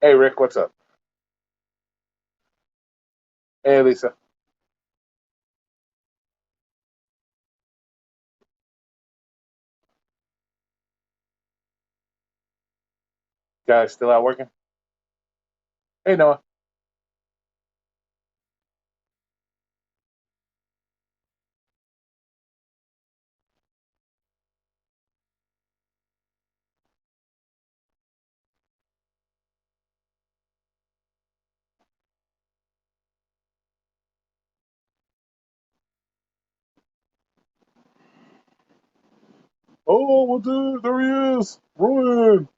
Hey, Rick, what's up? Hey, Lisa. Guys still out working? Hey, Noah. Oh, well, dude, there he is. Rowan.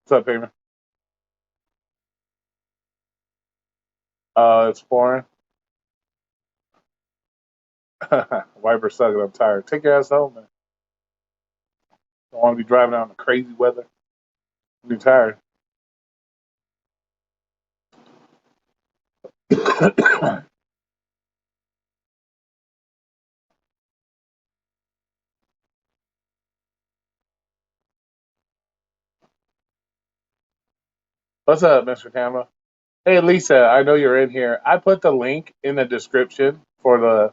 What's up, Payman? It's foreign. Wiper sucking. I'm tired. Take your ass home, man. Don't want to be driving out in the crazy weather. I'm tired. What's up, Mr. Tamra? Hey, Lisa. I know you're in here. I put the link in the description for the.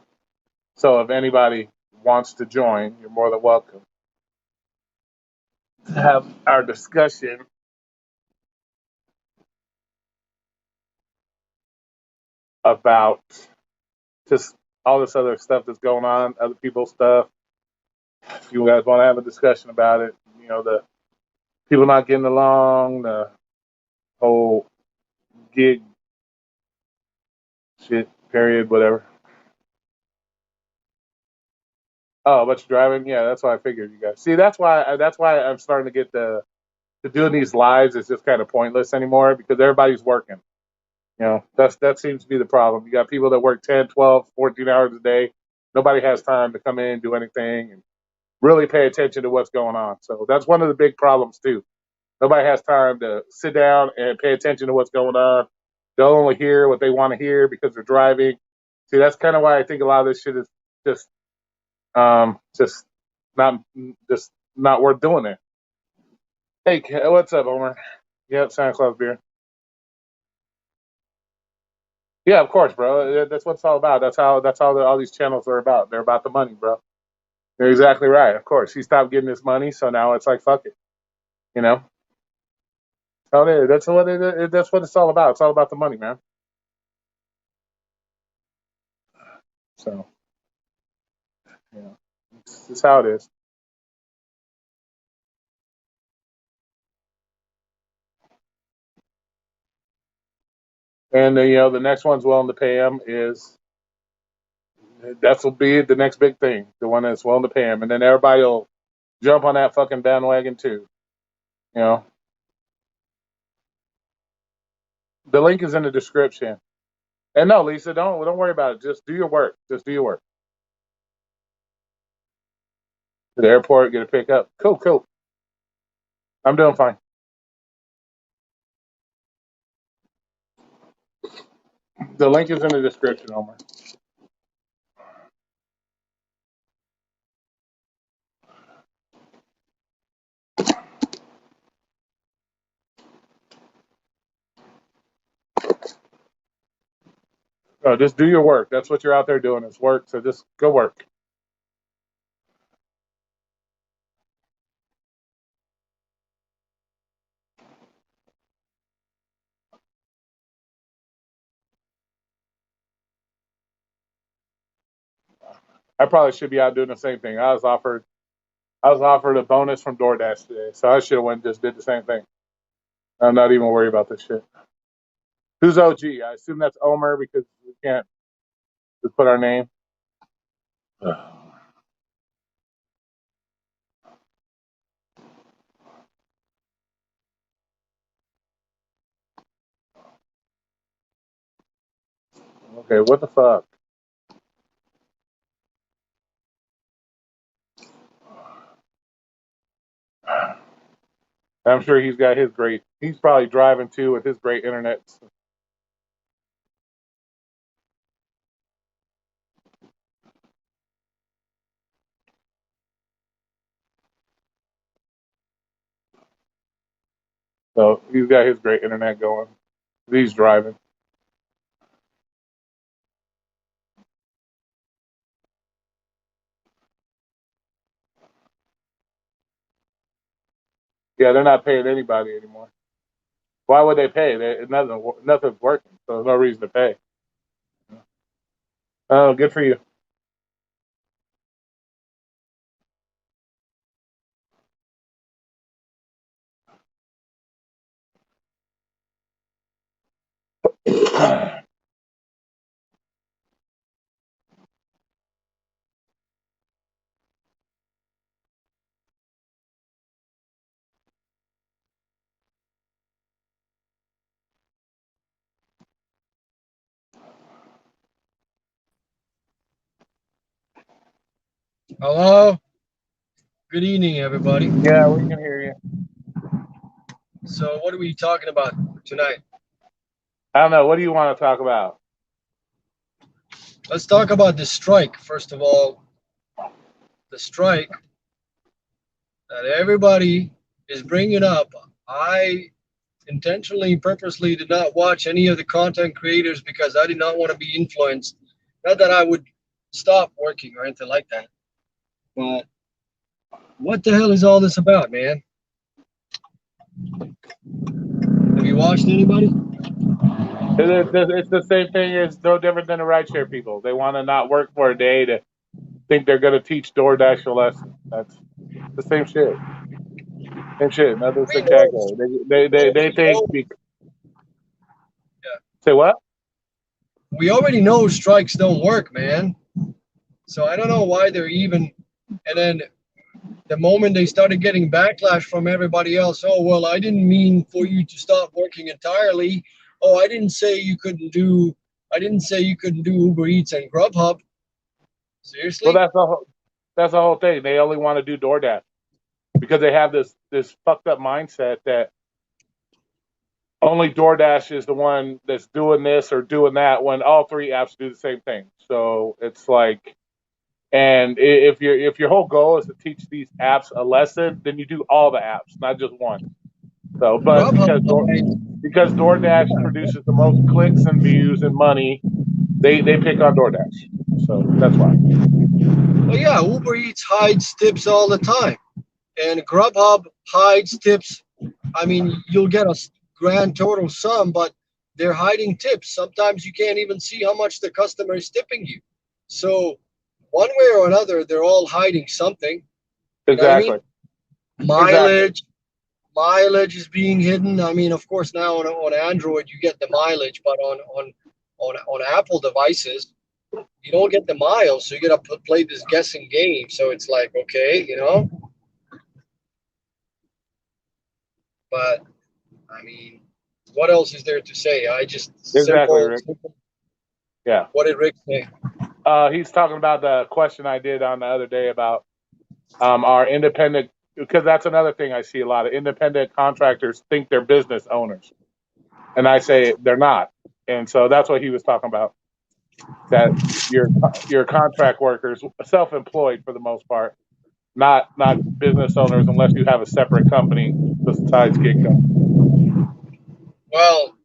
So if anybody wants to join, you're more than welcome to have our discussion about just all this other stuff that's going on, other people's stuff. If you guys want to have a discussion about it, the people not getting along, the whole gig shit, period, whatever. Oh, but you're driving? Yeah, that's why I figured you guys. See, that's why I'm starting to get the doing these lives is just kind of pointless anymore because everybody's working. That seems to be the problem. You got people that work 10, 12, 14 hours a day. Nobody has time to come in and do anything and really pay attention to what's going on. So that's one of the big problems too. Nobody has time to sit down and pay attention to what's going on. They'll only hear what they want to hear because they're driving. See, that's kind of why I think a lot of this shit is just, just not, just not worth doing it. Hey, what's up, Omar? Yep, Santa Claus beer. Yeah, of course, bro. That's what it's all about. That's how all these channels are about. They're about the money, bro. You're exactly right. Of course, he stopped getting his money, so now it's like fuck it. You know, oh, that's what it's all about. It's all about the money, man. So, you know, it's how it is. And the next one's willing to pay him is that'll be the next big thing. The one that's willing to pay him, and then everybody will jump on that fucking bandwagon too. You know, the link is in the description. And no, Lisa, don't worry about it. Just do your work. Just do your work. To the airport, get a pickup. Cool, cool. I'm doing fine. The link is in the description, Omar. No, just do your work. That's what you're out there doing is work. So just go work. I probably should be out doing the same thing. I was offered a bonus from DoorDash today, so I should have went and just did the same thing. I'm not even worried about this shit. Who's OG? I assume that's Omer because we can't just put our name. Okay, what the fuck? I'm sure he's got his great. He's probably driving too with his great internet. So he's got his great internet going. He's driving. Yeah, they're not paying anybody anymore. Why would they pay? Nothing's working, so there's no reason to pay. Oh, good for you. Hello. Good evening, everybody. Yeah, we can hear you. So, what are we talking about tonight? I don't know. What do you want to talk about? Let's talk about the strike. First of all, the strike that everybody is bringing up. I intentionally, purposely did not watch any of the content creators because I did not want to be influenced. Not that I would stop working or anything like that, but what the hell is all this about, man? Have you watched anybody? It's the same thing. It's no different than the rideshare people. They want to not work for a day to think they're going to teach DoorDash a lesson. That's the same shit. Same shit. Nothing We know, spectacular. They we think. know, Say what? we already know strikes don't work, man. So I don't know why they're even. And then the moment they started getting backlash from everybody else, oh well, I didn't mean for you to stop working entirely. Oh, I didn't say you couldn't do. I didn't say you couldn't do Uber Eats and Grubhub. Well, Seriously? that's the whole thing. They only want to do DoorDash because they have this fucked up mindset that only DoorDash is the one that's doing this or doing that when all three apps do the same thing. So it's like, and if your whole goal is to teach these apps a lesson, then you do all the apps, not just one. So, but Grubhub, because DoorDash produces the most clicks and views and money, they pick on DoorDash. So that's why. well, yeah, Uber Eats hides tips all the time, and Grubhub hides tips. I mean, you'll get a grand total sum, but they're hiding tips. Sometimes you can't even see how much the customer is tipping you. So, one way or another, they're all hiding something. You know what I mean? Exactly. Exactly. Mileage is being hidden. I mean, of course, now on Android you get the mileage, but on Apple devices you don't get the miles, so you got to play this guessing game. So it's like, okay, but I mean, what else is there to say? I just Exactly, simple. Rick. Yeah. What did Rick say? He's talking about the question I did on the other day about our independent, because that's another thing I see a lot of independent contractors think they're business owners, and I say they're not. And so that's what he was talking about. That your contract workers, self-employed for the most part, not business owners unless you have a separate company besides gig company. Well,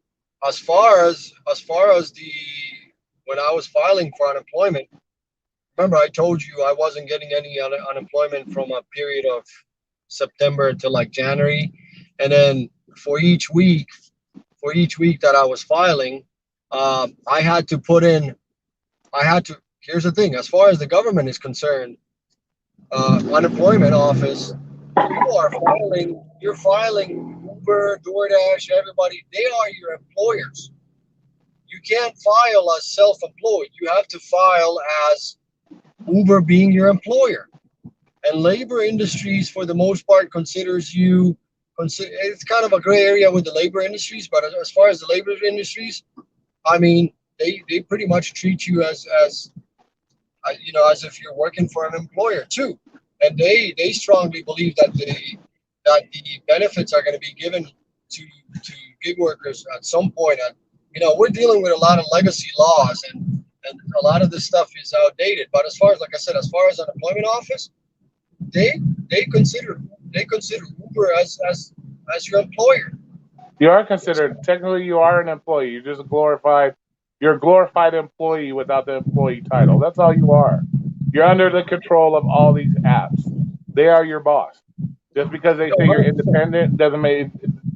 as far as the when I was filing for unemployment, remember I told you I wasn't getting any unemployment from a period of September to like January, and then for each week, that I was filing, I had to put in. I had to. Here's the thing: as far as the government is concerned, unemployment office, you're filing Uber, DoorDash, everybody. They are your employers. You can't file as self-employed. You have to file as Uber being your employer. And labor industries, for the most part, considers you. It's kind of a gray area with the labor industries, but as far as the labor industries, I mean, they pretty much treat you as if you're working for an employer too, and they strongly believe that the benefits are going to be given to gig workers at some point. And we're dealing with a lot of legacy laws, and a lot of this stuff is outdated. But as far as, like I said, as far as unemployment office, they they consider they consider Uber as your employer. You are considered technically you are an employee. You're just a glorified. You're a glorified employee without the employee title. That's all you are. You're under the control of all these apps. They are your boss. Just because they No, say you're 100%. independent doesn't make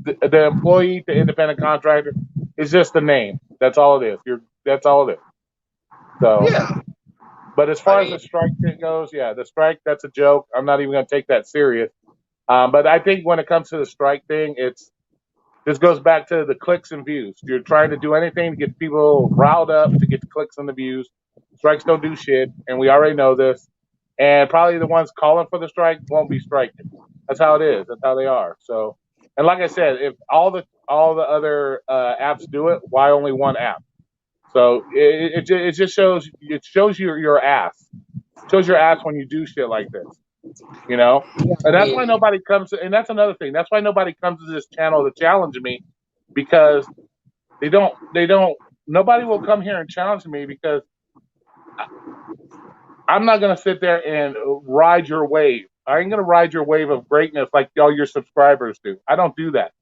the employee to independent contractor is just a name. That's all it is. That's all it is. So, Yeah, but as I far as mean, the strike thing goes, yeah, the strike that's a joke. I'm not even going to take that serious. But I think when it comes to the strike thing, this goes back to the clicks and views. You're trying to do anything to get people riled up to get the clicks and the views. Strikes don't do shit, and we already know this. And probably the ones calling for the strike won't be striking. That's how it is. That's how they are. So, and like I said, if all the other apps do it, why only one app? So it just shows your ass. It shows your ass when you do shit like this. You know, yeah, I and that's why mean, nobody comes. And that's another thing. That's why nobody comes to this channel to challenge me because they don't. Nobody will come here and challenge me because I'm not gonna sit there and ride your wave. I ain't gonna ride your wave of greatness like all your subscribers do. I don't do that,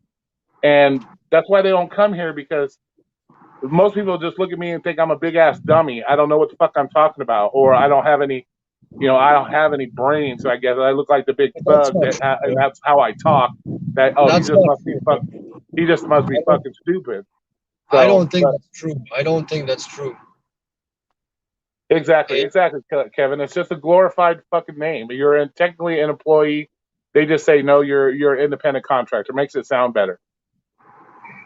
and that's why they don't come here because most people just look at me and think I'm a big ass dummy. I don't know what the fuck I'm talking about, or I don't have any. I don't have any brains. So I guess I look like the big but that's thug not that, true, and bro. that's how I talk. That he That's just not must be true, bro. fuck. He just must be I don't, fucking stupid. I So, don't think but that's true. I don't think that's true. exactly, And exactly, Kevin. It's just a glorified fucking name. Technically an employee. They just say no. You're an independent contractor. Makes it sound better.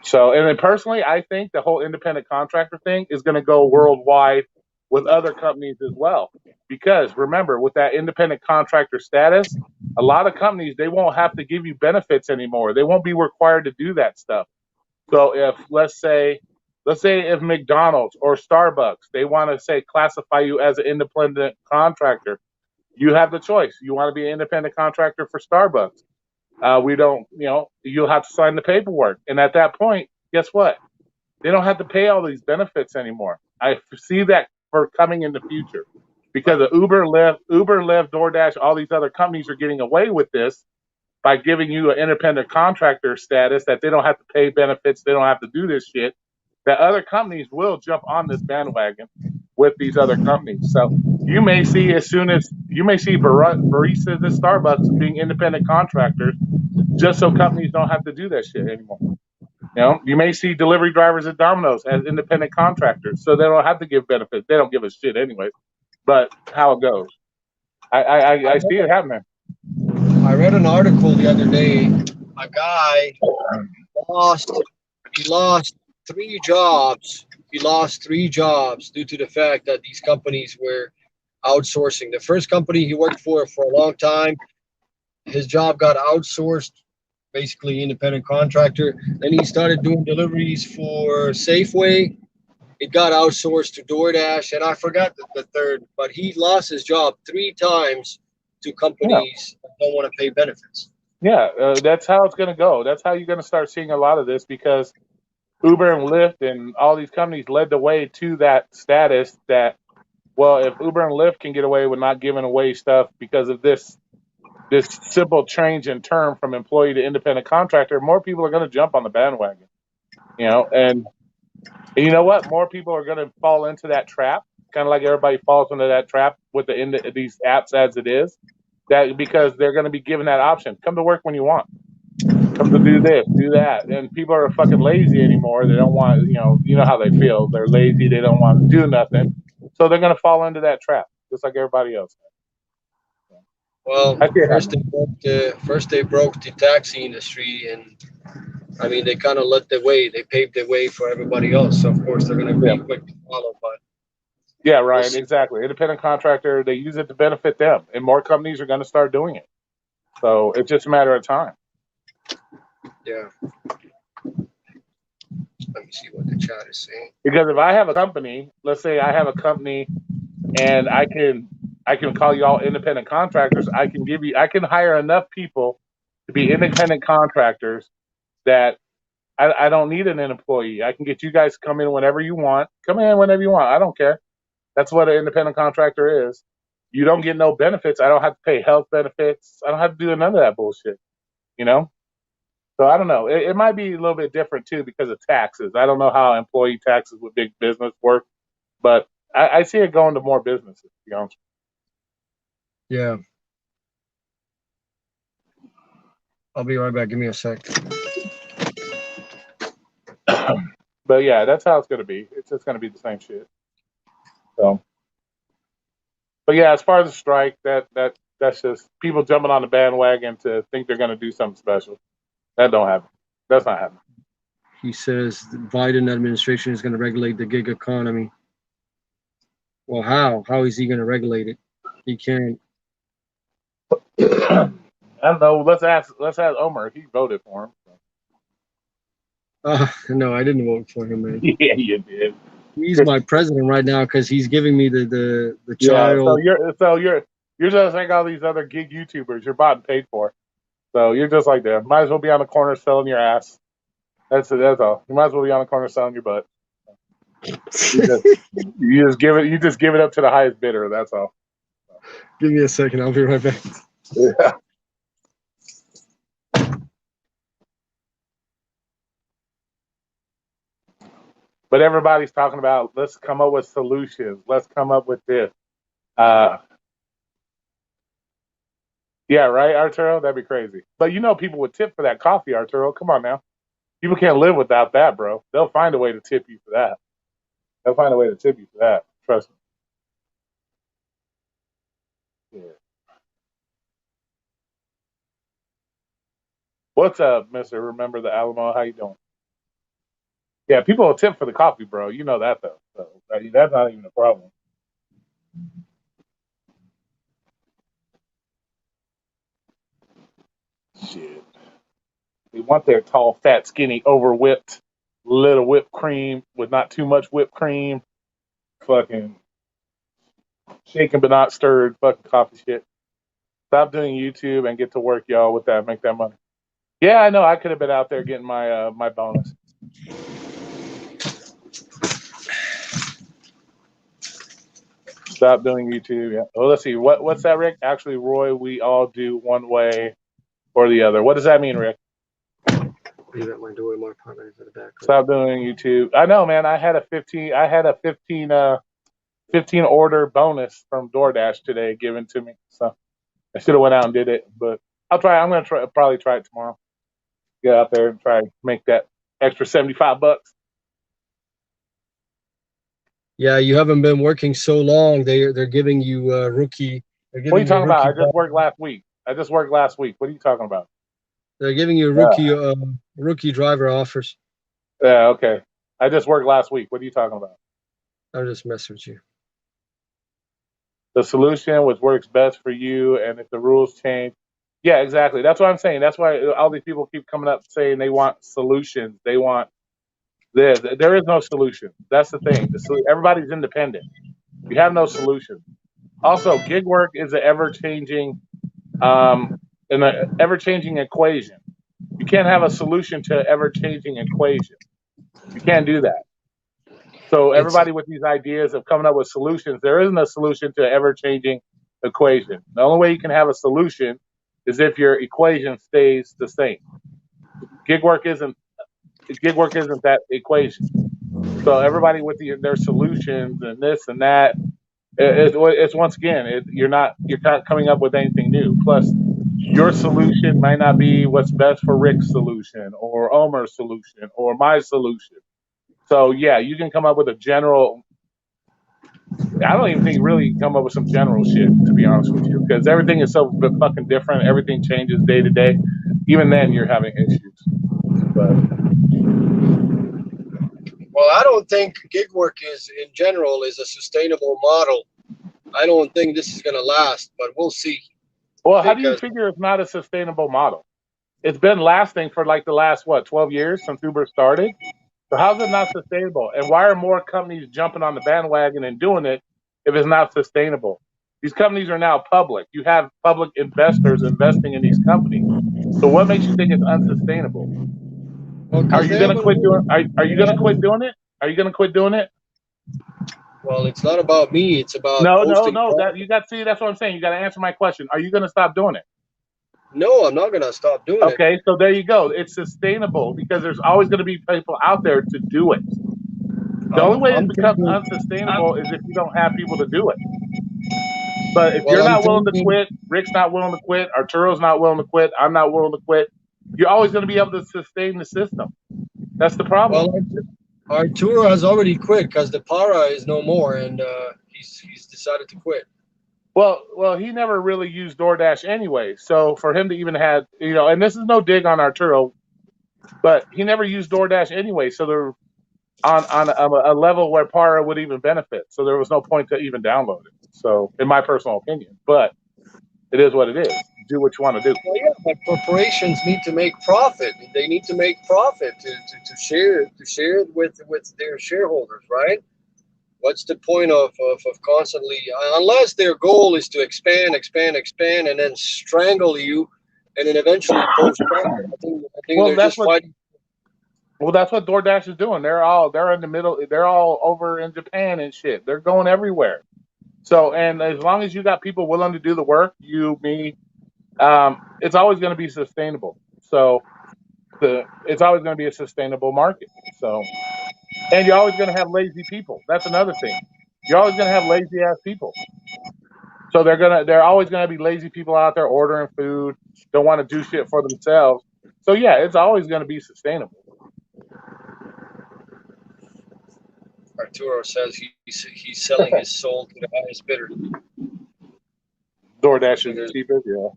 So, and then personally, I think the whole independent contractor thing is going to go worldwide with other companies as well. Because remember, with that independent contractor status, a lot of companies they won't have to give you benefits anymore. They won't be required to do that stuff. So, if let's say if McDonald's or Starbucks they want to say classify you as an independent contractor, you have the choice. You want to be an independent contractor for Starbucks. We don't, you'll have to sign the paperwork. And at that point, guess what? They don't have to pay all these benefits anymore. I see that for coming in the future because of Uber, Lyft, DoorDash, all these other companies are getting away with this by giving you an independent contractor status that they don't have to pay benefits. They don't have to do this shit. That other companies will jump on this bandwagon with these other companies. So you may see baristas at Starbucks being independent contractors just so companies don't have to do that shit anymore. You may see delivery drivers at Domino's as independent contractors, so they don't have to give benefits. They don't give a shit anyways. But how it goes, I I see read, it happening. I read an article the other day. A guy lost, he lost three jobs. He lost three jobs due to the fact that these companies were outsourcing. The first company he worked for a long time, his job got outsourced, basically independent contractor. Then he started doing deliveries for Safeway. It got outsourced to DoorDash, and I forgot the third, but he lost his job three times to Yeah, companies that don't want to pay benefits. yeah, that's how it's gonna go. That's how you're gonna start seeing a lot of this because Uber and Lyft and all these companies led the way to that status. That well, if Uber and Lyft can get away with not giving away stuff because of this simple change in term from employee to independent contractor, more people are going to jump on the bandwagon. And you know what? More people are going to fall into that trap, kind of like everybody falls into that trap with these apps as it is. That because they're going to be given that option. Come to work when you want. Come to do this, do that, and people are fucking lazy anymore. They don't want, you know how they feel. They're lazy. They don't want to do nothing, so they're going to fall into that trap, just like everybody else. Well, I see it first happening. they broke the taxi industry, and I mean they kind of led the way. They paved the way for everybody else. So of course they're going to Yeah. be quick to follow. But Yeah, we'll Ryan, see. exactly. Independent contractor, they use it to benefit them, and more companies are going to start doing it. So it's just a matter of time. Yeah. Let me see what the chat is saying. Because if I have a company, let's say I have a company, and I can call you all independent contractors. I can hire enough people to be independent contractors that I don't need an employee. I can get you guys to come in whenever you want. Come in whenever you want. I don't care. That's what an independent contractor is. You don't get no benefits. I don't have to pay health benefits. I don't have to do none of that bullshit. You know. So I don't know. It might be a little bit different too because of taxes. I don't know how employee taxes with big business work, but I see it going to more businesses. To be honest. Yeah. I'll be right back. Give me a sec. But yeah, that's how it's going to be. It's just going to be the same shit. So, but yeah, as far as the strike, that's just people jumping on the bandwagon to think they're going to do something special. That don't happen. That's not happening. He says the Biden administration is going to regulate the gig economy. Well, how? How is he going to regulate it? He can't. I don't know. Let's ask Omar. He voted for him. No, I didn't vote for him, man. Yeah, you did. He's my president right now because he's giving me the Yeah, child. so you're just like all these other gig YouTubers. You're bought and paid for. So you're just like them. Might as well be on the corner selling your ass. That's all. You might as well be on the corner selling your butt. You just give it up to the highest bidder. That's all. Give me a second. I'll be right back. Yeah. But everybody's talking about let's come up with solutions. Let's come up with this. Yeah, right, Arturo? That'd be crazy. But people would tip for that coffee, Arturo. Come on now. People can't live without that, bro. They'll find a way to tip you for that. They'll find a way to tip you for that. Trust me. Yeah. What's up, Mr. Remember the Alamo? How you doing? Yeah, people will tip for the coffee, bro. You know that, though. So that's not even a problem. Shit. They want their tall, fat, skinny, over whipped, little whipped cream with not too much whipped cream. Fucking shaken but not stirred fucking coffee shit. Stop doing YouTube and get to work, y'all, with that. Make that money. Yeah, I know. I could have been out there getting my my bonus. Stop doing YouTube. Yeah. Oh, let's see. What's that, Rick? Actually, Roy, we all do one way or the other. What does that mean, Rick? Leave at my door. My partner for the back. Stop doing YouTube. I know, man. I had a 15 order bonus from DoorDash today given to me. So I should have went out and did it, but I'll try. I'm gonna probably try it tomorrow. Get out there and try to make that extra $75. Yeah, you haven't been working so long. They're giving you rookie. What are you talking about? I just worked last week. What are you talking about? They're giving you rookie driver offers. Yeah, okay. I just worked last week. What are you talking about? I'm just messing with you. The solution which works best for you, and if the rules change. Yeah, exactly. That's what I'm saying. That's why all these people keep coming up saying they want solutions. They want this. There is no solution. That's the thing. Everybody's independent. You have no solution. Also, gig work is an ever-changing equation. You can't have a solution to an ever-changing equation. You can't do that. So everybody with these ideas of coming up with solutions, there isn't a solution to an ever-changing equation. The only way you can have a solution is if your equation stays the same. Gig work isn't that equation. So everybody with their solutions and this and that, it's once again, you're not coming up with anything new. Plus, your solution might not be what's best for Rick's solution or Omar's solution or my solution. So yeah, you can come up with a general. I don't even think really you can come up with some general shit, to be honest with you, because everything is so fucking different. Everything changes day to day. Even then, you're having issues. But well, I don't think gig work in general is a sustainable model. I don't think this is going to last, but we'll see. Well, how do you figure it's not a sustainable model? It's been lasting for like the last 12 years since Uber started. So how's it not sustainable? And why are more companies jumping on the bandwagon and doing it if it's not sustainable? These companies are now public. You have public investors investing in these companies. So what makes you think it's unsustainable? Well, are you going to quit doing? Are you going to quit doing it? Are you going to quit doing it? Well, it's not about me. It's about no. That you got to see. That's what I'm saying. You got to answer my question. Are you going to stop doing it? No, I'm not gonna stop doing it. Okay, so there you go. It's sustainable because there's always going to be people out there to do it. The only way it I'm becomes thinking. unsustainable is if you don't have people to do it. But if Well, you're I'm not willing to thinking. quit, Rick's not willing to quit, Arturo's not willing to quit, I'm not willing to quit, you're always going to be able to sustain the system. That's the problem. Well, Arturo has already quit because the para is no more, and he's decided to quit. Well, he never really used DoorDash anyway. So for him to even have, and this is no dig on Arturo, but he never used DoorDash anyway. So they're on a level where Para would even benefit. So there was no point to even download it. So in my personal opinion, but it is what it is. Do what you want to do. Well, yeah, but corporations need to make profit. They need to make profit to share it with their shareholders, right? What's the point of constantly, unless their goal is to expand, and then strangle you, and then eventually post profit. I think Well, they're just fighting. that's what DoorDash is doing. They're in the middle. They're all over in Japan and shit. They're going everywhere. So, and as long as you got people willing to do the work, you, me, it's always going to be sustainable. So, it's always going to be a sustainable market. So, and you're always going to have lazy people. That's another thing. You're always going to have lazy ass people. So they're always going to be lazy people out there ordering food, don't want to do shit for themselves. So yeah, it's always going to be sustainable. Arturo says he's selling his soul to the highest bidder. DoorDash So is the there's cheapest, yeah.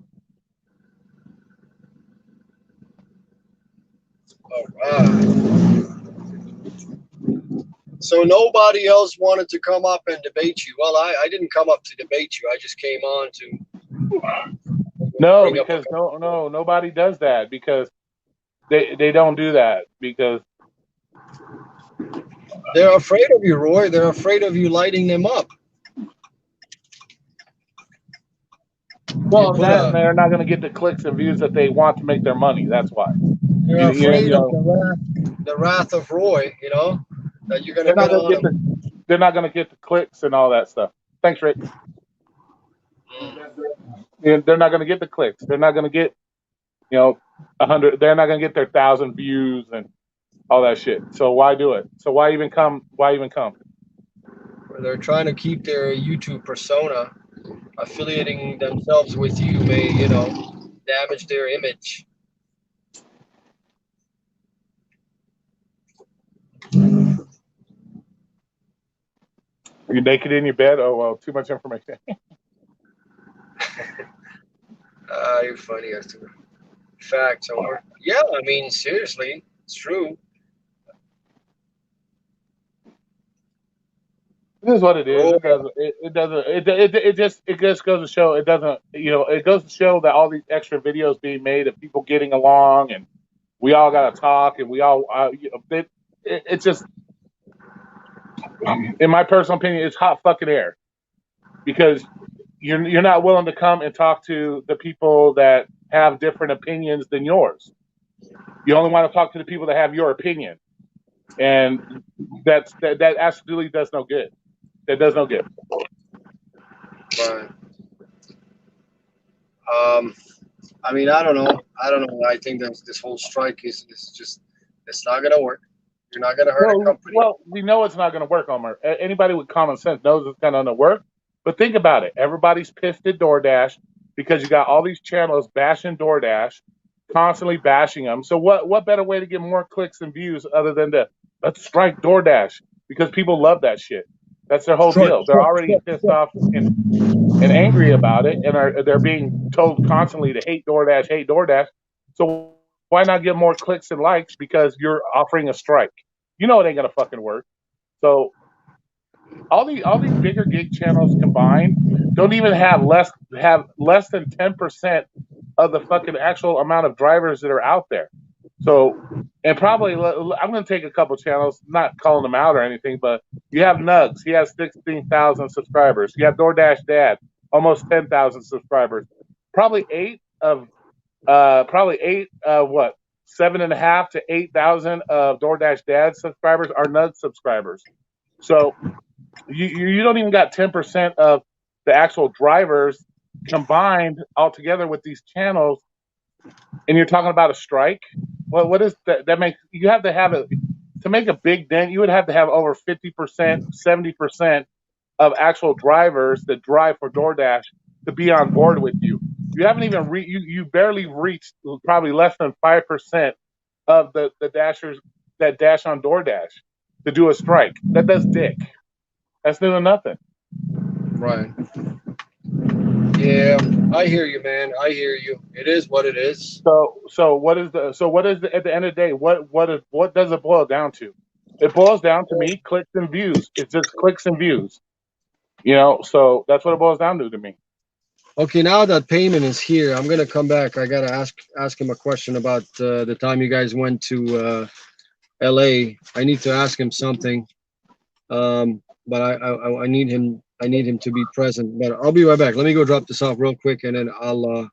all right. So nobody else wanted to come up and debate you. Well, I didn't come up to debate you. I just came on to No, bring up a. because nobody does that because they don't do that because They're afraid of you, Roy. They're afraid of you lighting them up. You put that and a. they're not going to get the clicks and views that they want to make their money. That's why. They're afraid of the wrath of Roy. You know that you're gonna They're not get going to on get them. they're not going to get the clicks and all that stuff. Thanks, Rick. They're not going to get the clicks. They're not going to get 100. They're not going to get their 1,000 views and all that shit. So why do it? So why even come? Why even come? They're trying to keep their YouTube persona. Affiliating themselves with you may, damage their image. Are you naked in your bed? Oh well, too much information. You're funny, Arthur. Facts, Homer. Yeah, I mean, seriously, it's true. It is what it is. Roy, It doesn't. It doesn't. It just goes to show. It doesn't. It goes to show that all these extra videos being made of people getting along and we all got to talk and we all. It's just, in my personal opinion, it's hot fucking air because you're not willing to come and talk to the people that have different opinions than yours. You only want to talk to the people that have your opinion, and that absolutely does no good. That does no good. right. I mean, I don't know. I think that this whole strike is just, it's not gonna work. You're not gonna hurt a company. Well, we know it's not going to work, Omar. Anybody with common sense knows it's not going to work. But think about it. Everybody's pissed at DoorDash because you got all these channels bashing DoorDash, constantly bashing them. So what better way to get more clicks and views other than to let's strike DoorDash because people love that shit. That's their whole deal. They're already pissed off and angry about it, and they're being told constantly to hate DoorDash, hate DoorDash. So why not get more clicks and likes because you're offering a strike? You know it ain't gonna fucking work. So all these bigger gig channels combined don't even have less than 10% of the fucking actual amount of drivers that are out there. So, and probably I'm going to take a couple channels, not calling them out or anything, but you have Nugs. He has 16,000 subscribers. You have DoorDash Dad, almost 10,000 subscribers. Probably eight of what 7.5 to 8,000 of DoorDash Dad subscribers are Nugs subscribers. So you don't even got 10% of the actual drivers combined all together with these channels and you're talking about a strike. What is that? That makes you have to have it to make a big dent. You would have to have over 50%, 70% of actual drivers that drive for DoorDash to be on board with you. You haven't even you barely reached probably less than 5% of the dashers that dash on DoorDash to do a strike. That's dick. That's doing nothing. Right. Yeah, I hear you, man. I hear you. It is what it is. So what is at the end of the day, what does it boil down to? It boils down to me clicks and views. It's just clicks and views. So that's what it boils down to me. Okay, now that payment is here, I'm gonna come back. I gotta ask him a question about the time you guys went to L.A. I need to ask him something, but I need him to be present. But I'll be right back. Let me go drop this off real quick, and then I'll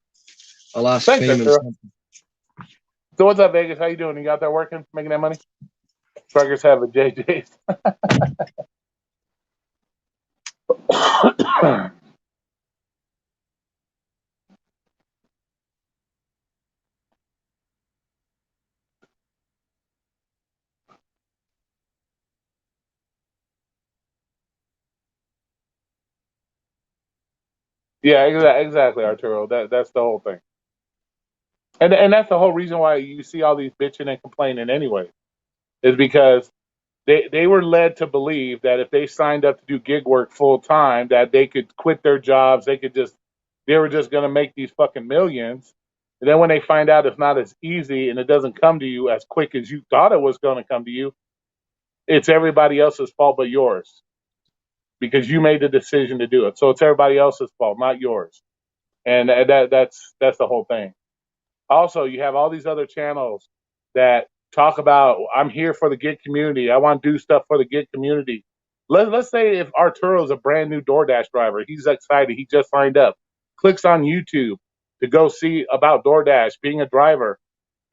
ask Thanks, payment Arturo. something. So what's up, Vegas? How you doing? You out there working, making that money? Truckers have a JJ's. Yeah, exactly, Arturo. That's the whole thing, and that's the whole reason why you see all these bitching and complaining anyway, is because they were led to believe that if they signed up to do gig work full time, that they could quit their jobs, they were just gonna make these fucking millions. And then when they find out it's not as easy and it doesn't come to you as quick as you thought it was gonna come to you, it's everybody else's fault but yours. Because you made the decision to do it. So it's everybody else's fault, not yours. And that's the whole thing. Also, you have all these other channels that talk about I'm here for the gig community. I want to do stuff for the gig community. Let's say if Arturo's a brand new DoorDash driver, he's excited, he just signed up, clicks on YouTube to go see about DoorDash, being a driver.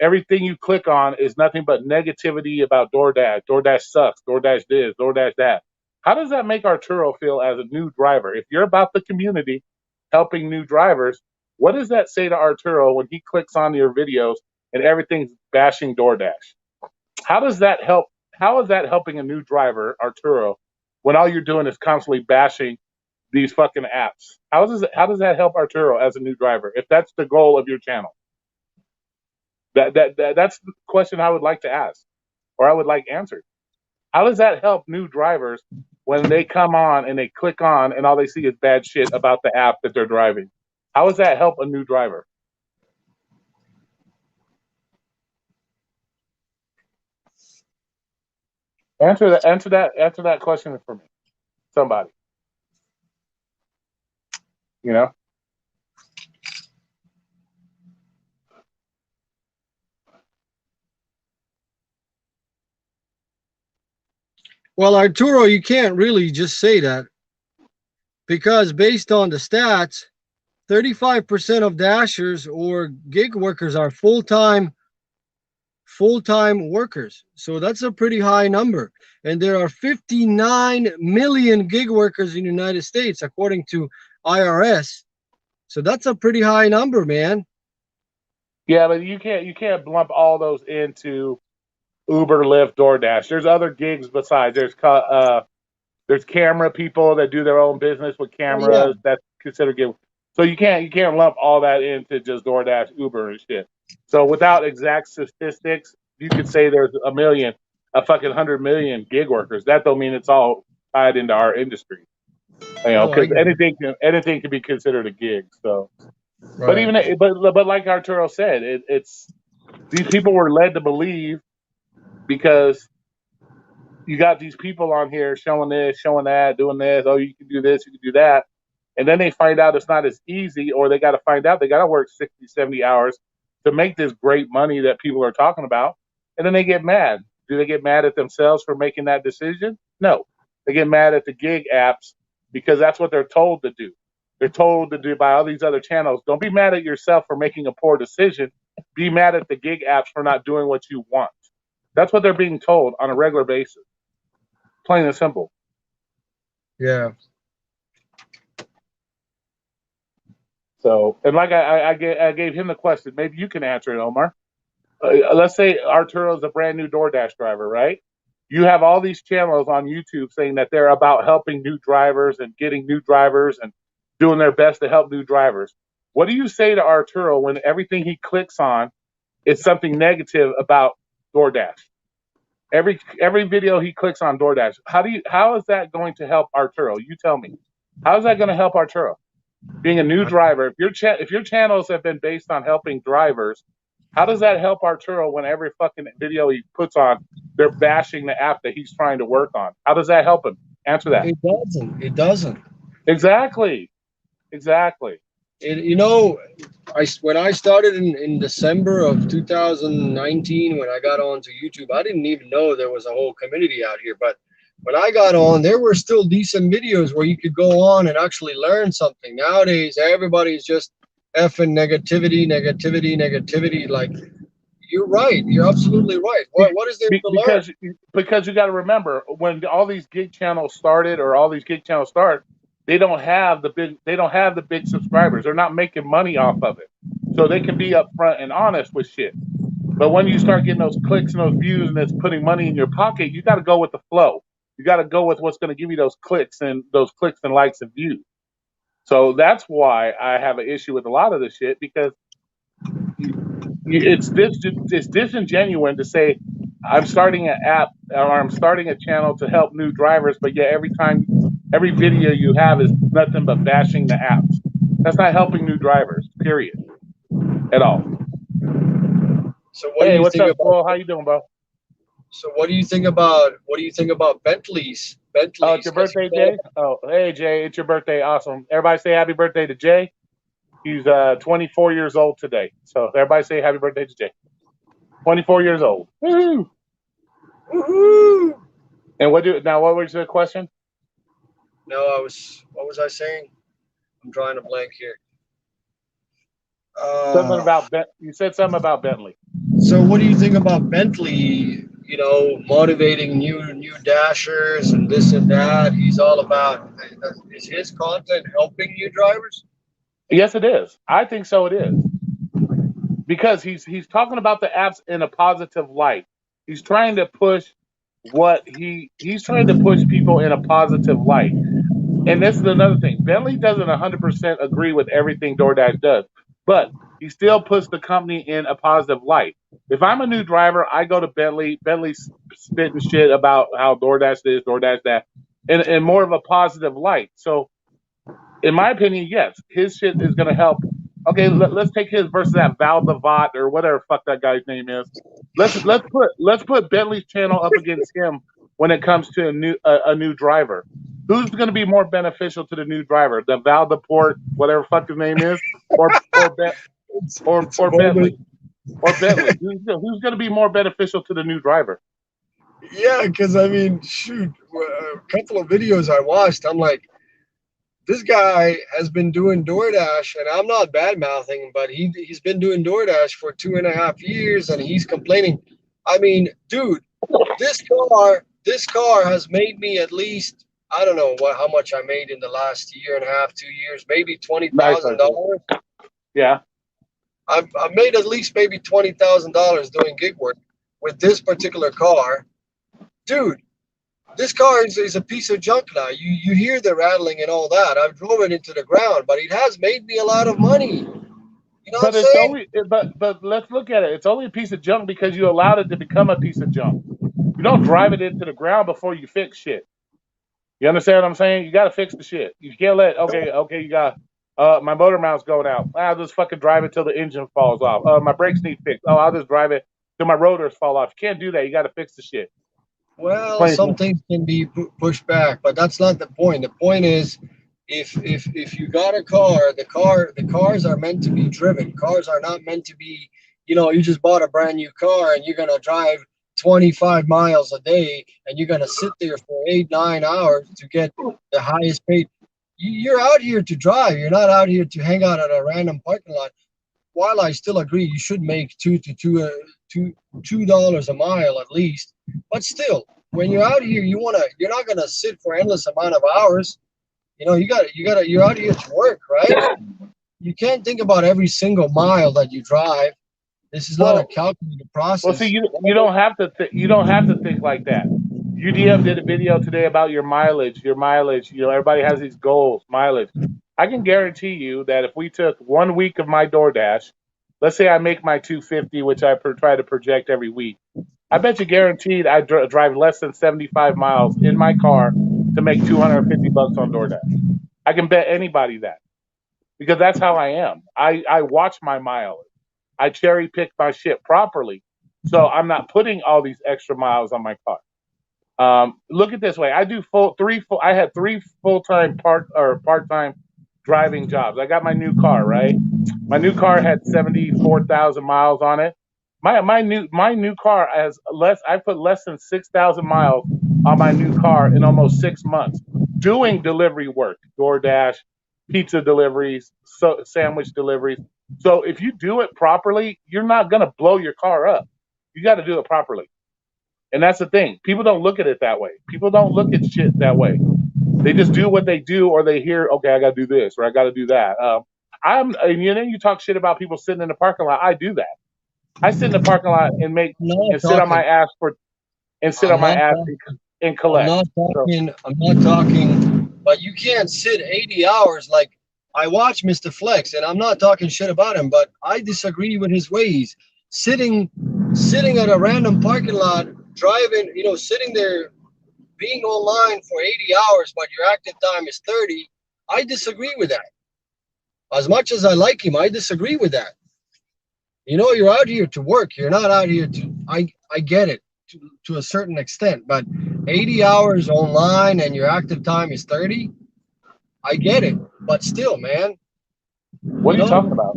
Everything you click on is nothing but negativity about DoorDash. DoorDash sucks. DoorDash this, DoorDash that. How does that make Arturo feel as a new driver? If you're about the community, helping new drivers, what does that say to Arturo when he clicks on your videos and everything's bashing DoorDash? How does that help? How is that helping a new driver, Arturo, when all you're doing is constantly bashing these fucking apps? How does that help Arturo as a new driver if that's the goal of your channel? That's the question I would like to ask, or I would like answered. How does that help new drivers when they come on and they click on and all they see is bad shit about the app that they're driving? How does that help a new driver? Answer that question for me. Somebody. You know? Well, Arturo, you can't really just say that because based on the stats, 35% of dashers or gig workers are full-time workers. So that's a pretty high number. And there are 59 million gig workers in the United States, according to IRS. So that's a pretty high number, man. Yeah, but you can't lump all those into Uber, Lyft, DoorDash. There's other gigs besides. There's camera people that do their own business with cameras. That's considered gig. So you can't lump all that into just DoorDash, Uber, and shit. So without exact statistics, you could say there's a fucking 100 million gig workers. That don't mean it's all tied into our industry. Because anything can be considered a gig. So, Right. but like Arturo said, it's these people were led to believe because you got these people on here showing this, showing that, doing this. Oh, you can do this, you can do that. And then they find out it's not as easy, or they got to find out they got to work 60, 70 hours to make this great money that people are talking about. And then they get mad. Do they get mad at themselves for making that decision? No. They get mad at the gig apps because that's what they're told to do. They're told to do by all these other channels. Don't be mad at yourself for making a poor decision. Be mad at the gig apps for not doing what you want. That's what they're being told on a regular basis. Plain and simple. Yeah. So, and like I gave him the question. Maybe you can answer it, Omar. Let's say Arturo is a brand new DoorDash driver, right? You have all these channels on YouTube saying that they're about helping new drivers and getting new drivers and doing their best to help new drivers. What do you say to Arturo when everything he clicks on is something negative about DoorDash? Every video he clicks on DoorDash, how is that going to help Arturo? You tell me. How is that going to help Arturo? Being a new driver, if your channels have been based on helping drivers, how does that help Arturo when every fucking video he puts on, they're bashing the app that he's trying to work on? How does that help him? Answer that. It doesn't. It doesn't. Exactly. You know, when I started in December of 2019, when I got onto YouTube, I didn't even know there was a whole community out here. But when I got on, there were still decent videos where you could go on and actually learn something. Nowadays, everybody's just effing negativity. Like, you're right. You're absolutely right. What is there to learn? Because you got to remember, when all these gig channels started, or all these gig channels start, they don't have the big subscribers. They're not making money off of it, so they can be upfront and honest with shit. But when you start getting those clicks and those views, and it's putting money in your pocket, you got to go with the flow. You got to go with what's going to give you those clicks and likes and views. So that's why I have an issue with a lot of this shit, because it's disingenuous to say I'm starting an app or I'm starting a channel to help new drivers, but yet every video you have is nothing but bashing the apps. That's not helping new drivers, period, at all. So what's up, Paul? How you doing, bro? So what do you think about Bentleys? Oh, it's your birthday, Jay? Oh, hey, Jay, it's your birthday. Awesome. Everybody say happy birthday to Jay. He's 24 years old today. So everybody say happy birthday to Jay. 24 years old. Woo-hoo! Woohoo! And what was the question? No, what was I saying? I'm drawing a blank here. You said something about Bentley. So what do you think about Bentley, motivating new dashers and this and that? He's all about, is his content helping new drivers? Yes, it is. I think so, it is. Because he's talking about the apps in a positive light. He's trying to push he's trying to push people in a positive light. And this is another thing. Bentley doesn't 100% agree with everything DoorDash does, but he still puts the company in a positive light. If I'm a new driver, I go to Bentley. Bentley's spitting shit about how DoorDash this, DoorDash that, in more of a positive light. So, in my opinion, yes, his shit is going to help. Okay, let's take his versus that Val Devat or whatever fuck that guy's name is. Let's put Bentley's channel up against him when it comes to a new driver. Who's going to be more beneficial to the new driver? The Val Deport, whatever fuck his name is, or Bentley? Or Bentley? Who's going to be more beneficial to the new driver? Yeah, because I mean, shoot, a couple of videos I watched, I'm like, this guy has been doing DoorDash, and I'm not bad mouthing, but he's been doing DoorDash for 2.5 years, and he's complaining. I mean, dude, this car has made me at least, I don't know how much I made in the last 1.5, 2 years, maybe $20,000. Yeah. I've made at least maybe $20,000 doing gig work with this particular car. Dude, this car is a piece of junk now. You hear the rattling and all that. I've drove it into the ground, but it has made me a lot of money. You know what I'm saying? But let's look at it. It's only a piece of junk because you allowed it to become a piece of junk. You don't drive it into the ground before you fix shit. You understand what I'm saying? You got to fix the shit. You can't let, okay, you got, my motor mount's going out. I'll just fucking drive it till the engine falls off. My brakes need fixed. I'll just drive it till my rotors fall off. You can't do that. You got to fix the shit. Well, some things can be pushed back, but that's not the point. The point is, if you got a car, the cars are meant to be driven. Cars are not meant to be, you just bought a brand new car and you're gonna drive 25 miles a day and you're gonna sit there for 8-9 hours to get the highest paid. You're out here to drive. You're not out here to hang out at a random parking lot. While I still agree you should make $2 a mile at least, but still, when you're out here, you're not gonna sit for endless amount of hours. You're out here to work, right? you can't think about every single mile that you drive. This is not a Well, calculated well, see, process. you don't have to you don't have to think like that. UDM did a video today about your mileage. Your mileage. You know, everybody has these goals, mileage. I can guarantee you that if we took 1 week of my DoorDash, let's say I make my 250, which I try to project every week. I bet you guaranteed I drive less than 75 miles in my car to make $250 on DoorDash. I can bet anybody that because that's how I am. I watch my mileage. I cherry pick my shit properly, so I'm not putting all these extra miles on my car. Look at this way. I do I had three full-time part-time driving jobs. I got my new car, right? My new car had 74,000 miles on it. My new car has less. I put less than 6,000 miles on my new car in almost 6 months doing delivery work, DoorDash, pizza deliveries, sandwich deliveries. So if you do it properly, you're not gonna blow your car up. You got to do it properly. And that's the thing. People don't look at it that way. People don't look at shit that way. They just do what they do, or they hear, okay, I got to do this, or I got to do that. And you talk shit about people sitting in the parking lot. I do that. I sit in the parking lot and I'm not sit on my talking. ass I'm not and I'm collect. not So talking. I'm not talking. But you can't sit 80 hours like I watch Mr. Flex, and I'm not talking shit about him, but I disagree with his ways. Sitting, sitting at a random parking lot, driving, sitting there, being online for 80 hours, but your active time is 30. I disagree with that. As much as I like him, I disagree with that. You're out here to work. You're not out here to. I get it to a certain extent, but 80 hours online and your active time is 30. I get it, but still, man. what You are you know talking about?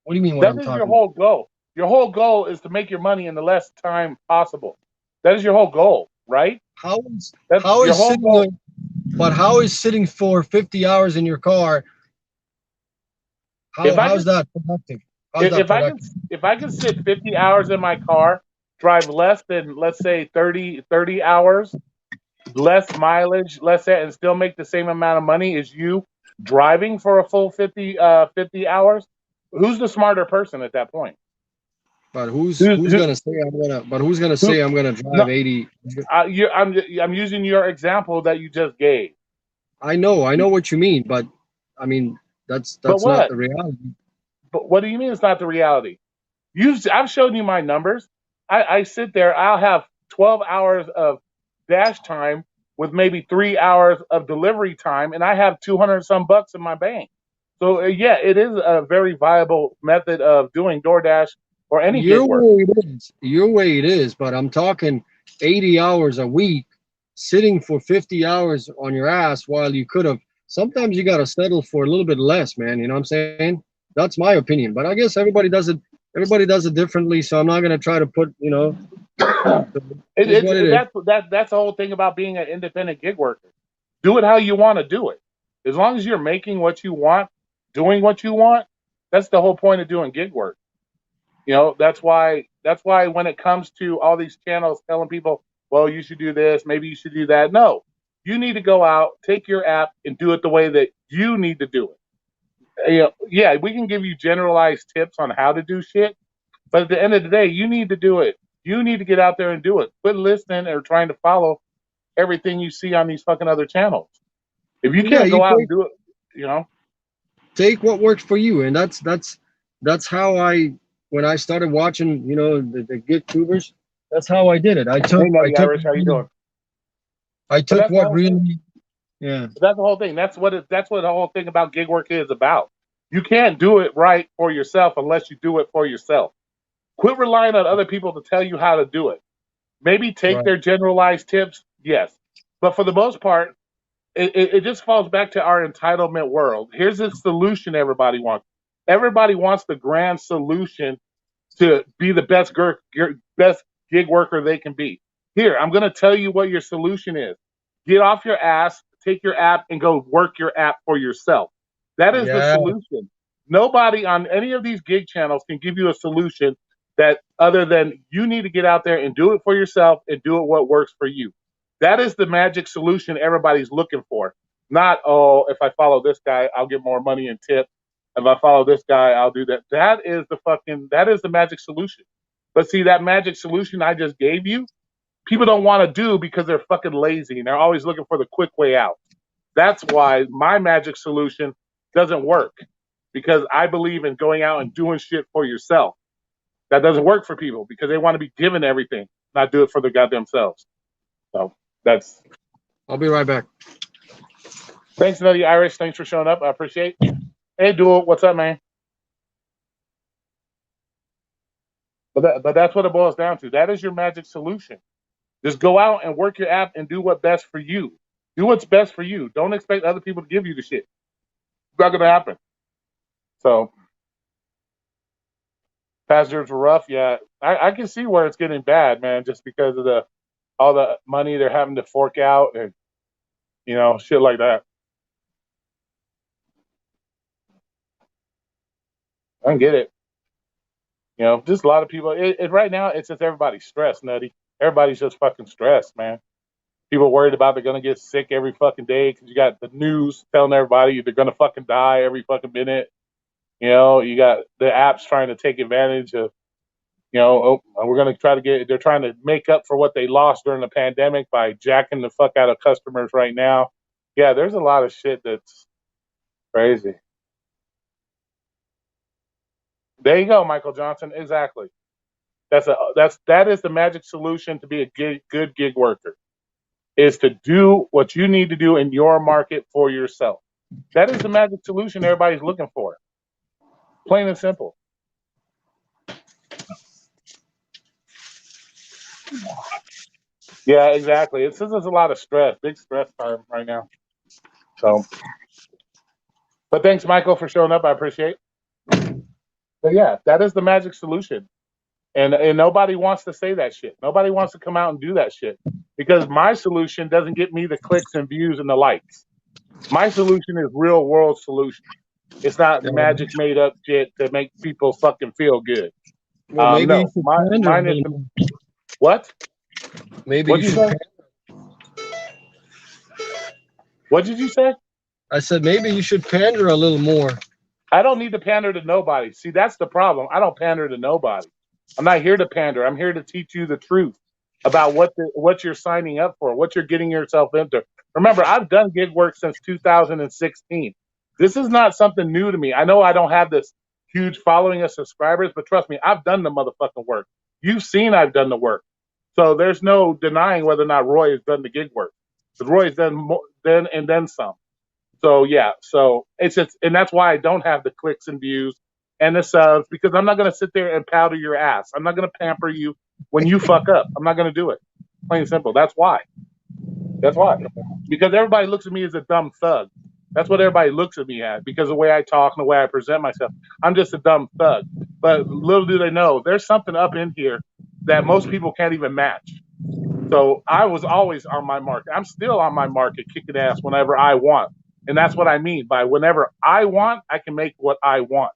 what do you mean? What That I'm is your talking about? whole goal. Your whole goal is to make your money in the less time possible. That is your whole goal, right? How is That's how your is whole goal. sitting? But how is sitting for 50 hours in your car? If I How's can that productive? How's that if I can productive? if I can sit 50 hours in my car, drive less than let's say 30 hours, less mileage, less that, and still make the same amount of money as you driving for a full 50 hours, who's the smarter person at that point? But who's Who's who's who, gonna say I'm gonna? But who's gonna who say I'm gonna no drive 80? I'm using your example that you just gave. I know what you mean, but I mean But that's not what? the reality. But what do you mean it's not the reality? I've shown you my numbers. I sit there. I'll have 12 hours of dash time with maybe 3 hours of delivery time, and I have 200 some bucks in my bank. So yeah, it is a very viable method of doing DoorDash or any gig Your work. way it is. Your way it is, but I'm talking 80 hours a week, sitting for 50 hours on your ass while you could have. Sometimes you got to settle for a little bit less, man. You know what I'm saying? That's my opinion. But I guess everybody does it. Everybody does it differently. So I'm not gonna try to put. It is what it is. That's the whole thing about being an independent gig worker. Do it how you want to do it. As long as you're making what you want, doing what you want, that's the whole point of doing gig work. That's why when it comes to all these channels telling people, well, you should do this, maybe you should do that. No. You need to go out, take your app and do it the way that you need to do it. Yeah, we can give you generalized tips on how to do shit, but at the end of the day, you need to do it. You need to get out there and do it. Quit listening or trying to follow everything you see on these fucking other channels. If you Yeah, can't you go out and take do it, you know. take what works for you, and that's how I when I started watching, the gig tubers. That's how I did it. I Hey, took I Nutty took Irish, how you doing? I But took that's the what whole thing. really. Yeah. But that's the whole thing. That's what the whole thing about gig work is about. You can't do it right for yourself unless you do it for yourself. Quit relying on other people to tell you how to do it. Maybe take Right. their generalized tips, yes. But for the most part, it just falls back to our entitlement world. Here's the solution everybody wants. Everybody wants the grand solution to be the best gig worker they can be. Here, I'm going to tell you what your solution is. Get off your ass, take your app, and go work your app for yourself. That is the Yeah. solution. Nobody on any of these gig channels can give you a solution that other than you need to get out there and do it for yourself and do it what works for you. That is the magic solution everybody's looking for. Not, oh, if I follow this guy, I'll get more money in tips. If I follow this guy, I'll do that. That is the magic solution. But see, that magic solution I just gave you, people don't want to do because they're fucking lazy and they're always looking for the quick way out. That's why my magic solution doesn't work, because I believe in going out and doing shit for yourself. That doesn't work for people because they want to be given everything, not do it for their goddamn selves. So that's. I'll be right back. Thanks, Nutty Irish. Thanks for showing up. I appreciate it. Hey, Duel, what's up, man? But that's what it boils down to. That is your magic solution. Just go out and work your app and do what's best for you. Do what's best for you. Don't expect other people to give you the shit. It's not gonna happen. So passengers were rough. Yeah, I can see where it's getting bad, man, just because of all the money they're having to fork out and shit like that. I can get it. Just a lot of people. Right now, it's just everybody's stressed, Nutty. Everybody's just fucking stressed, man. People worried about they're gonna get sick every fucking day because you got the news telling everybody they're gonna fucking die every fucking minute. You got the apps trying to take advantage of. We're gonna try to get. They're trying to make up for what they lost during the pandemic by jacking the fuck out of customers right now. Yeah, there's a lot of shit that's crazy. There you go, Michael Johnson. Exactly. That is the magic solution to be a good gig worker, is to do what you need to do in your market for yourself. That is the magic solution everybody's looking for. Plain and simple. Yeah, exactly. It's just there's a lot of stress, big stress time right now. So, but thanks, Michael, for showing up. I appreciate it. But yeah, that is the magic solution. And nobody wants to say that shit. Nobody wants to come out and do that shit because my solution doesn't get me the clicks and views and the likes. My solution is real world solution. It's not magic made up shit to make people fucking feel good. Well, maybe no, mine is what? Maybe What'd you say? What did you say? I said maybe you should pander a little more. I don't need to pander to nobody. See, that's the problem. I don't pander to nobody. I'm not here to pander. I'm here to teach you the truth about what you're signing up for, what you're getting yourself into. Remember, I've done gig work since 2016. This is not something new to me. I know I don't have this huge following of subscribers, but trust me, I've done the motherfucking work. You've seen I've done the work. So there's no denying whether or not Roy has done the gig work. Because Roy has done more, then some. So yeah, so it's just, and that's why I don't have the clicks and views and the subs, because I'm not going to sit there and powder your ass. I'm not going to pamper you when you fuck up. I'm not going to do it. Plain and simple. That's why. That's why. Because everybody looks at me as a dumb thug. That's what everybody looks at me as, because of the way I talk and the way I present myself. I'm just a dumb thug. But little do they know, there's something up in here that most people can't even match. So I was always on my market. I'm still on my market, kicking ass whenever I want. And that's what I mean by whenever I want, I can make what I want.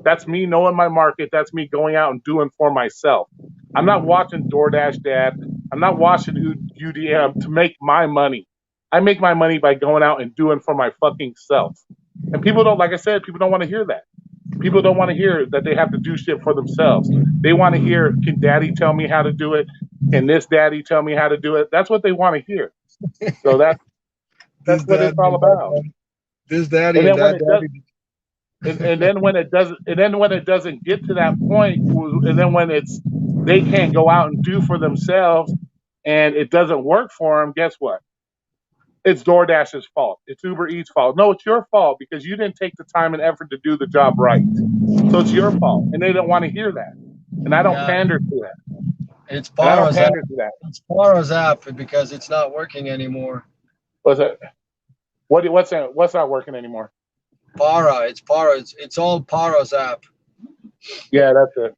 That's me knowing my market. That's me going out and doing for myself. I'm not watching DoorDash Dad. I'm not watching UDM to make my money. I make my money by going out and doing for my fucking self. And people don't, like I said, people don't want to hear that. People don't want to hear that they have to do shit for themselves. They want to hear, can daddy tell me how to do it? Can this daddy tell me how to do it? That's what they want to hear. So that's what it's all about. This daddy and that daddy. And then when it doesn't get to that point, and then when they can't go out and do for themselves and it doesn't work for them, guess what? It's DoorDash's fault. It's Uber Eats' fault. No, it's your fault because you didn't take the time and effort to do the job right. So it's your fault. And they don't want to hear that. And I don't pander to that. It's Paro's app because it's not working anymore. What's that? What's not working anymore? Para. It's Para. It's all Paro's app. Yeah, that's it.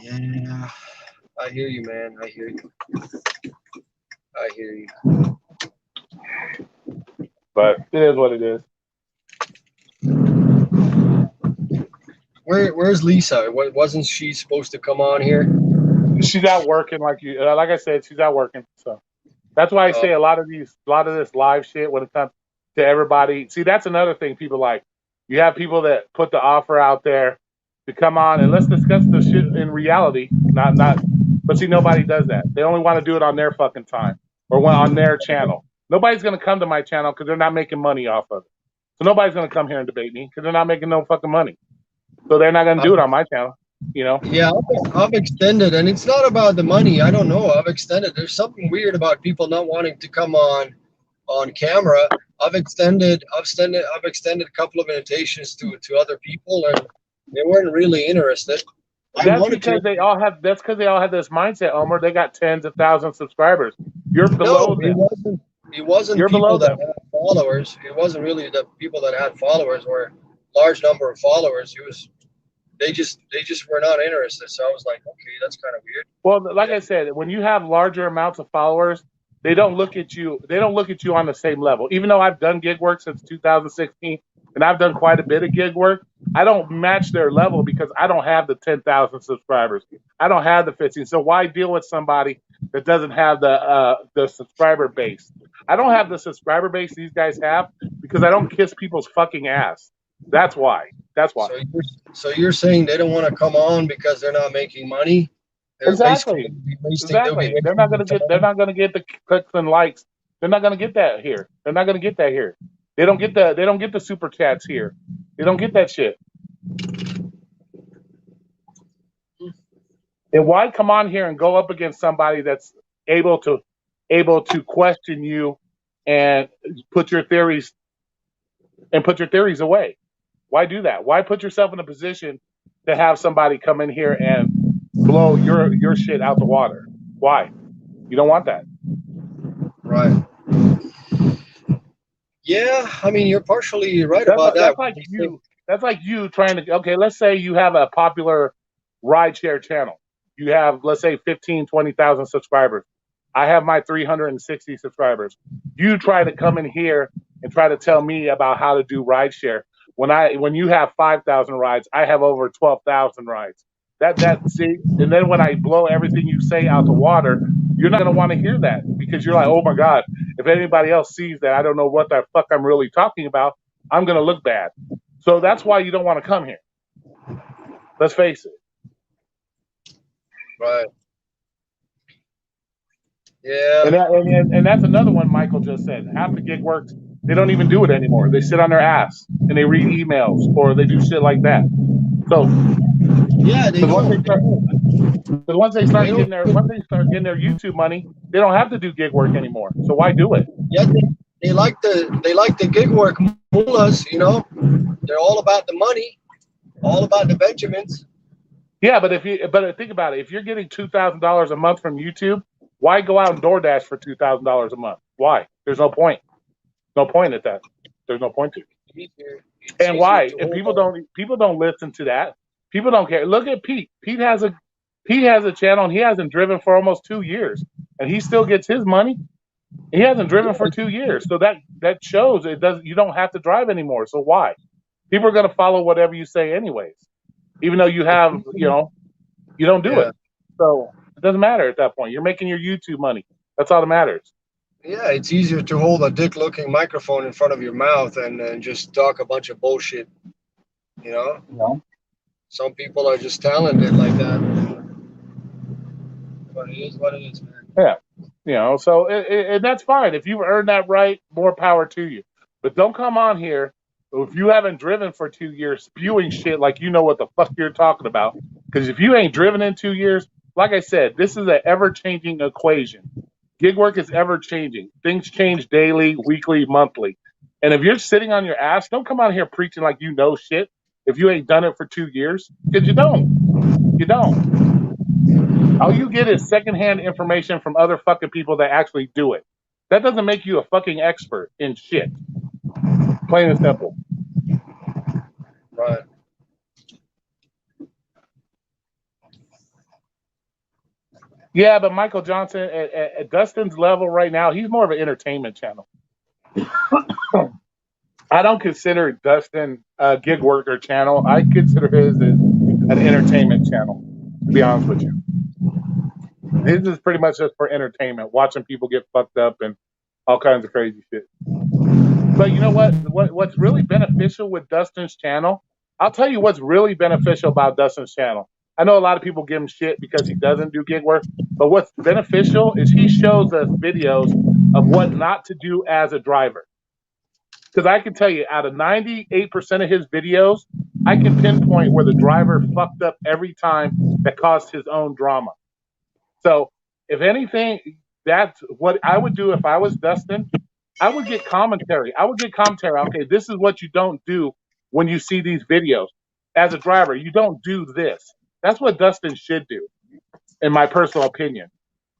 Yeah. I hear you, man. I hear you. But it is what it is. Where's Lisa? Wasn't she supposed to come on here? She's out working, like I said. She's out working. So That's why I say a lot of this live shit when it comes to everybody. See, that's another thing people like. You have people that put the offer out there to come on and let's discuss the shit in reality. But see, nobody does that. They only want to do it on their fucking time or on their channel. Nobody's gonna come to my channel because they're not making money off of it. So nobody's gonna come here and debate me because they're not making no fucking money. So they're not gonna do it on my channel. You know? Yeah, I've extended, and it's not about the money. I don't know. I've extended. There's something weird about people not wanting to come on camera. I've extended a couple of invitations to other people, and they weren't really interested. That's because they all have this mindset, Omar. They got tens of thousands of subscribers. You're below them. It wasn't You're people below that them. had followers. It wasn't really the people that had followers or large number of followers. It was they just were not interested. So I was like, okay, that's kind of weird. Well, like I said, when you have larger amounts of followers, they don't look at you. They don't look at you on the same level. Even though I've done gig work since 2016, and I've done quite a bit of gig work, I don't match their level because I don't have the 10,000 subscribers. I don't have the 15. So why deal with somebody that doesn't have the subscriber base? I don't have the subscriber base these guys have because I don't kiss people's fucking ass. That's why. That's why. So you're saying they don't want to come on because they're not making money? Exactly. They're not gonna get the clicks and likes. They're not gonna get that here. They're not gonna get that here. They don't get the super chats here. They don't get that shit. And why come on here and go up against somebody that's able to question you and put your theories away? Why do that? Why put yourself in a position to have somebody come in here and blow your shit out the water? Why? You don't want that. Right. Yeah, I mean, you're partially right about that. That's like you trying to, okay, let's say you have a popular rideshare channel. You have, let's say, 15, 20,000 subscribers. I have my 360 subscribers. You try to come in here and try to tell me about how to do rideshare. When you have 5,000 rides, I have over 12,000 rides. See, and then when I blow everything you say out the water, you're not gonna want to hear that because you're like, oh my God, if anybody else sees that, I don't know what the fuck I'm really talking about. I'm gonna look bad. So that's why you don't want to come here. Let's face it. Right. Yeah. And that's another one Michael just said. Half the gig works, they don't even do it anymore. They sit on their ass and they read emails or they do shit like that. So yeah, once they start getting their YouTube money, they don't have to do gig work anymore. So why do it? Yeah, they like the gig work mullahs, you know. They're all about the money, all about the Benjamins. Yeah, but think about it. If you're getting $2,000 a month from YouTube, why go out and DoorDash for $2,000 a month? Why? There's no point. No point at that. There's no point to it. And why? And people don't listen to that. People don't care. Look at Pete. Pete has a channel and he hasn't driven for almost 2 years, and he still gets his money. He hasn't driven for 2 years, so that shows you don't have to drive anymore. So why? People are going to follow whatever you say anyways, even though you have you don't do it. So it doesn't matter at that point. You're making your YouTube money. That's all that matters. Yeah, it's easier to hold a dick-looking microphone in front of your mouth and just talk a bunch of bullshit. You know? Yeah. Some people are just talented like that. But it is what it is, man. Yeah. So and that's fine. If you've earned that right, more power to you. But don't come on here if you haven't driven for 2 years spewing shit like you know what the fuck you're talking about. Because if you ain't driven in 2 years, like I said, this is an ever-changing equation. Gig work is ever-changing. Things change daily, weekly, monthly. And if you're sitting on your ass, don't come out here preaching like you know shit if you ain't done it for 2 years. Because you don't. You don't. All you get is secondhand information from other fucking people that actually do it. That doesn't make you a fucking expert in shit. Plain and simple. Right. Yeah, but Michael Johnson, at Dustin's level right now, he's more of an entertainment channel. I don't consider Dustin a gig worker channel. I consider his an entertainment channel, to be honest with you. His is pretty much just for entertainment, watching people get fucked up and all kinds of crazy shit. But you know what? What's really beneficial with Dustin's channel? I'll tell you what's really beneficial about Dustin's channel. I know a lot of people give him shit because he doesn't do gig work, but what's beneficial is he shows us videos of what not to do as a driver. Because I can tell you, out of 98% of his videos, I can pinpoint where the driver fucked up every time that caused his own drama. So, if anything, that's what I would do if I was Dustin. I would get commentary. I would get commentary. Okay, this is what you don't do when you see these videos. As a driver, you don't do this. That's what Dustin should do, in my personal opinion,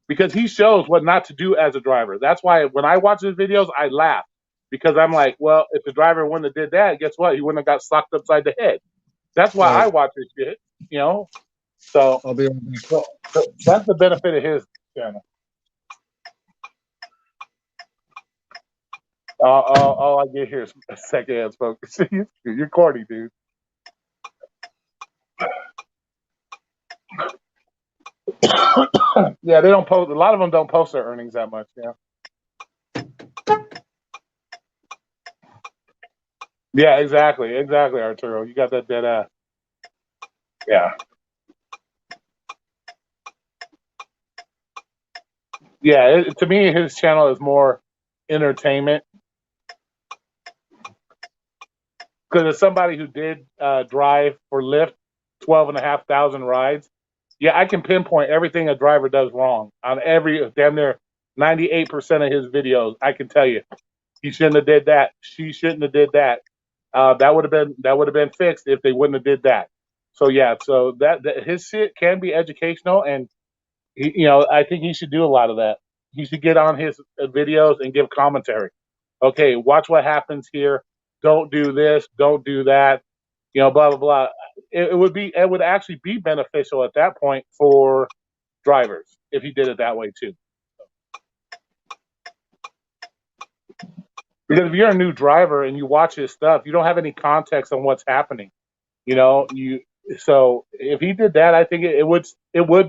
because he shows what not to do as a driver. That's why when I watch his videos, I laugh because I'm like, well, if the driver wouldn't have did that, guess what? He wouldn't have got socked upside the head. That's why I watch this shit, you know. So I'll be right back. so that's the benefit of his channel. All I get here is secondhand smoke. You're corny, dude. Yeah, they don't post. A lot of them don't post their earnings that much. Yeah. Yeah, exactly, Arturo. You got that dead ass. Yeah. Yeah, to me, his channel is more entertainment. Because as somebody who did drive for Lyft 12,500 rides, yeah, I can pinpoint everything a driver does wrong on every damn near 98% of his videos. I can tell you, he shouldn't have did that. She shouldn't have did that. That would have been fixed if they wouldn't have did that. So yeah, so that his shit can be educational, and I think he should do a lot of that. He should get on his videos and give commentary. Okay, watch what happens here. Don't do this. Don't do that. Blah blah blah. It would actually be beneficial at that point for drivers if he did it that way too. Because if you're a new driver and you watch his stuff, you don't have any context on what's happening. So if he did that, I think it would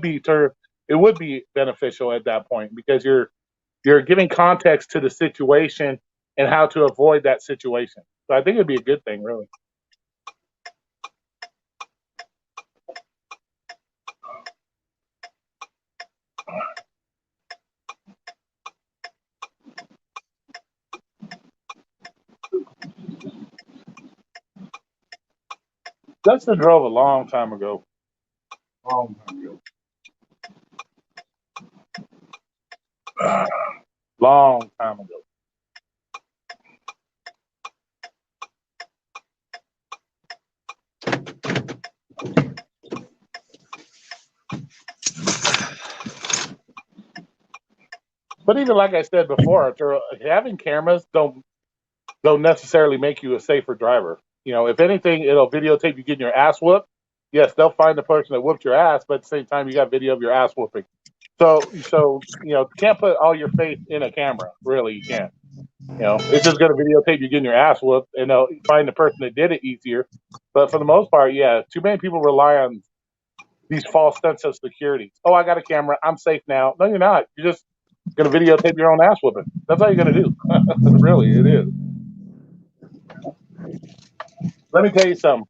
be beneficial at that point because you're giving context to the situation and how to avoid that situation. So I think it'd be a good thing, really. Dustin drove a long time ago. Long time ago. Long time ago. But even like I said before, having cameras don't necessarily make you a safer driver. If anything, it'll videotape you getting your ass whooped. Yes, they'll find the person that whooped your ass, but at the same time, you got video of your ass whooping. So you can't put all your faith in a camera. Really, you can't. It's just going to videotape you getting your ass whooped, and they'll find the person that did it easier. But for the most part, yeah, too many people rely on these false sense of security. Oh, I got a camera. I'm safe now. No, you're not. You're just going to videotape your own ass whooping. That's all you're going to do. Really, it is. Let me tell you something.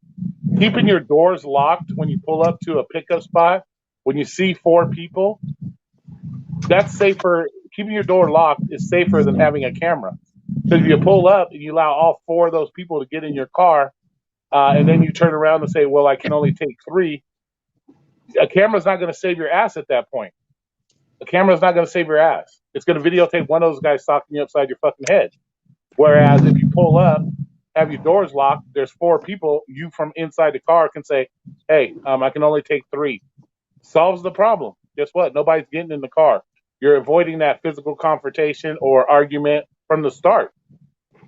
Keeping your doors locked when you pull up to a pickup spot, when you see 4 people, that's safer. Keeping your door locked is safer than having a camera. Because if you pull up and you allow all 4 of those people to get in your car, and then you turn around and say, well, I can only take 3, a camera's not going to save your ass at that point. A camera's not going to save your ass. It's going to videotape one of those guys socking you upside your fucking head. Whereas if you pull up, have your doors locked, there's 4 people, you from inside the car can say, hey, I can only take 3. Solves the problem. Guess what? Nobody's getting in the ar. You're avoiding that physical confrontation or argument from the start.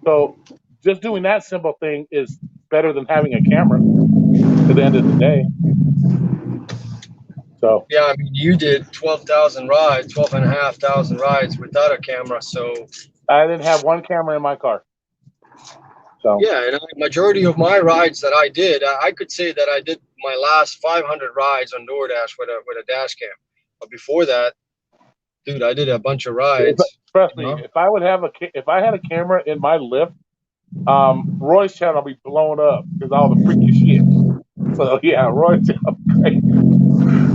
So just doing that simple thing is better than having a camera at the end of the day. So yeah, I mean, you did 12,000 rides, 12,500 rides without a camera. So I didn't have one camera in my car. So yeah, and majority of my rides that I did, I could say that I did my last 500 rides on DoorDash with a dash cam. But before that, dude, I did a bunch of If, rides. trust You me, know? if I had a camera in my lift, Roy's channel will be blown up because all the freaky shit. So yeah, Roy's channel, great.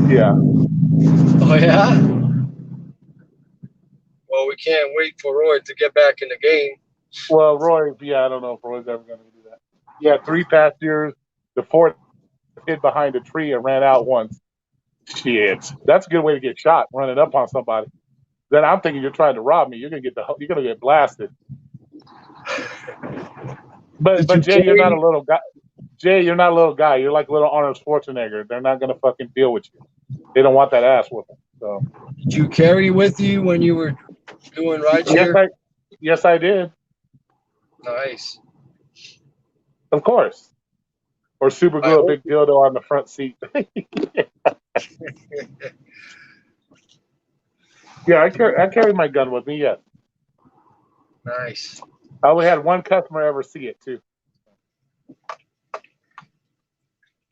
Yeah. Oh yeah. Well, we can't wait for Roy to get back in the game. Well, Roy, yeah, I don't know if Roy's ever going to do that. Yeah, 3 past years. The fourth hid behind a tree and ran out once. Shit, that's a good way to get shot, running up on somebody. Then I'm thinking you're trying to rob me. You're gonna get blasted. But Jay, you're not a little guy. Jay, you're not a little guy. You're like little Arnold Schwarzenegger. They're not gonna fucking deal with you. They don't want that ass whooping. So. Did you carry with you when you were doing rideshare? Yes, I did. Nice. Of course. Or super glue a big dildo on the front seat. Yeah, I carry my gun with me. Yes. Nice. I only had one customer ever see it too.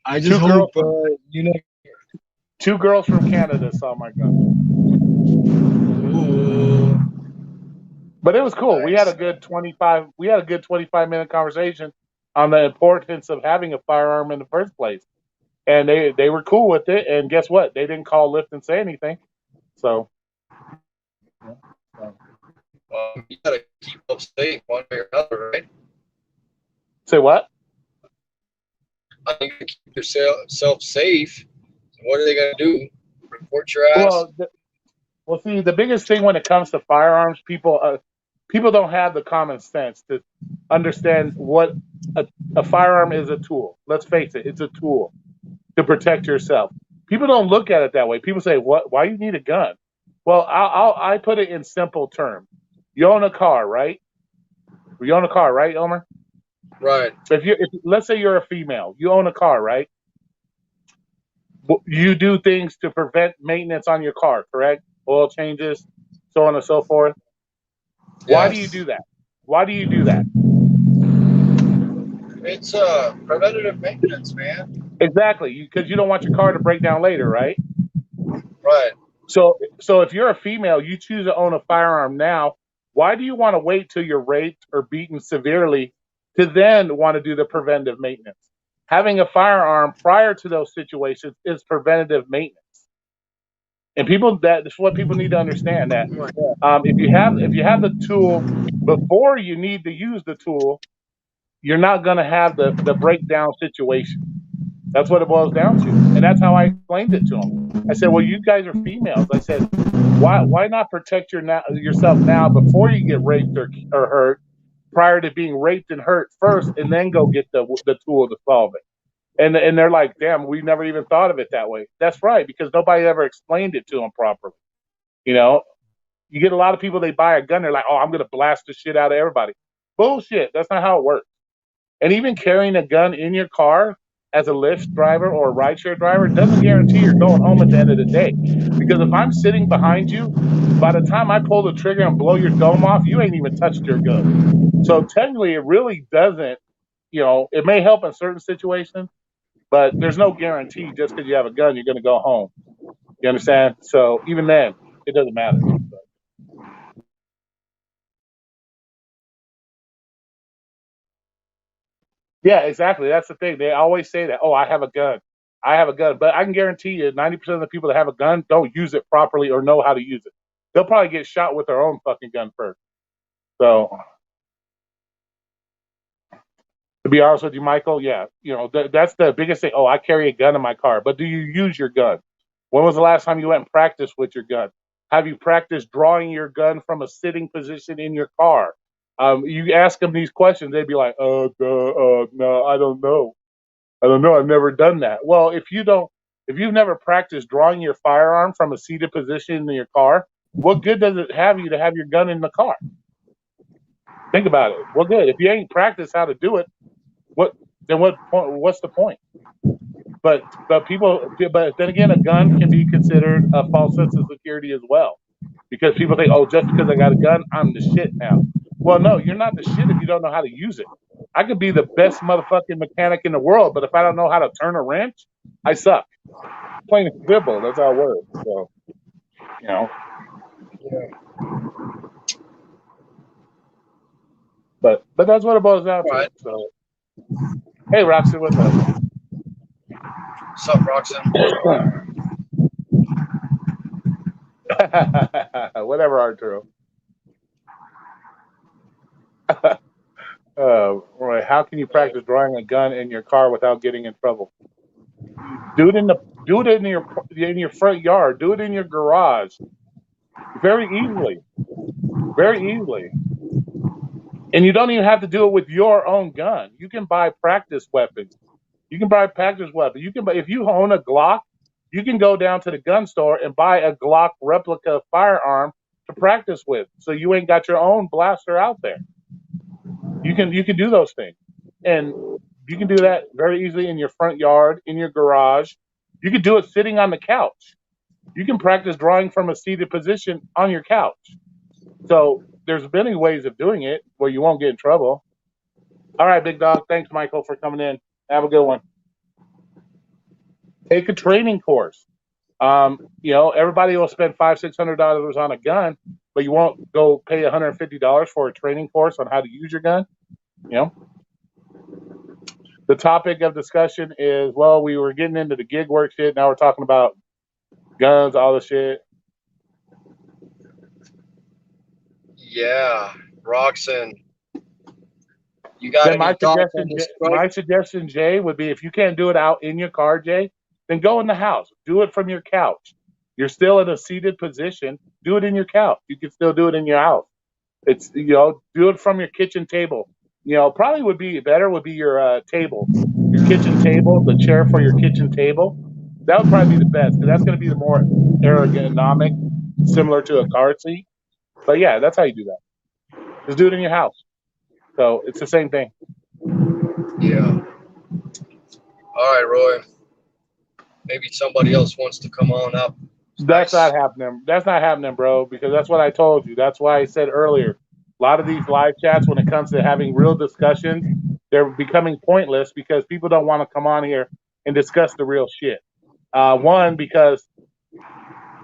I just hope you know. 2 girls from Canada saw my gun. Ooh. But it was cool. Nice. We had a good 25-minute conversation on the importance of having a firearm in the first place. And they were cool with it. And guess what? They didn't call Lyft and say anything. So. You gotta keep them safe one way or another, right? Say what? I think to keep yourself safe. What are they gonna do? Report your ass? Well, see, the biggest thing when it comes to firearms, people don't have the common sense to understand what a firearm is. A tool. Let's face it, it's a tool to protect yourself. People don't look at it that way. People say, "What? Why you need a gun?" Well, I put it in simple terms. You own a car, right? You own a car, right, Elmer? Right. If let's say you're a female, you own a car, right? You do things to prevent maintenance on your car, correct? Oil changes, so on and so forth. Yes. Why do you do that? Why do you do that? It's preventative maintenance, man. Exactly, because you don't want your car to break down later, right? Right. So if you're a female, you choose to own a firearm now. Why do you want to wait till you're raped or beaten severely to then want to do the preventive maintenance? Having a firearm prior to those situations is preventative maintenance. And that's what people need to understand, that if you have the tool before you need to use the tool, you're not going to have the breakdown situation. That's what it boils down to. And that's how I explained it to them. I said, well, you guys are females. I said, why not protect yourself now before you get raped or hurt, prior to being raped and hurt first, and then go get the tool to solve it. And they're like, damn, we never even thought of it that way. That's right, because nobody ever explained it to them properly. You know, you get a lot of people, they buy a gun, they're like, oh, I'm going to blast the shit out of everybody. Bullshit. That's not how it works. And even carrying a gun in your car as a Lyft driver or a rideshare driver doesn't guarantee you're going home at the end of the day. Because if I'm sitting behind you, by the time I pull the trigger and blow your dome off, you ain't even touched your gun. So technically, it really doesn't, it may help in certain situations, but there's no guarantee just because you have a gun, you're going to go home. You understand? So even then, it doesn't matter. Yeah, exactly. That's the thing. They always say that, oh, I have a gun. I have a gun. But I can guarantee you 90% of the people that have a gun don't use it properly or know how to use it. They'll probably get shot with their own fucking gun first. So, to be honest with you, Michael, yeah, that's the biggest thing. Oh, I carry a gun in my car. But do you use your gun? When was the last time you went and practiced with your gun? Have you practiced drawing your gun from a sitting position in your car? You ask them these questions, they'd be like, no, I don't know. I've never done that. Well, if you've never practiced drawing your firearm from a seated position in your car, what good does it have you to have your gun in the car? Think about it. What good? If you ain't practiced how to do it, what's the point? But then again, a gun can be considered a false sense of security as well. Because people think, oh, just because I got a gun, I'm the shit now. Well, no, you're not the shit if you don't know how to use it. I could be the best motherfucking mechanic in the world, but if I don't know how to turn a wrench, I suck. Plain and simple. That's how it works. So. You know, Yeah. but that's what it boils down All to. right. So, hey, Roxy, what's up? What's up, Roxanne? Whatever, Arturo. Roy, how can you practice drawing a gun in your car without getting in trouble? Do it in your front yard. Do it in your garage. Very easily. Very easily. And you don't even have to do it with your own gun. You can buy practice weapons. You can buy practice weapons. You can buy, if you own a Glock, you can go down to the gun store and buy a Glock replica firearm to practice with. So you ain't got your own blaster out there. You can do those things. And you can do that very easily in your front yard, in your garage. You can do it sitting on the couch. You can practice drawing from a seated position on your couch. So there's many ways of doing it where you won't get in trouble. All right, big dog. Thanks, Michael, for coming in. Have a good one. Take a training course. Everybody will spend $500-$600 on a gun, but you won't go pay $150 for a training course on how to use your gun. You know, the topic of discussion is, well, we were getting into the gig work shit. Now we're talking about guns, all the shit. Yeah, Roxanne. You got Then any thoughts on this strike? my suggestion, Jay, would be if you can't do it out in your car, Jay, then go in the house. Do it from your couch. You're still in a seated position. Do it in your couch. You can still do it in your house. It's do it from your kitchen table. Probably would be better would be your table, your kitchen table, the chair for your kitchen table. That would probably be the best because that's going to be the more ergonomic, similar to a car seat. But yeah, that's how you do that. Just do it in your house. So it's the same thing. Yeah. All right, Roy. Maybe somebody else wants to come on up. That's Nice. not happening. That's not happening, bro, because that's what I told you. That's why I said earlier, a lot of these live chats, when it comes to having real discussions, they're becoming pointless because people don't want to come on here and discuss the real shit. One, because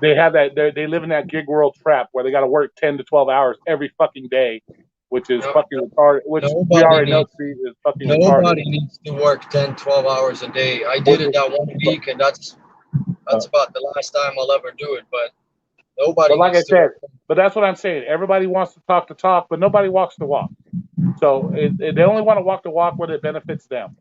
they have they live in that gig world trap where they got to work 10 to 12 hours every fucking day, which is fucking retarded, which we already know is fucking retarded. Nobody needs to work 10, 12 hours a day. I did it that 1 week, and that's about the last time I'll ever do it. But nobody. But like I needs to said, work. but that's what I'm saying. Everybody wants to talk the talk, but nobody walks the walk. So they only want to walk the walk when it benefits them.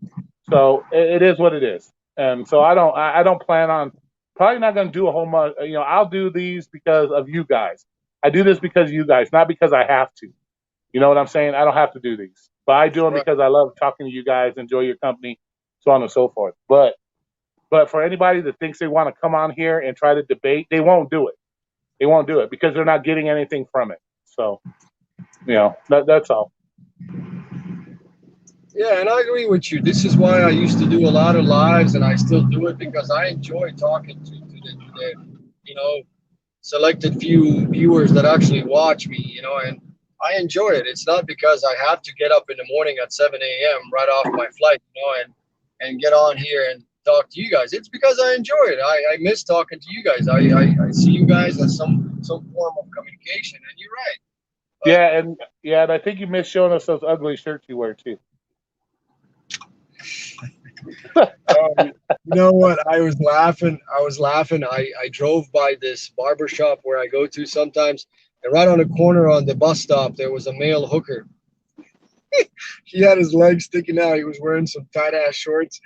So it is what it is. And so I don't plan on probably not going to do a whole much. I'll do these because of you guys. I do this because of you guys, not because I have to. You know what I'm saying? I don't have to do these, but I do them because I love talking to you guys, enjoy your company, so on and so forth. But for anybody that thinks they want to come on here and try to debate, they won't do it. They won't do it because they're not getting anything from it. So, that's all. Yeah, and I agree with you. This is why I used to do a lot of lives, and I still do it because I enjoy talking to the selected few viewers that actually watch me, and I enjoy it. It's not because I have to get up in the morning at 7 a.m. right off my flight, and get on here and talk to you guys. It's because I enjoy it. I miss talking to you guys. I see you guys as some form of communication, and you're right. And I think you miss showing us those ugly shirts you wear too. You know what? I was laughing. I drove by this barber shop where I go to sometimes, and right on the corner on the bus stop, there was a male hooker. He had his legs sticking out. He was wearing some tight ass shorts.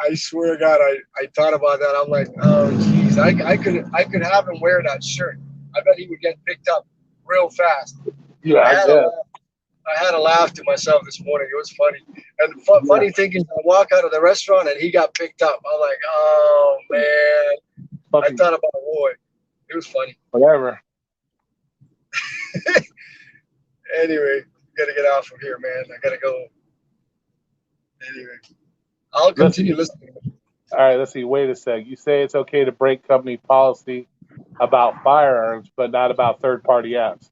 I swear to God, I thought about that. I'm like, oh geez, I could have him wear that shirt. I bet he would get picked up real fast. Yeah, I had a laugh to myself this morning. It was funny. And funny thing is, I walk out of the restaurant and he got picked up. I'm like, oh man. I thought about Roy. It was funny. Whatever. Anyway, gotta get off from here, man. I gotta go. Anyway, I'll continue listening. All right, let's see. Wait a sec. You say it's okay to break company policy about firearms, but not about third-party apps.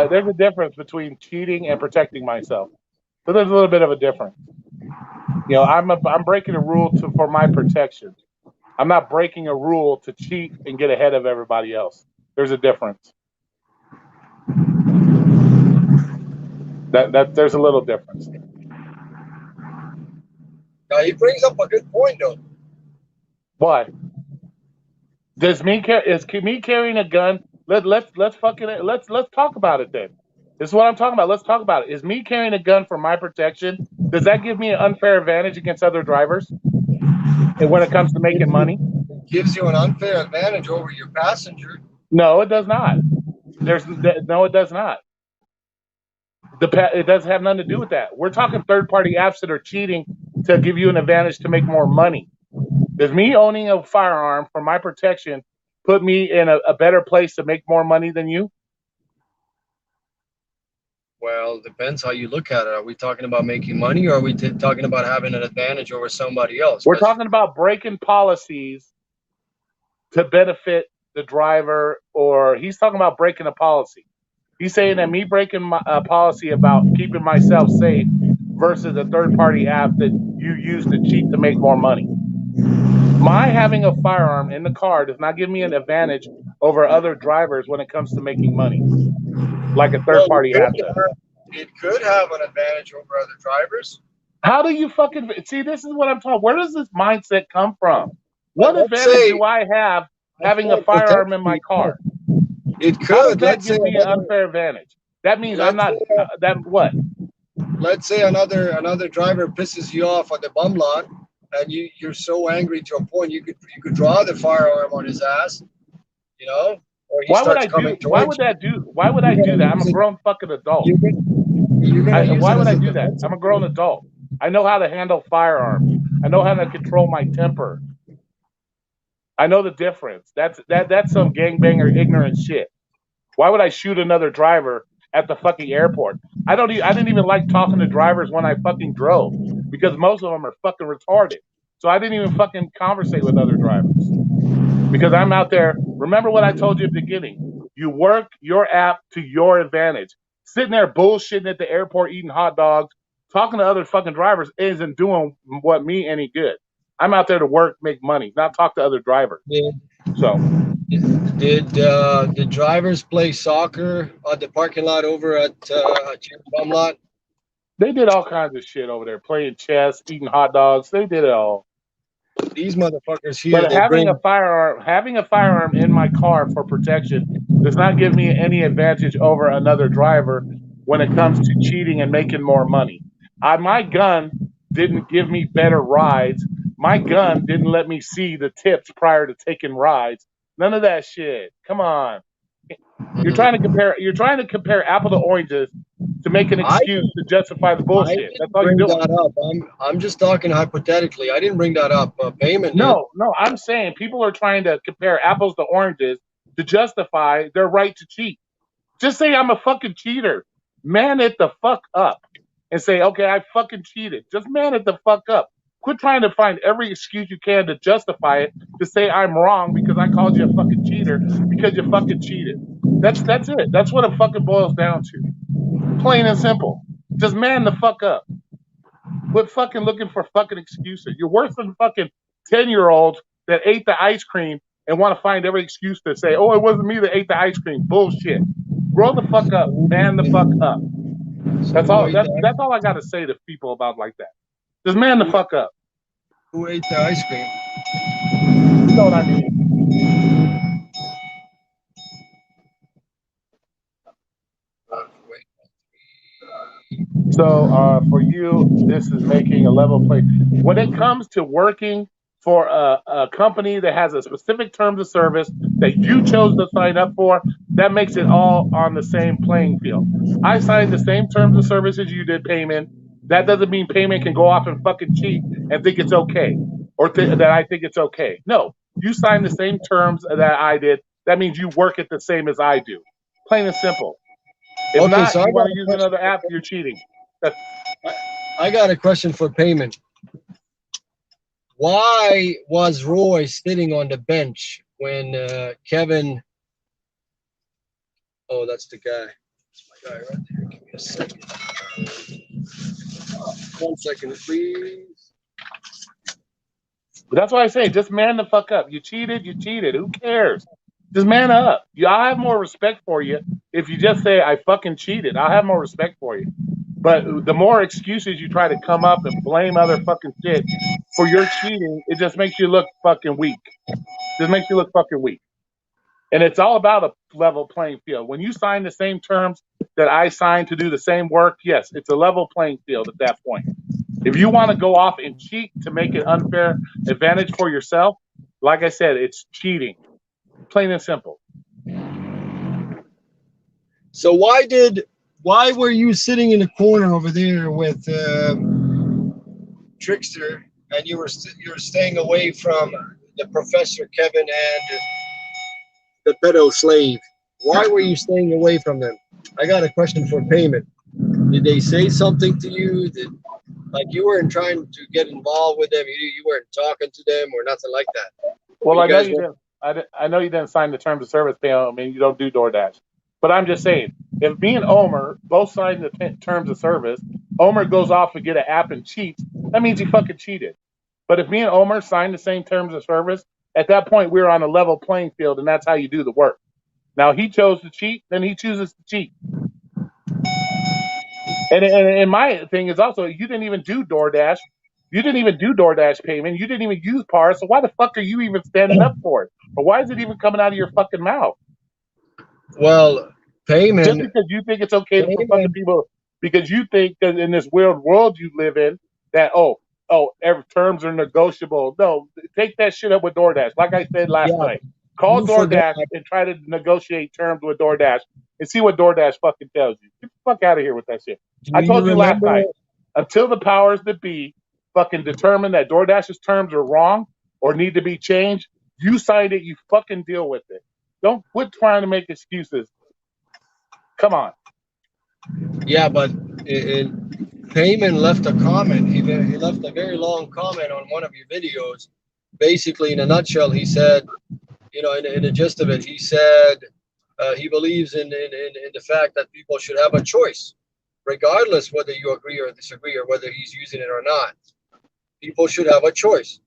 There's a difference between cheating and protecting myself. So there's a little bit of a difference. I'm breaking a rule for my protection. I'm not breaking a rule to cheat and get ahead of everybody else. There's a difference. That there's a little difference. Now he brings up a good point though. Why? Is me carrying a gun? Let's talk about it then. This is what I'm talking about. Let's talk about it. Is me carrying a gun for my protection? Does that give me an unfair advantage against other drivers? And when it comes to making money? It gives you an unfair advantage over your passenger. No, it does not. No, it does not. It does have nothing to do with that. We're talking third-party apps that are cheating to give you an advantage to make more money. Does me owning a firearm for my protection put me in a better place to make more money than you? Well, it depends how you look at it. Are we talking about making money, or are we talking about having an advantage over somebody else? We're talking about breaking policies to benefit the driver, or he's talking about breaking a policy. He's saying that me breaking a policy about keeping myself safe versus a third-party app that you use to cheat to make more money. My having a firearm in the car does not give me an advantage over other drivers when it comes to making money, like a third-party app does. It could have an advantage over other drivers. How do you fucking see? This is what I'm talking. Where does this mindset come from? What advantage do I have having a firearm in my car? It could. How does that give me an unfair advantage? That means I'm not. That what? Let's say another driver pisses you off on the bum lot, and you're so angry to a point you could draw the firearm on his ass, you know. Or why would I do? Why would I do that? I'm a grown fucking adult. Why would I do that? I'm a grown adult. I know how to handle firearms. I know how to control my temper. I know the difference. That's some gangbanger ignorant shit. Why would I shoot another driver at the fucking airport? I didn't even like talking to drivers when I fucking drove because most of them are fucking retarded. So I didn't even fucking conversate with other drivers because I'm out there. Remember what I told you at the beginning. You work your app to your advantage. Sitting there bullshitting at the airport eating hot dogs, talking to other fucking drivers isn't doing what me any good. I'm out there to work, make money, not talk to other drivers. So, did the drivers play soccer at the parking lot over at your bum lot? They did all kinds of shit over there, playing chess, eating hot dogs. They did it all. These motherfuckers here. But having a firearm in my car for protection does not give me any advantage over another driver when it comes to cheating and making more money. My gun didn't give me better rides. My gun didn't let me see the tips prior to taking rides. None of that shit. Come on. You're trying to compare apple to oranges to make an excuse to justify the bullshit. That's all you're doing. That up. I'm just talking hypothetically. I didn't bring that up. Payment. No, I'm saying people are trying to compare apples to oranges to justify their right to cheat. Just say I'm a fucking cheater. Man it the fuck up and say, okay, I fucking cheated. Just man it the fuck up. Quit trying to find every excuse you can to justify it, to say I'm wrong because I called you a fucking cheater because you fucking cheated. That's it. That's what it fucking boils down to. Plain and simple. Just man the fuck up. Quit fucking looking for fucking excuses. You're worse than fucking 10-year-olds that ate the ice cream and want to find every excuse to say, oh, it wasn't me that ate the ice cream. Bullshit. Grow the fuck up. Man the fuck up. That's all I got to say to people about like that. Just man the fuck up. Who ate the ice cream? You know what I mean? So for you, this is making a level play. When it comes to working for a company that has a specific terms of service that you chose to sign up for, that makes it all on the same playing field. I signed the same terms of service as you did, Payment. That doesn't mean Payment can go off and fucking cheat and think it's okay, or that I think it's okay. No, you signed the same terms that I did. That means you work it the same as I do. Plain and simple. If Okay, not, so you want to use another app, you're cheating. I got a question for Payment. Why was Roy sitting on the bench when Kevin? Oh, that's the guy. That's my guy right there. Give me a second. 1 second, please. That's why I say, just man the fuck up. You cheated. Who cares? Just man up. I'll have more respect for you if you just say I fucking cheated. I'll have more respect for you. But the more excuses you try to come up and blame other fucking shit for your cheating, it just makes you look fucking weak. Just makes you look fucking weak. And it's all about a level playing field. When you sign the same terms that I signed to do the same work, yes, it's a level playing field at that point. If you want to go off and cheat to make an unfair advantage for yourself, like I said, it's cheating. Plain and simple. So why were you sitting in the corner over there with Trickster, and you were staying away from the Professor Kevin and the pedo slave? Why were you staying away from them? I got a question for payment. Did they say something to you? Like you weren't trying to get involved with them, you weren't talking to them or nothing like that? Well, I know you didn't. I know you didn't sign the terms of service, I mean, you don't do DoorDash. But I'm just saying, if me and Omer both sign the terms of service, Omer goes off to get an app and cheats, that means he fucking cheated. But if me and Omer sign the same terms of service, at that point we're on a level playing field, and that's how you do the work. Now he chose to cheat, then he chooses to cheat. And my thing is also, you didn't even do DoorDash. You didn't even do DoorDash payment. You didn't even use PAR. So why the fuck are you even standing up for it? Or why is it even coming out of your fucking mouth? Well, payment. Just because you think it's okay for fucking people, because you think that in this weird world you live in, that every terms are negotiable. No, take that shit up with DoorDash. Like I said last night, call DoorDash and try to negotiate terms with DoorDash and see what DoorDash fucking tells you. Get the fuck out of here with that shit. I told you last night, until the powers that be fucking determine that DoorDash's terms are wrong or need to be changed, you signed it, you fucking deal with it. Don't quit trying to make excuses. Come on. Yeah, but Payman left a comment. He left a very long comment on one of your videos. Basically, in a nutshell, he said, in the gist of it, he said he believes in the fact that people should have a choice, regardless whether you agree or disagree or whether he's using it or not. People should have a choice.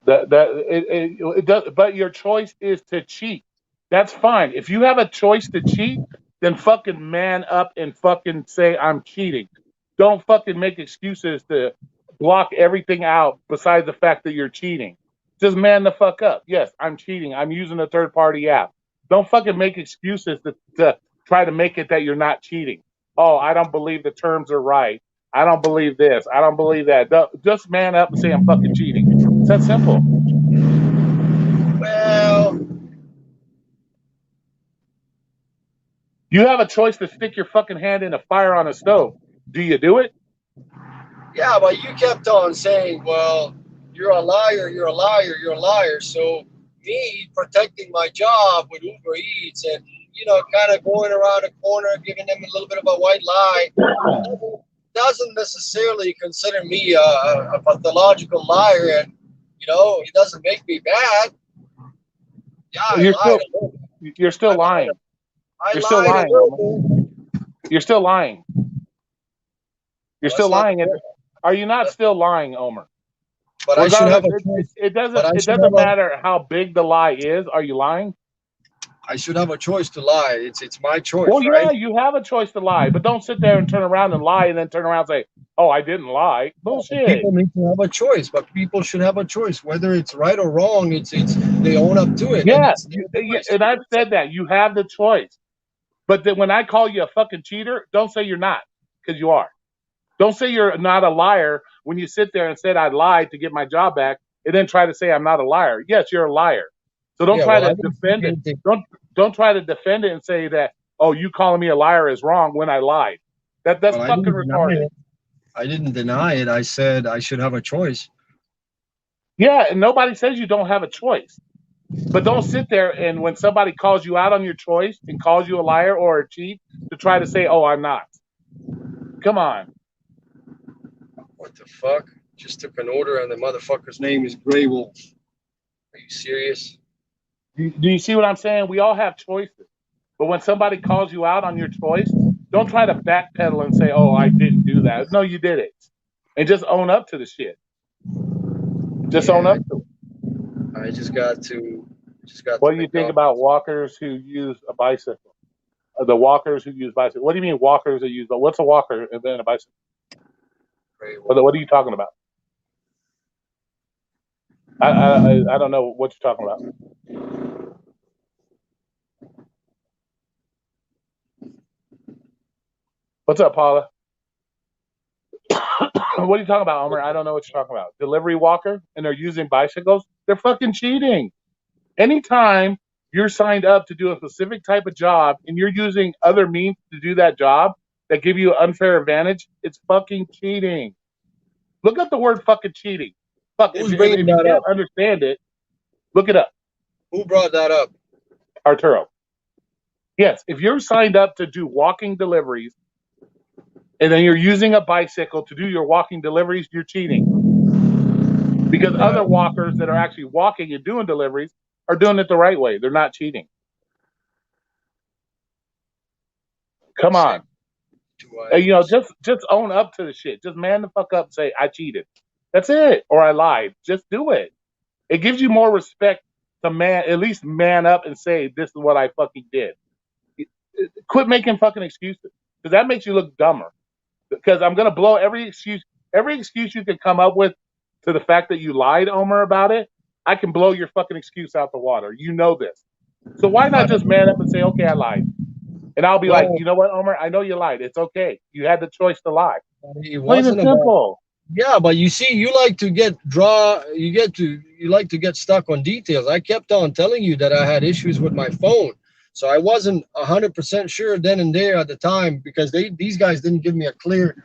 It does, but your choice is to cheat. That's fine. If you have a choice to cheat, then fucking man up and fucking say I'm cheating. Don't fucking make excuses to block everything out besides the fact that you're cheating. Just man the fuck up. Yes, I'm cheating. I'm using a third party app. Don't fucking make excuses to try to make it that you're not cheating. Oh, I don't believe the terms are right. I don't believe this. I don't believe that. Just man up and say I'm fucking cheating. It's that simple. Well, you have a choice to stick your fucking hand in a fire on a stove. Do you do it? Yeah, but you kept on saying, well, you're a liar, you're a liar, you're a liar. So me protecting my job with Uber Eats and, kind of going around the corner, giving them a little bit of a white lie, doesn't necessarily consider me a pathological liar, and it doesn't make me bad. Yeah, you're still lying. You're still lying. You're still lying. You're still lying. Are you not still lying, Omer? But I should have a choice. It doesn't matter how big the lie is. Are you lying? I should have a choice to lie. It's my choice. Well, right? Yeah, you have a choice to lie, but don't sit there and turn around and lie and then turn around and say, "Oh, I didn't lie." Bullshit. People need to have a choice, but people should have a choice, whether it's right or wrong. It's they own up to it. Yeah, and I've said that you have the choice. But then when I call you a fucking cheater, don't say you're not, because you are. Don't say you're not a liar when you sit there and said I lied to get my job back, and then try to say I'm not a liar. Yes, you're a liar. So don't try to defend it. Don't try to defend it and say that, oh, you calling me a liar is wrong when I lied. That's fucking retarded. I didn't deny it. I said I should have a choice. Yeah, and nobody says you don't have a choice. But don't sit there and when somebody calls you out on your choice and calls you a liar or a cheat to try to say, oh, I'm not. Come on. What the fuck? Just took an order and the motherfucker's name is Grey Wolf. Are you serious? Do you see what I'm saying? We all have choices. But when somebody calls you out on your choice, don't try to backpedal and say, oh, I didn't do that. No, you did it. And just own up to the shit. Just own up to it. I just got to Just got What to do you make think up. about walkers who use a bicycle? The walkers who use bicycle. What do you mean walkers that use? But what's a walker and then a bicycle? What are you talking about? I don't know what you're talking about. What's up, Paula? What are you talking about, Omer? I don't know what you're talking about. Delivery walker and they're using bicycles? They're fucking cheating. Anytime you're signed up to do a specific type of job and you're using other means to do that job that give you an unfair advantage, it's fucking cheating. Look up the word fucking cheating. Fuck, Who's if bringing you that can't up? understand it, look it up. Who brought that up? Arturo. Yes, if you're signed up to do walking deliveries and then you're using a bicycle to do your walking deliveries, you're cheating. Because other walkers that are actually walking and doing deliveries are doing it the right way. They're not cheating. Come on. Just own up to the shit. Just man the fuck up and say, I cheated. That's it. Or I lied. Just do it. It gives you more respect to at least man up and say, this is what I fucking did. Quit making fucking excuses. Because that makes you look dumber. Because I'm going to blow every excuse you can come up with to the fact that you lied, Omer, about it. I can blow your fucking excuse out the water. You know this. So why not just man up and say, okay, I lied. And I'll be like, you know what, Omer? I know you lied. It's okay. You had the choice to lie. Plain and simple. Yeah, but you see, you like to you like to get stuck on details. I kept on telling you that I had issues with my phone. So I wasn't 100% sure then and there at the time because these guys didn't give me a clear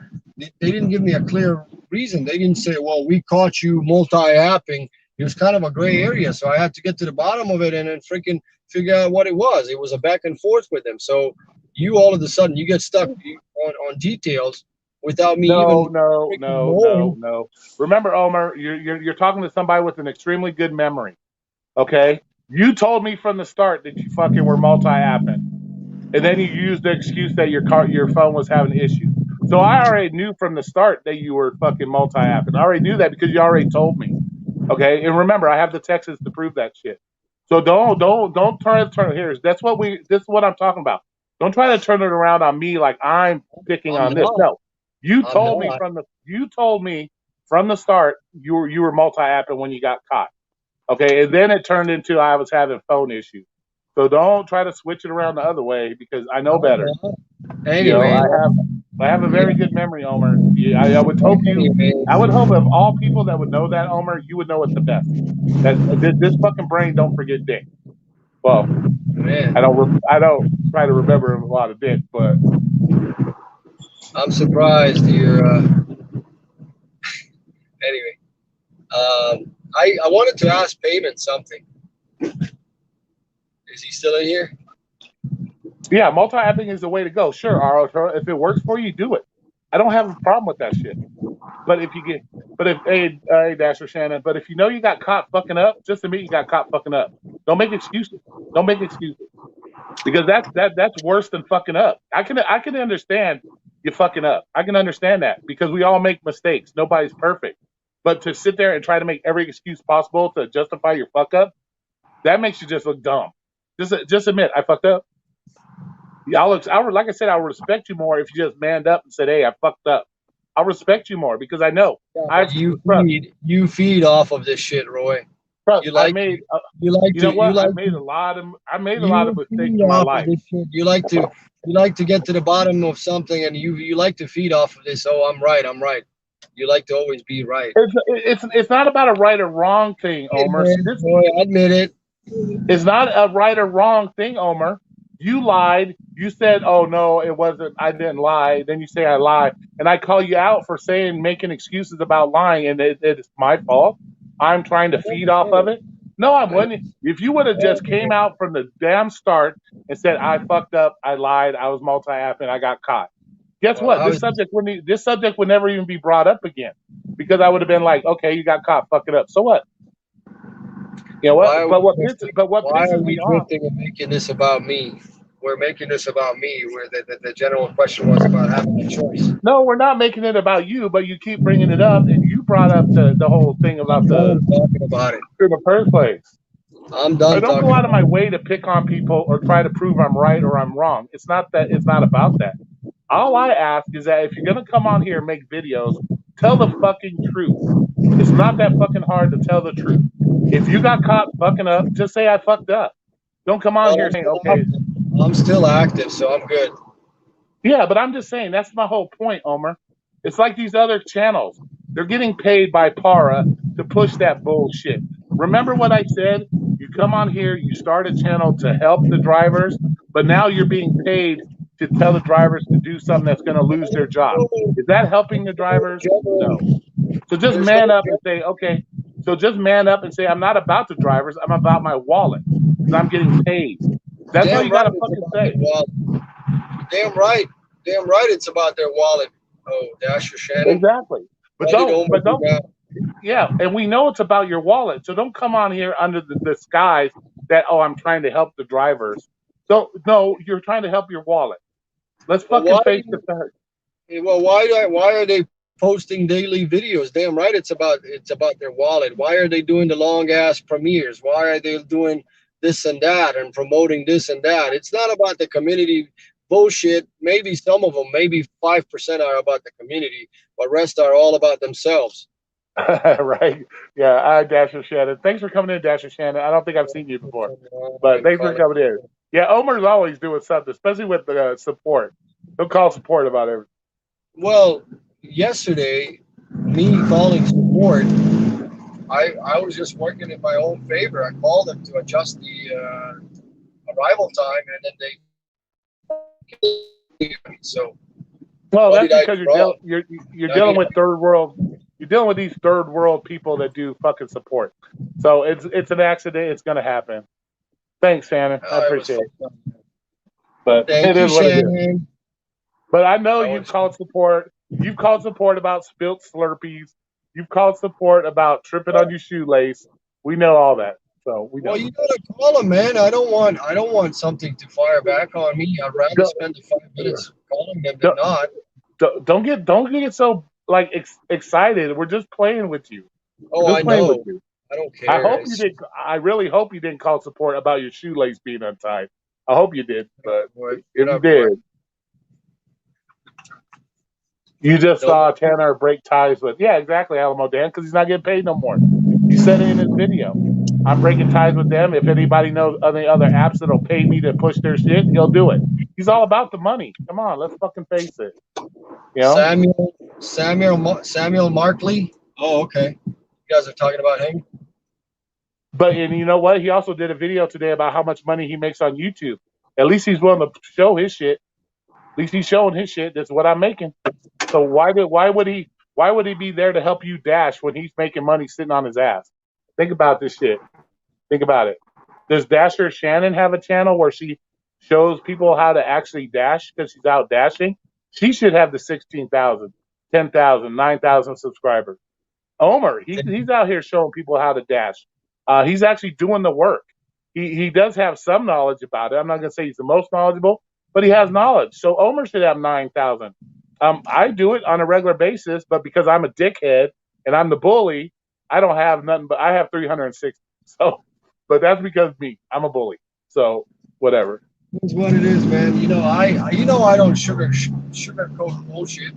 reason. They didn't say, well, we caught you multi-apping. It was kind of a gray area. So I had to get to the bottom of it and then freaking figure out what it was. It was a back and forth with them. So you all of a sudden you get stuck on details without me No. Remember, Omer, you're talking to somebody with an extremely good memory. Okay? You told me from the start that you fucking were multi-apping. And then you used the excuse that your phone was having issues. So I already knew from the start that you were fucking multi-apping. I already knew that because you already told me. Okay? And remember, I have the texts to prove that shit. So don't try to turn here. This is what I'm talking about. Don't try to turn it around on me like I'm picking on this. No. You told me from the start you were multi-apping when you got caught. Okay, and then it turned into I was having phone issues. So don't try to switch it around the other way because I know better. Anyway, I have a very good memory, Omer. I would hope of all people that would know that, Omer, you would know it the best. That this fucking brain don't forget dick. Well, man. I don't try to remember a lot of dick, but I'm surprised you're. Anyway, I wanted to ask Payment something. Is he still in here? Yeah, multi-apping is the way to go. Sure, Arlo, if it works for you, do it. I don't have a problem with that shit. But if Dasher Shannon, but if you know you got caught fucking up, just admit you got caught fucking up. Don't make excuses. Because that's worse than fucking up. I can understand you fucking up. I can understand that because we all make mistakes. Nobody's perfect. But to sit there and try to make every excuse possible to justify your fuck up, that makes you just look dumb. Just admit I fucked up. Like I said, I would respect you more if you just manned up and said, "Hey, I fucked up." I'll respect you more because I know. Yeah, you feed off of this shit, Roy. Trust, I made a lot of mistakes in my life. You like to get to the bottom of something, and you like to feed off of this. Oh, I'm right. You like to always be right. It's not about a right or wrong thing, Omer. Boy, admit it. It's not a right or wrong thing, Omer. You lied. You said, "Oh no, it wasn't. I didn't lie." Then you say I lied, and I call you out for making excuses about lying, and it's my fault. I'm trying to feed off of it. No, I wouldn't. If you would have just came out from the damn start and said I fucked up, I lied, I was multi-apping, I got caught. Guess what? This subject would never even be brought up again because I would have been like, "Okay, you got caught. Fuck it up. So what?" You know what? Why are we drifting and making this about me? We're making this about me, where the general question was about having a choice. No, we're not making it about you, but you keep bringing it up, and you brought up the whole thing about talking about it in the first place. I'm I done don't go talking out of about my it. way to pick on people or try to prove I'm right or I'm wrong. It's not that. It's not about that. All I ask is that if you're gonna come on here and make videos, tell the fucking truth. It's not that fucking hard to tell the truth. If you got caught fucking up, just say I fucked up. Don't come on Well, here I'm saying, still okay, active. I'm still active, so I'm good. yeah, but I'm just saying that's my whole point, Omer. It's like these other channels. They're getting paid by Para to push that bullshit. Remember what I said? You come on here, you start a channel to help the drivers, but now you're being paid to tell the drivers to do something that's going to lose their job. Is that helping the drivers? No. General, So just there's no man up and general. say, okay. So just man up and say, I'm not about the drivers. I'm about my wallet because I'm getting paid. That's all Damn you got right to it's fucking about their say. wallet. Damn right. Damn right it's about their wallet. Oh, Dasher Shannon. Exactly. But Why did don't, Omer but do don't, that? yeah. And we know it's about your wallet. So don't come on here under the disguise that, oh, I'm trying to help the drivers. Don't, no, you're trying to help your wallet. Let's Well, fucking face the fact. why are they posting daily videos? Damn right it's about their wallet. Why are they doing the long ass premieres? Why are they doing this and that and promoting this and that? It's not about the community bullshit. Maybe some of them, maybe 5% are about the community, but rest are all about themselves. Right? Yeah, I Dasher Shannon. Thanks for coming in, Dasher Shannon. I don't think I've seen you before, but And thanks for calling. coming in. Yeah, Omer's always doing something, especially with the support. He'll call support about everything. Well, yesterday, me calling support, I was just working in my own favor. I called them to adjust the arrival time, and then so Well, what that's did I because do wrong? you're I dealing mean, with third world. You're dealing with these third world people that do fucking support. So it's an accident. It's gonna happen. Thanks, Shannon. I it was appreciate it. fun. But it Thank you, is what it is. Shannon. But I know I you've was called support. You've called support about spilt Slurpees. You've called support about tripping on your shoelace. We know all that. So we well. know. You gotta call them, man. I don't want something to fire back on me. I'd rather Don't, spend the 5 minutes calling them than not. don't get so like excited. We're just playing with you. We're Oh, just I playing with know. you. I don't I care. hope you did. I really hope you didn't call support about your shoelace being untied. I hope you did, but if you Whatever, boy. did, you just No saw more. Tanner break ties with. Yeah, exactly, Alamo Dan, because he's not getting paid no more. He said it in his video. I'm breaking ties with them. If anybody knows any other apps that'll pay me to push their shit, he'll do it. He's all about the money. Come on, let's fucking face it. You know. Samuel Markley. Oh, okay. You guys are talking about him. But and you know what? He also did a video today about how much money he makes on YouTube. At least he's willing to show his shit. At least he's showing his shit. That's what I'm making. So why would he be there to help you dash when he's making money sitting on his ass? Think about this shit. Think about it. Does Dasher Shannon have a channel where she shows people how to actually dash because she's out dashing? She should have the 16,000, 10,000, 9,000 subscribers. Omer, he's out here showing people how to dash. He's actually doing the work. He does have some knowledge about it. I'm not gonna say he's the most knowledgeable, but he has knowledge. So Omer should have 9,000. I do it on a regular basis, but because I'm a dickhead and I'm the bully, I don't have nothing. But I have 360. So, but that's because me. I'm a bully. So whatever. That's what it is, man. I don't sugarcoat bullshit.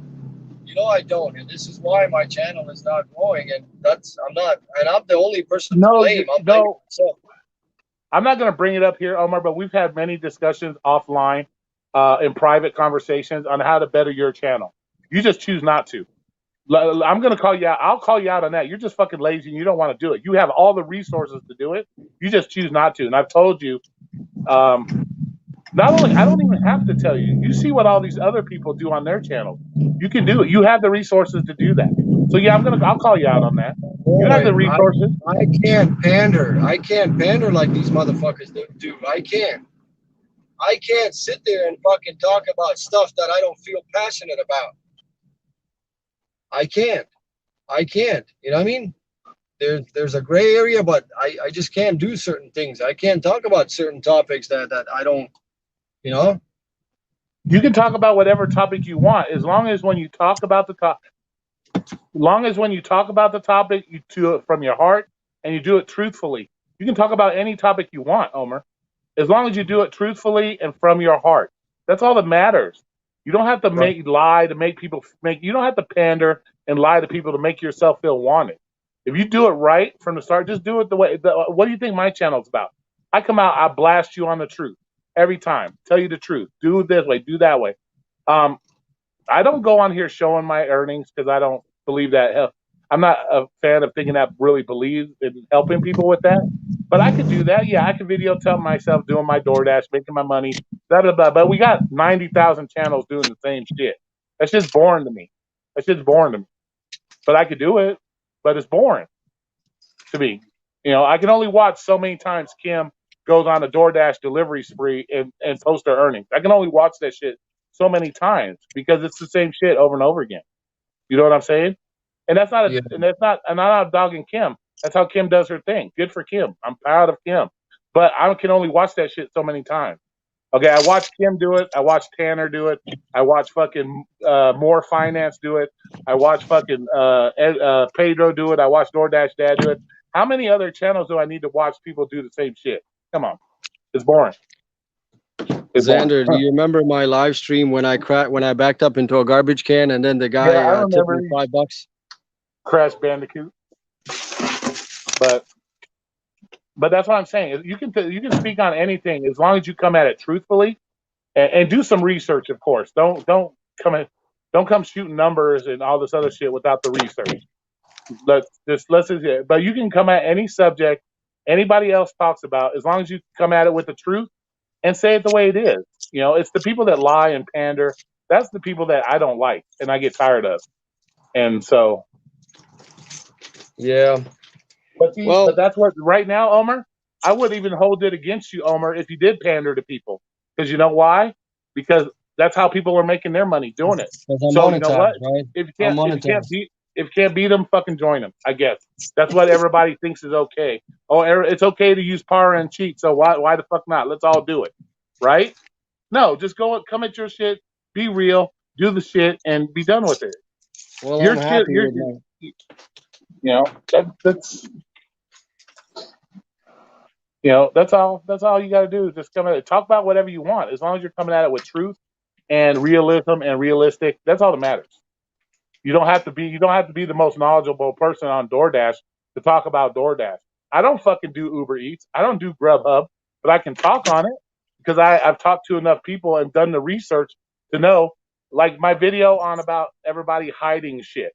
I don't, and this is why my channel is not growing. And I'm the only person to No, blame. I'm blaming no. myself. I'm not going to bring it up here, Omar, but we've had many discussions offline in private conversations on how to better your channel. You just choose not to. I'm going to call you out. I'll call you out on that. You're just fucking lazy and you don't want to do it. You have all the resources to do it. You just choose not to. And I've told you, not only, I don't even have to tell you. You see what all these other people do on their channels. You can do it. You have the resources to do that. So yeah, I'll call you out on that. You have the Boy, resources. I can't pander. I can't pander like these motherfuckers do. I can't. I can't sit there and fucking talk about stuff that I don't feel passionate about. I can't. I can't. You know what I mean? There's a gray area, but I just can't do certain things. I can't talk about certain topics that I don't, you know? You can talk about whatever topic you want, as long as when you talk about the topic, you do it from your heart and you do it truthfully. You can talk about any topic you want, Omer, as long as you do it truthfully and from your heart. That's all that matters. You don't have to Right. lie to make people make. You don't have to pander and lie to people to make yourself feel wanted. If you do it right from the start, just do it the way. What do you think my channel's about? I come out, I blast you on the truth every time. Tell you the truth. Do it this way. Do that way. Um, I don't go on here showing my earnings because I don't believe that. I'm not a fan of thinking that really believes in helping people with that. But I could do that. Yeah, I could video tell myself doing my DoorDash, making my money, blah, blah, blah. But we got 90,000 channels doing the same shit. That's just boring to me. That's just boring to me. But I could do it, but it's boring to me. I can only watch so many times Kim goes on a DoorDash delivery spree and post her earnings. I can only watch that shit so many times because it's the same shit over and over again. You know what I'm saying? And that's not Yeah. I'm not dogging Kim. That's how Kim does her thing. Good for Kim. I'm proud of Kim. But I can only watch that shit so many times. Okay, I watched Kim do it. I watched Tanner do it. I watched fucking More Finance do it. I watched fucking Pedro do it. I watched DoorDash Dad do it. How many other channels do I need to watch people do the same shit? Come on, it's boring. It's Xander, do boring. you remember my live stream when I backed up into a garbage can and then the guy Yeah, I tipped remember me $5? Crash Bandicoot, but that's what I'm saying. You can speak on anything as long as you come at it truthfully and do some research. Of course, don't come shooting numbers and all this other shit without the research. But you can come at any subject anybody else talks about as long as you come at it with the truth and say it the way it is. It's the people that lie and pander. That's the people that I don't like and I get tired of. And so, Yeah. but Well, that's what right now, Omer. I would even hold it against you, Omer, if you did pander to people. Because you know why? Because that's how people are making their money doing it. because I'm So you know what? monetized, right? If you I'm can't if you can't monetized. beat if you can't beat them, fucking join them. I guess that's what everybody thinks is okay. Oh, it's okay to use power and cheat. So why the fuck not? Let's all do it, right? No, just come at your shit, be real, do the shit, and be done with it. Well, Your I'm shit, happy with my. that's that's all. That's all you got to do. Just come at it. Talk about whatever you want, as long as you're coming at it with truth and realism and realistic. That's all that matters. You don't have to be the most knowledgeable person on DoorDash to talk about DoorDash. I don't fucking do Uber Eats. I don't do Grubhub, but I can talk on it because I've talked to enough people and done the research to know. Like my video on about everybody hiding shit.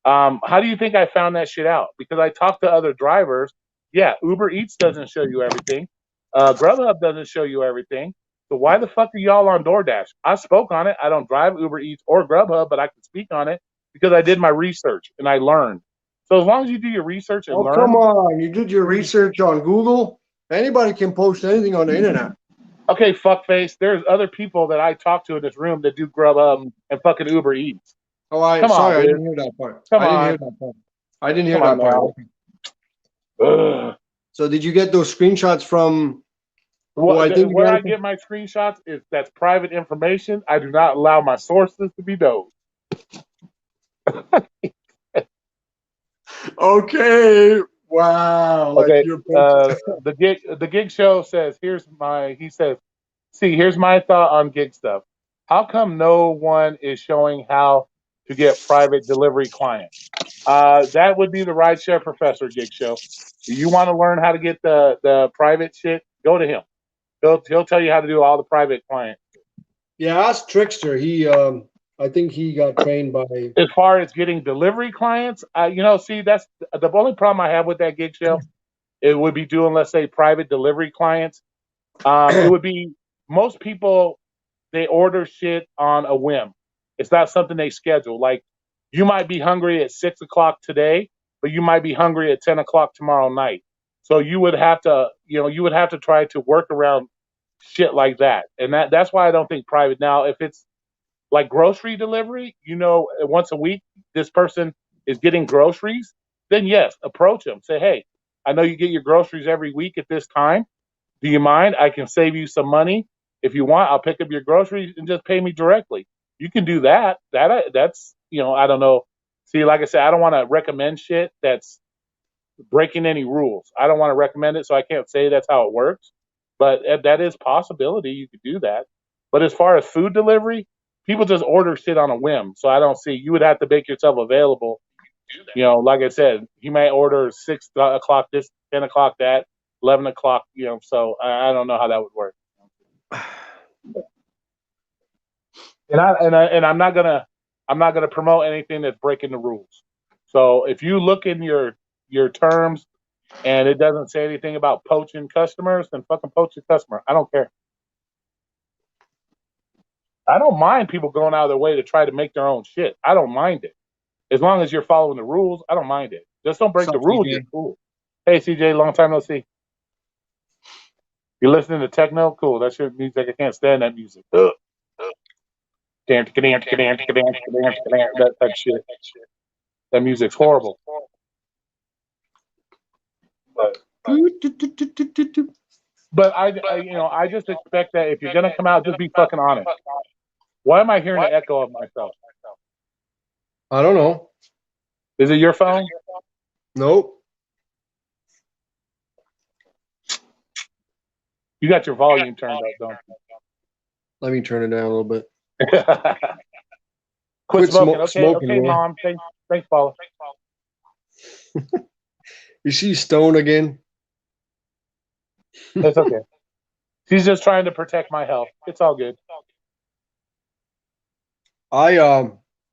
How do you think I found that shit out? Because I talked to other drivers. Yeah, Uber Eats doesn't show you everything. Grubhub doesn't show you everything. So why the fuck are y'all on DoorDash? I spoke on it. I don't drive Uber Eats or Grubhub, but I can speak on it because I did my research and I learned. So as long as you do your research and Oh, learn. come on. You did your research on Google? Anybody can post anything on the internet. Okay, fuckface. There's other people that I talk to in this room that do Grubhub and fucking Uber Eats. Oh, Come sorry, on, I dude. didn't hear that part. Come I didn't on. hear that part. I didn't hear Come that on part. now. Ugh. So did you get those screenshots from Where I get my screenshots is that's private information. I do not allow my sources to be known. Okay. Wow. Like Okay. you're The gig show says here's my thought on gig stuff. How come no one is showing how to get private delivery clients? That would be the rideshare professor gig show. Do you want to learn how to get the private shit? Go to him. He'll tell you how to do all the private clients. Yeah, ask Trickster. I think he got trained by. As far as getting delivery clients, see, that's the only problem I have with that gig show. It would be doing, let's say, private delivery clients. It would be most people, they order shit on a whim. It's not something they schedule. Like you might be hungry at 6 o'clock today, but you might be hungry at 10 o'clock tomorrow night. So you would have to try to work around shit like that. And that's why I don't think private. Now, if it's like grocery delivery, once a week, this person is getting groceries, then yes, approach them. Say, hey, I know you get your groceries every week at this time. Do you mind? I can save you some money. If you want, I'll pick up your groceries and just pay me directly. You can do that. That's, I don't know. See, like I said, I don't want to recommend shit that's breaking any rules. I don't want to recommend it, so I can't say that's how it works. But that is possibility. You could do that. But as far as food delivery, people just order shit on a whim. So I don't see you would have to make yourself available. You know, like I said, you may order 6 o'clock this, 10 o'clock that, 11 o'clock. You know, so I don't know how that would work. And I'm not gonna promote anything that's breaking the rules. So if you look in your terms and it doesn't say anything about poaching customers, then fucking poach your customer. I don't care. I don't mind people going out of their way to try to make their own shit. I don't mind it. As long as you're following the rules, I don't mind it. Just don't break the rules. You're cool. Hey, CJ, long time no see. You're listening to techno? Cool. That's your music. I can't stand that music. That shit. That music's horrible. But I just expect that if you're gonna come out, just be fucking honest. Why am I hearing an echo of myself? I don't know. Is it your phone? Nope. You got your volume turned up, don't you? Let me turn it down a little bit. Quit smoking. Smoking, okay, man. Mom. Thanks, Paula. Is she stoned again? It's okay. She's just trying to protect my health. It's all good.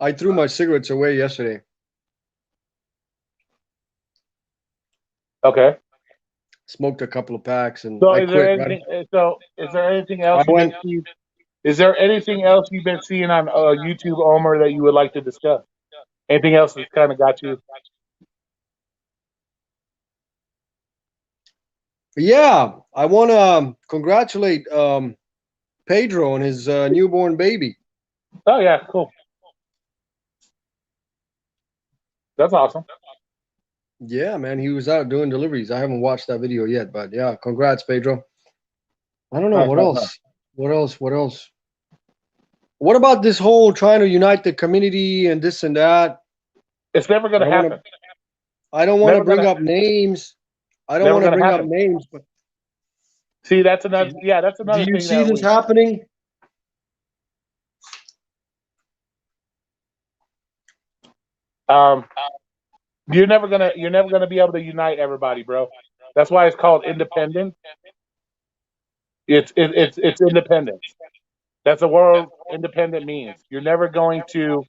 I threw my cigarettes away yesterday. Okay. Smoked a couple of packs and So I is there quit. anything? So is there anything else? Is there anything else you've been seeing on YouTube, Omer, that you would like to discuss? Anything else that's kind of got you? Yeah, I want to congratulate Pedro on his newborn baby. Oh yeah, cool. That's awesome. Yeah, man, he was out doing deliveries. I haven't watched that video yet, but yeah, congrats, Pedro. I don't know what else. What else? What about this whole trying to unite the community and this and that? It's never going to happen. I don't want to bring up names. I don't want to bring up names, but see, that's another. Yeah, that's another. Do you see this happening? You're never gonna be able to unite everybody, bro. That's why it's called independent. It's independence. That's the word independent means. You're never going to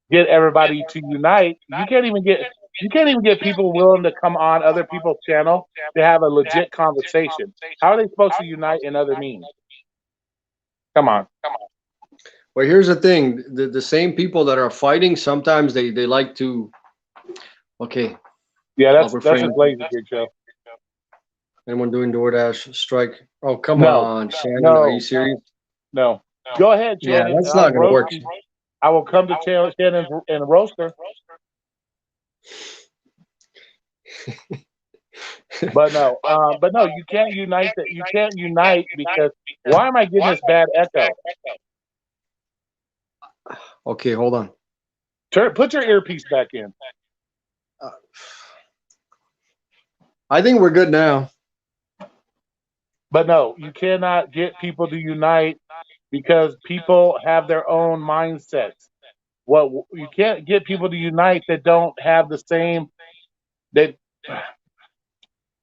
get everybody to unite. You can't even get people willing to come on other people's channel to have a legit conversation. How are they supposed to unite in other means? Come on. Well, here's the thing: the same people that are fighting, sometimes they like to. Okay. Yeah, that's just lazy, Big Show. Anyone doing DoorDash strike? Oh, come on, Shannon. Are you serious? No. Go ahead, Shannon. Yeah, that's not going to work. I will come to Shannon and roast her. But no, you can't unite. You can't unite because why am I getting this bad echo? Okay, hold on. Put your earpiece back in. I think we're good now. But no, you cannot get people to unite because people have their own mindsets. You can't get people to unite that don't have the same.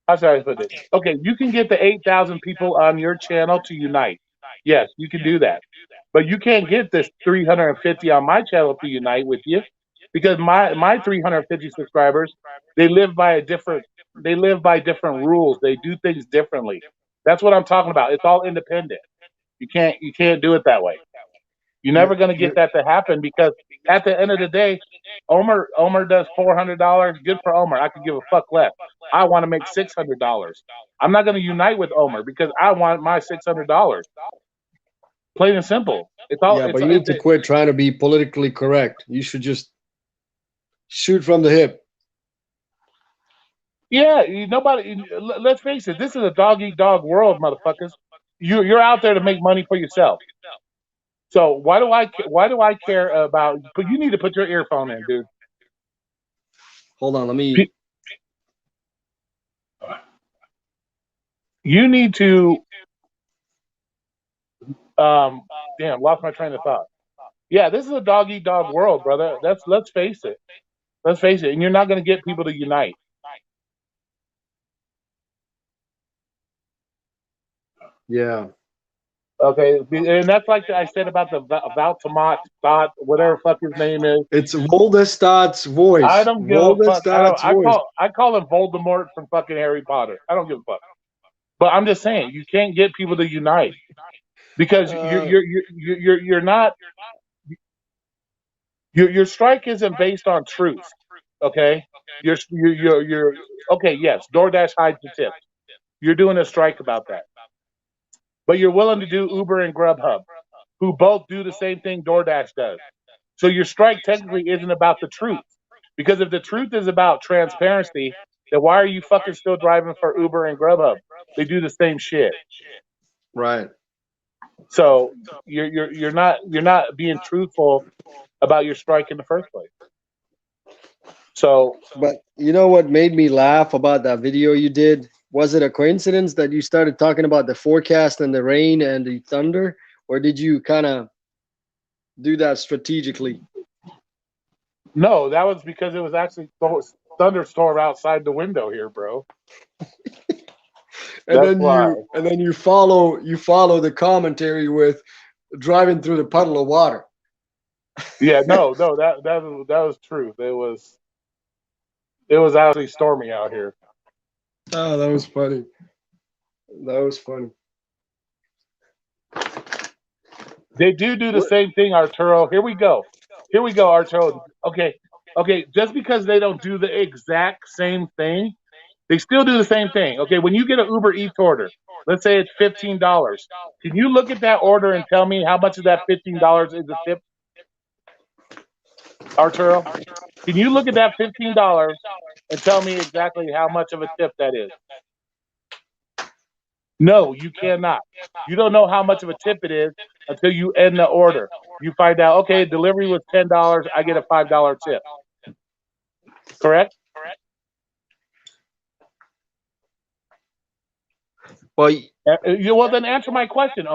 How should I put it? Okay, you can get the 8,000 people on your channel to unite. Yes, you can do that. But you can't get this 350 on my channel to unite with you because my 350 subscribers, they live by different rules. They do things differently. That's what I'm talking about. It's all independent. You can't do it that way. You're never going to get that to happen because at the end of the day, Omer does $400. Good for Omer. I could give a fuck less. I want to make $600. I'm not going to unite with Omer because I want my $600. Plain and simple. It's all. Yeah, but you need to quit trying to be politically correct. You should just shoot from the hip. Yeah, nobody. Let's face it. This is a dog eat dog world, motherfuckers. You're out there to make money for yourself. So why do I care about? But you need to put your earphone in, dude. Hold on, let me. You need to. Damn, lost my train of thought. Yeah, this is a dog eat dog world, brother. Let's face it. Let's face it. And you're not going to get people to unite. Yeah. Okay, and that's like I said about the Valtamont Dot, whatever fuck his name is. It's Voldemort's voice. I don't give a fuck. Voice. I call him Voldemort from fucking Harry Potter. I don't give a fuck. But I'm just saying, you can't get people to unite because you're not. Your strike isn't based on truth. Okay, you're okay. Yes, DoorDash hides the tips. You're doing a strike about that, but you're willing to do Uber and Grubhub, who both do the same thing DoorDash does. So your strike technically isn't about the truth. Because if the truth is about transparency, then why are you fucking still driving for Uber and Grubhub? They do the same shit. Right. So you're not being truthful about your strike in the first place. So, but you know what made me laugh about that video you did? Was it a coincidence that you started talking about the forecast and the rain and the thunder, or did you kind of do that strategically? No, that was because it was actually thunderstorm outside the window here, bro. And then you follow the commentary with driving through the puddle of water. Yeah, no, that was true. It was actually stormy out here. Oh, that was funny. That was funny. They do the same thing, Arturo. Here we go, Arturo. Okay. Just because they don't do the exact same thing, they still do the same thing. Okay, when you get an Uber Eats order, let's say it's $15. Can you look at that order and tell me how much of that $15 is a tip? Arturo, can you look at that $15 and tell me exactly how much of a tip that is? No, you cannot. You don't know how much of a tip it is until you end the order. You find out, okay, delivery was $10, I get a $5 tip. Correct? Well, then answer my question.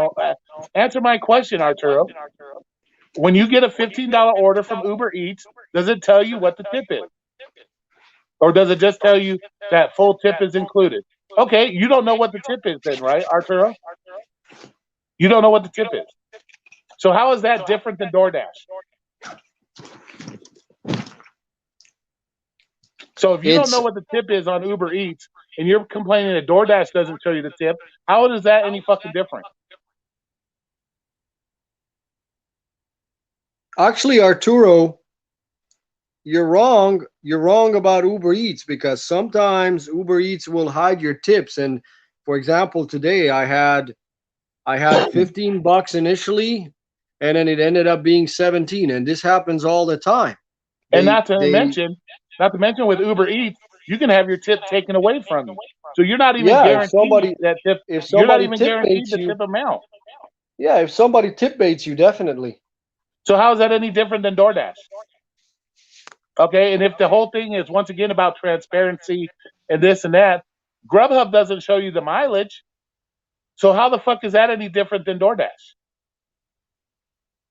Answer my question, Arturo. When you get a $15 order from Uber Eats, does it tell you what the tip is? Or does it just tell you that full tip is included? Okay, you don't know what the tip is then, right, Arturo? You don't know what the tip is. So how is that different than DoorDash? So if you don't know what the tip is on Uber Eats and you're complaining that DoorDash doesn't show you the tip, how is that any fucking different? Actually, Arturo, you're wrong. You're wrong about Uber Eats because sometimes Uber Eats will hide your tips. And for example, today I had $15 initially, and then it ended up being 17. And this happens all the time. And not to mention with Uber Eats, you can have your tip taken away from you. So you're not even guaranteed that tip. You're not even guaranteed the tip amount. Yeah, if somebody tip baits you, definitely. So how is that any different than DoorDash? Okay, and if the whole thing is once again about transparency and this and that, Grubhub doesn't show you the mileage. So how the fuck is that any different than DoorDash?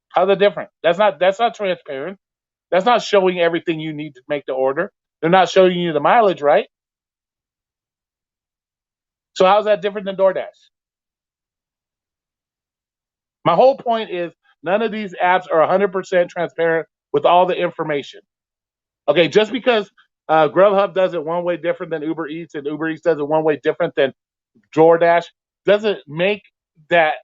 How's it different? That's not transparent. That's not showing everything you need to make the order. They're not showing you the mileage, right? So how's that different than DoorDash? My whole point is none of these apps are 100% transparent with all the information. Okay, just because Grubhub does it one way different than Uber Eats and Uber Eats does it one way different than DoorDash doesn't make that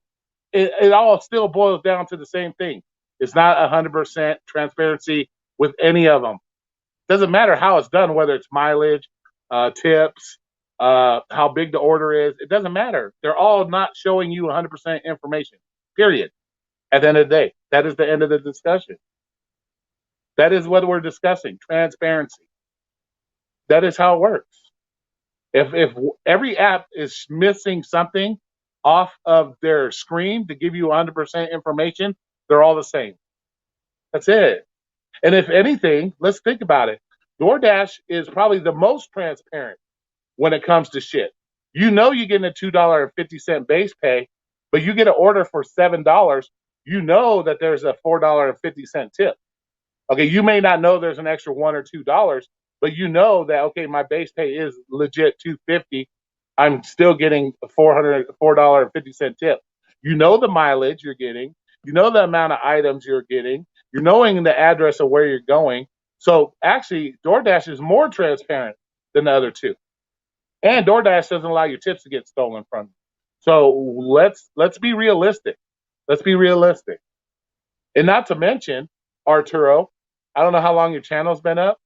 it all still boils down to the same thing. It's not 100% transparency with any of them. Doesn't matter how it's done, whether it's mileage, tips, how big the order is. It doesn't matter. They're all not showing you 100% information, period. At the end of the day, that is the end of the discussion. That is what we're discussing, transparency. That is how it works. If every app is missing something off of their screen to give you 100% information, they're all the same. That's it. And if anything, let's think about it. DoorDash is probably the most transparent when it comes to shit. You know you're getting a $2.50 base pay, but you get an order for $7. You know that there's a $4.50 tip. Okay, you may not know there's an extra $1 or $2, but you know that okay, my base pay is legit $2.50. I'm still getting a $4.50 tip. You know the mileage you're getting. You know the amount of items you're getting. You're knowing the address of where you're going. So actually, DoorDash is more transparent than the other two. And DoorDash doesn't allow your tips to get stolen from you. So let's be realistic. Let's be realistic. And not to mention, Arturo, I don't know how long your channel's been up,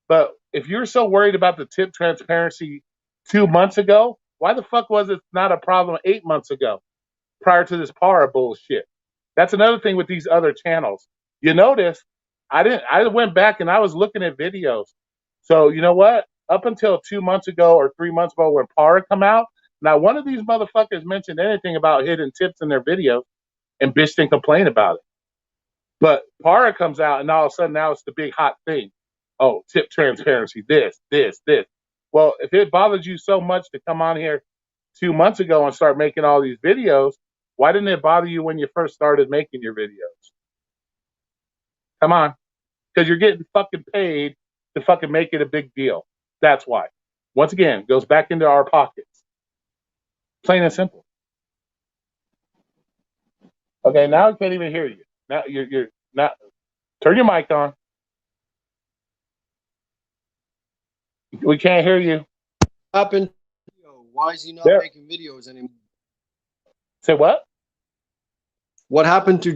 but if you're so worried about the tip transparency 2 months ago, why the fuck was it not a problem 8 months ago, prior to this Para bullshit? That's another thing with these other channels. You notice I went back and I was looking at videos. So you know what? Up until 2 months ago or 3 months ago when Para come out, not one of these motherfuckers mentioned anything about hidden tips in their videos and bitched and complained about it. But Para comes out and all of a sudden now it's the big hot thing. Oh, tip transparency, this. Well, if it bothers you so much to come on here 2 months ago and start making all these videos, why didn't it bother you when you first started making your videos? Come on. Because you're getting fucking paid to fucking make it a big deal. That's why. Once again, goes back into our pockets. Plain and simple. Okay, now I can't even hear you. Now you're not. Turn your mic on. We can't hear you. What happened? Why is he not There. making videos anymore? Say what? What happened to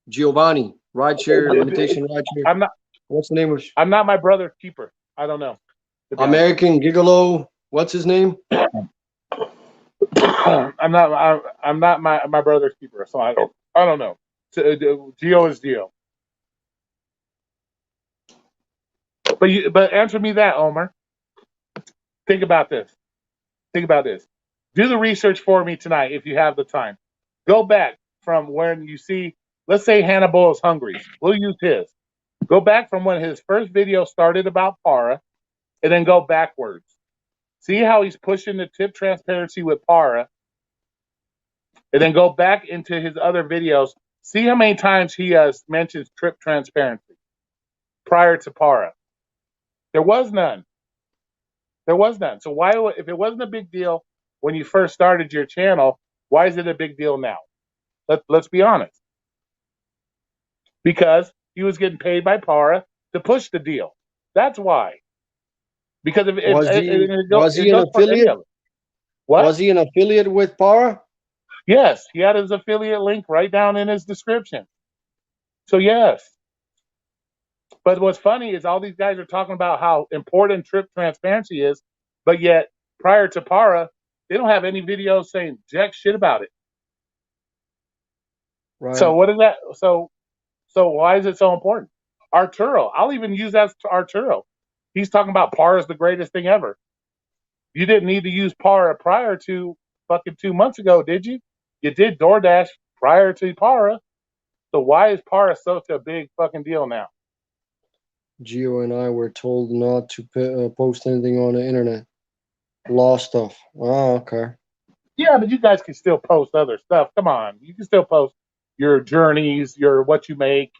Giovanni? Rideshare, limitation rideshare. I'm not. What's the name of I'm not my brother's keeper. I don't know. American Gigolo? What's his name? I'm not my brother's keeper, so I don't know. Geo is Geo. But answer me that, Omar. Think about this. Do the research for me tonight if you have the time. Go back from when you see, let's say Hannibal is hungry. We'll use his. Go back from when his first video started about Para, and then go backwards. See how he's pushing the tip transparency with Para, and then go back into his other videos. See how many times he mentions tip transparency prior to Para. There was none. So why, if it wasn't a big deal when you first started your channel, why is it a big deal now? Let's be honest. Because he was getting paid by Para to push the deal. That's why. Because was he an affiliate? What? Was he an affiliate with Para? Yes, he had his affiliate link right down in his description. So yes. But what's funny is all these guys are talking about how important trip transparency is, but yet prior to Para, they don't have any videos saying jack shit about it. Right. So what is that? So why is it so important? Arturo, I'll even use that to Arturo. He's talking about Para is the greatest thing ever. You didn't need to use Para prior to fucking 2 months ago, did you? You did DoorDash prior to Para. So why is Para such a big fucking deal now? Gio and I were told not to post anything on the internet. Law stuff. Oh, okay. Yeah, but you guys can still post other stuff. Come on. You can still post your journeys, your what you make.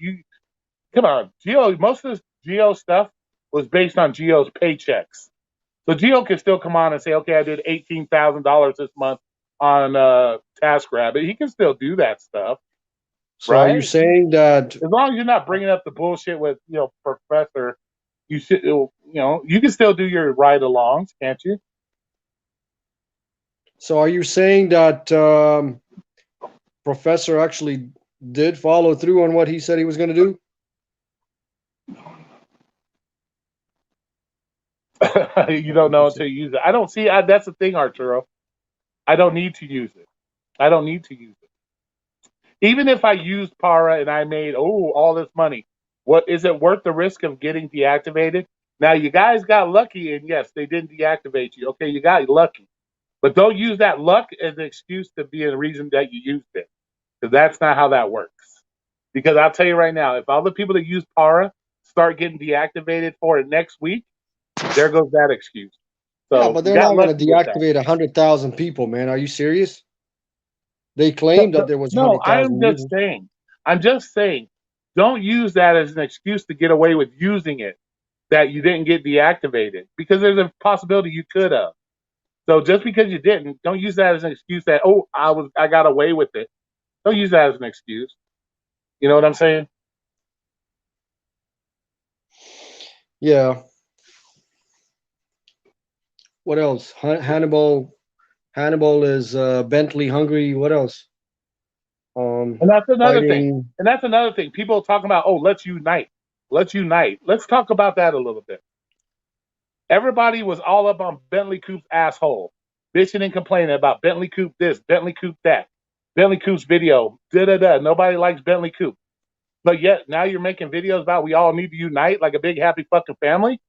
Come on. Gio, most of this Gio stuff was based on Gio's paychecks. So Gio can still come on and say, okay, I did $18,000 this month on TaskRabbit. He can still do that stuff. So right? Are you saying that as long as you're not bringing up the bullshit with Professor, you should you can still do your ride-alongs, can't you? So are you saying that Professor actually did follow through on what he said he was going to do? You don't know until you use it. I don't see. That's the thing, Arturo. I don't need to use it. Even if I used Para and I made all this money, what is it worth the risk of getting deactivated? Now you guys got lucky, and yes, they didn't deactivate you. Okay, you got lucky, but don't use that luck as an excuse to be a reason that you used it, because that's not how that works. Because I'll tell you right now, if all the people that use Para start getting deactivated for it next week, there goes that excuse. So Yeah, but you they're got not going to lucky with that. deactivate 100,000 people, man. Are you serious? They claimed that there was No, I am 100,000 just users. saying. I'm just saying. Don't use that as an excuse to get away with using it. That you didn't get deactivated because there's a possibility you could have. So just because you didn't, don't use that as an excuse that I got away with it. Don't use that as an excuse. You know what I'm saying? Yeah. What else? Hannibal is Bentley hungry. What else? And that's another thing. Fighting. And that's another thing. People talking about, let's unite. Let's unite. Let's talk about that a little bit. Everybody was all up on Bentley Coop's asshole, bitching and complaining about Bentley Coop this, Bentley Coop that, Bentley Coop's video, da-da-da. Nobody likes Bentley Coop. But yet now you're making videos about we all need to unite like a big happy fucking family.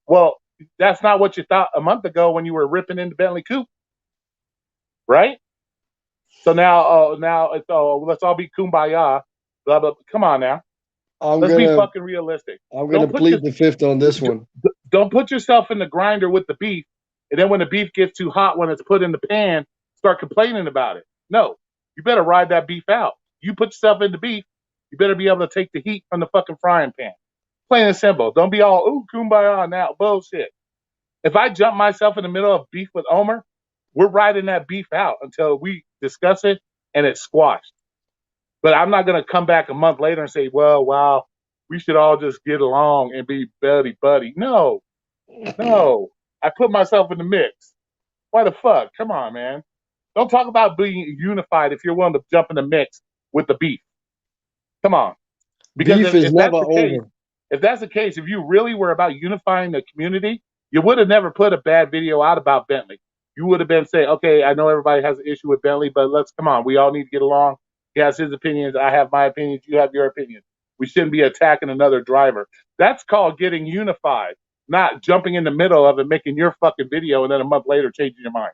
Well, that's not what you thought a month ago when you were ripping into Bentley Coop, right? So now it's let's all be kumbaya. Blah blah. Come on now, I'm let's be gonna fucking realistic. I'm Don't gonna put your plead the fifth on this one. don't put yourself in the grinder with the beef, and then when the beef gets too hot when it's put in the pan, start complaining about it. No, you better ride that beef out. You put yourself in the beef, you better be able to take the heat from the fucking frying pan. Plain and simple. Don't be all kumbaya now bullshit. If I jump myself in the middle of beef with Omer, we're riding that beef out until we discuss it and it's squashed. But I'm not going to come back a month later and say, well, wow, we should all just get along and be buddy buddy. No, no. I put myself in the mix. Why the fuck? Come on, man. Don't talk about being unified if you're willing to jump in the mix with the beef. Come on. Because Beef is if never that's the case, over. if that's the case, if you really were about unifying the community, you would have never put a bad video out about Bentley. You would have been saying, okay, I know everybody has an issue with Bentley, but let's come on. We all need to get along. He has his opinions. I have my opinions. You have your opinions. We shouldn't be attacking another driver. That's called getting unified, not jumping in the middle of it, making your fucking video, and then a month later changing your mind.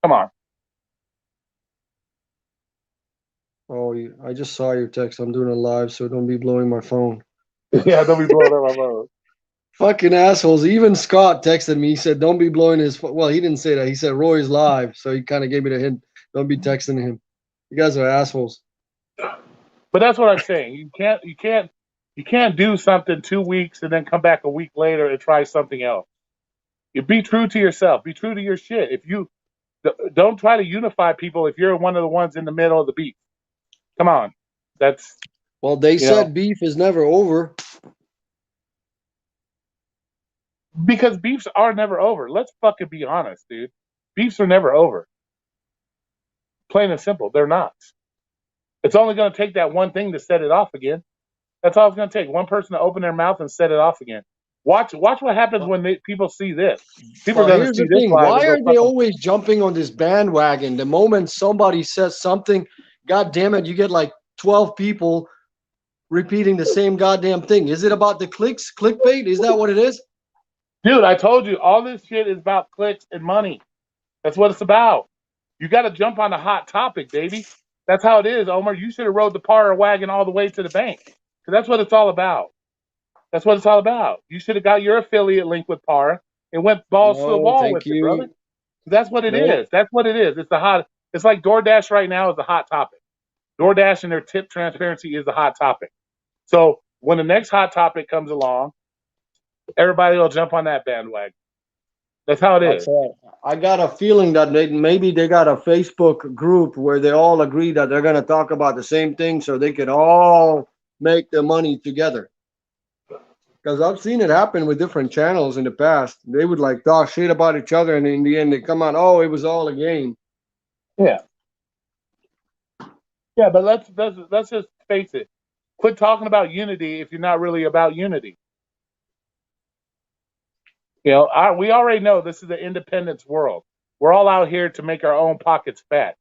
Come on. Oh, I just saw your text. I'm doing a live, so don't be blowing my phone. Yeah, don't be blowing up my phone. Fucking assholes. Even Scott texted me. He said, "Don't be blowing his." Well, he didn't say that. He said Roy's live, so he kind of gave me the hint. Don't be texting him. You guys are assholes. But that's what I'm saying. You can't do something 2 weeks and then come back a week later and try something else. You be true to yourself. Be true to your shit. If you don't try to unify people if you're one of the ones in the middle of the beef. Come on, that's Well, they you said know beef is never over. because beefs are never over. Let's fucking be honest, dude. Beefs are never over. Plain and simple, they're not. It's only going to take that one thing to set it off again. That's all it's going to take. One person to open their mouth and set it off again. Watch what happens when people see this. People are Well, going to here's see the this thing. live Why and go are they fucking. always jumping on this bandwagon? The moment somebody says something, God damn it, you get like 12 people repeating the same goddamn thing. Is it about the clicks, clickbait? Is that what it is? Dude, I told you, all this shit is about clicks and money. That's what it's about. You got to jump on the hot topic, baby. That's how it is, Omar. You should have rode the Parra wagon all the way to the bank. Because that's what it's all about. That's what it's all about. You should have got your affiliate link with Parra and went balls to the No, wall with thank it, brother. you. That's what it No. is. That's what it is. It's like DoorDash right now is the hot topic. DoorDash and their tip transparency is the hot topic. So when the next hot topic comes along, everybody will jump on that bandwagon. That's how it That's is. all. I got a feeling that maybe they got a Facebook group where they all agree that they're going to talk about the same thing so they could all make the money together. Because I've seen it happen with different channels in the past. They would like talk shit about each other, and in the end, they come out, oh, it was all a game. Yeah. Yeah, but let's just face it. Quit talking about unity if you're not really about unity. You know, we already know this is an independence world. We're all out here to make our own pockets fat.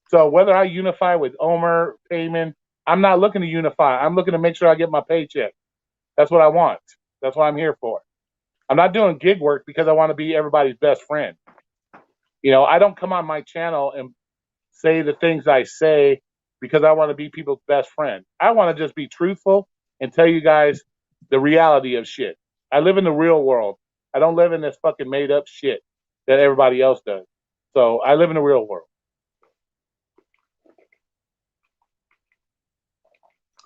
So whether I unify with Omer, Payman, I'm not looking to unify. I'm looking to make sure I get my paycheck. That's what I want. That's what I'm here for. I'm not doing gig work because I want to be everybody's best friend. You know, I don't come on my channel and say the things I say because I want to be people's best friend. I want to just be truthful and tell you guys the reality of shit. I live in the real world. I don't live in this fucking made up shit. that everybody else does. So I live in the real world.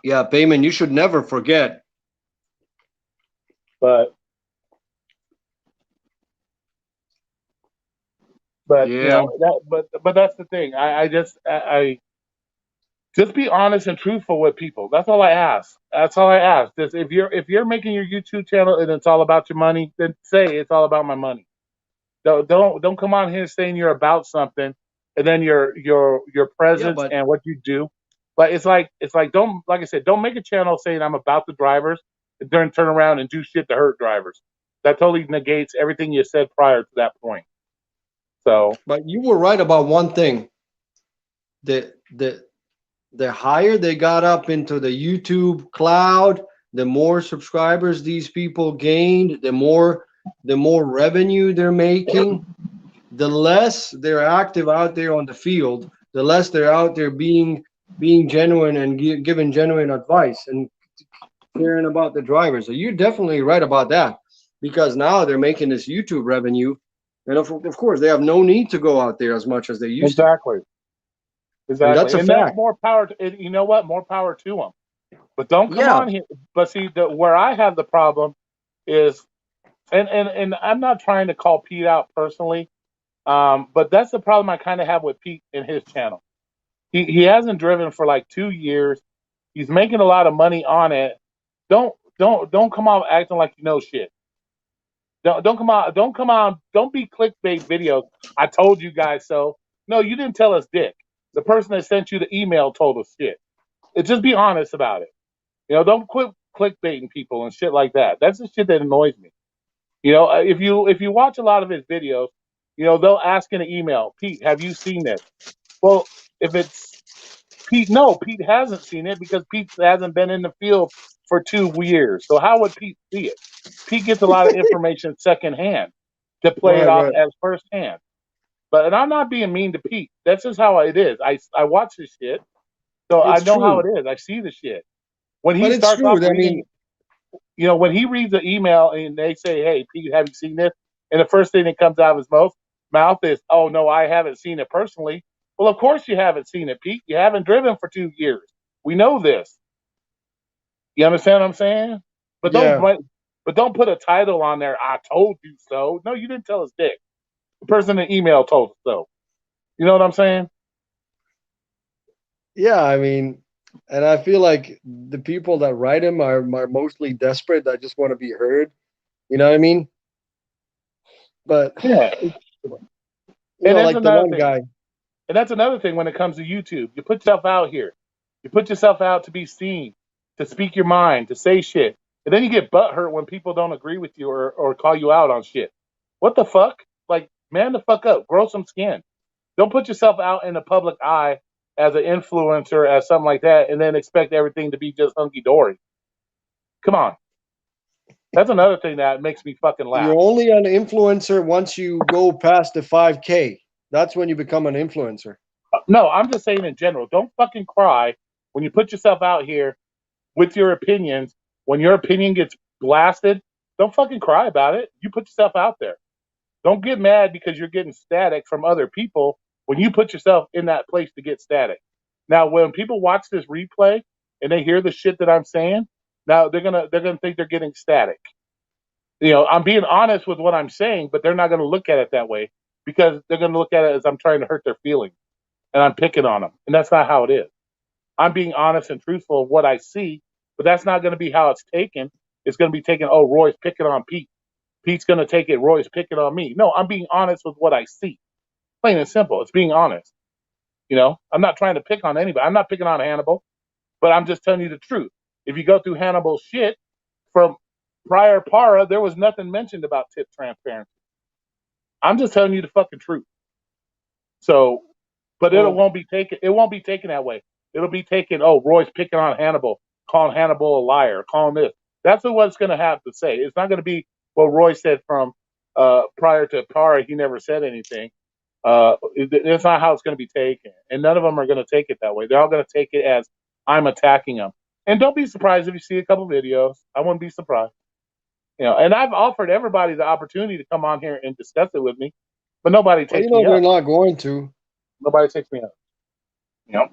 Yeah, Payman, you should never forget. But Yeah. you know but that's the thing. I just be honest and truthful with people. That's all I ask. That's all I ask. Just if you're making your YouTube channel and it's all about your money, then say it's all about my money. Don't come on here saying you're about something and then your presence but and what you do. But it's like don't, like I said, don't make a channel saying I'm about the drivers and then turn around and do shit to hurt drivers. That totally negates everything you said prior to that point. So but you were right about one thing. The higher they got up into the YouTube cloud, the more subscribers these people gained, the more revenue they're making, the less they're active out there on the field, the less they're out there being genuine and giving genuine advice and caring about the drivers. So you're definitely right about that, because now they're making this YouTube revenue, and of course they have no need to go out there as much as they used exactly. And that's a And fact. that's more power to, you know what? More power to them. But don't come Yeah. on here. But see, where I have the problem is, and I'm not trying to call Pete out personally, but that's the problem I kind of have with Pete and his channel. He hasn't driven for like 2 years. He's making a lot of money on it. Don't come out acting like you know shit. Don't come out. Don't come out. Don't be clickbait videos. I told you guys so. No, you didn't tell us dick. The person that sent you the email told us shit. Just be honest about it. You know, don't quit clickbaiting people and shit like that. That's the shit that annoys me. You know, if you watch a lot of his videos, you know, they'll ask in an email, Pete, have you seen this? Well, if it's Pete, no, Pete hasn't seen it because Pete hasn't been in the field for 2 years. So how would Pete see it? Pete gets a lot of information secondhand to play it off Right. as firsthand. And I'm not being mean to Pete. That's just how it is. I watch this shit, so I It's know how true. it is. I see the shit. When he But it's starts true. off I reading, mean, you know, when he reads the email and they say, "Hey, Pete, have you seen this?" and the first thing that comes out of his mouth is, "Oh no, I haven't seen it personally." Well, of course you haven't seen it, Pete. You haven't driven for 2 years. We know this. You understand what I'm saying? But yeah. don't put a title on there. I told you so. No, you didn't tell us dick. The person in the email told us so. You know what I'm saying? Yeah, I mean, and I feel like the people that write him are mostly desperate that just want to be heard. You know what I mean? But Yeah. And that's like the another one thing. guy. And that's another thing when it comes to YouTube. You put yourself out here. You put yourself out to be seen, to speak your mind, to say shit. And then you get butthurt when people don't agree with you or call you out on shit. What the fuck? Like, man the fuck up. Grow some skin. Don't put yourself out in the public eye as an influencer, as something like that, and then expect everything to be just hunky dory. Come on. That's another thing that makes me fucking laugh. You're only an influencer once you go past the 5K. That's when you become an influencer. No, I'm just saying in general. Don't fucking cry when you put yourself out here with your opinions. When your opinion gets blasted, don't fucking cry about it. You put yourself out there. Don't get mad because you're getting static from other people when you put yourself in that place to get static. Now, when people watch this replay and they hear the shit that I'm saying, now they're gonna think they're getting static. You know, I'm being honest with what I'm saying, but they're not gonna look at it that way because they're gonna look at it as I'm trying to hurt their feelings and I'm picking on them, and that's not how it is. I'm being honest and truthful of what I see, but that's not going to be how it's taken. It's going to be taken, oh, Roy's picking on Pete. Pete's going to take it, Roy's picking on me. No, I'm being honest with what I see. Plain and simple. It's being honest. You know, I'm not trying to pick on anybody. I'm not picking on Hannibal, but I'm just telling you the truth. If you go through Hannibal's shit from prior para, there was nothing mentioned about tip transparency. I'm just telling you the fucking truth. So, but it Well, won't be taken. It won't be taken that way. It'll be taken. Oh, Roy's picking on Hannibal, calling Hannibal a liar, calling this. That's what it's going to have to say. It's not going to be what Roy said from prior to Para. He never said anything. It's not how it's going to be taken, and none of them are going to take it that way. They're all going to take it as I'm attacking them. And don't be surprised if you see a couple videos. I wouldn't be surprised. You know, and I've offered everybody the opportunity to come on here and discuss it with me. but nobody Well, takes me they're up. not going to. Nobody takes me up. You know.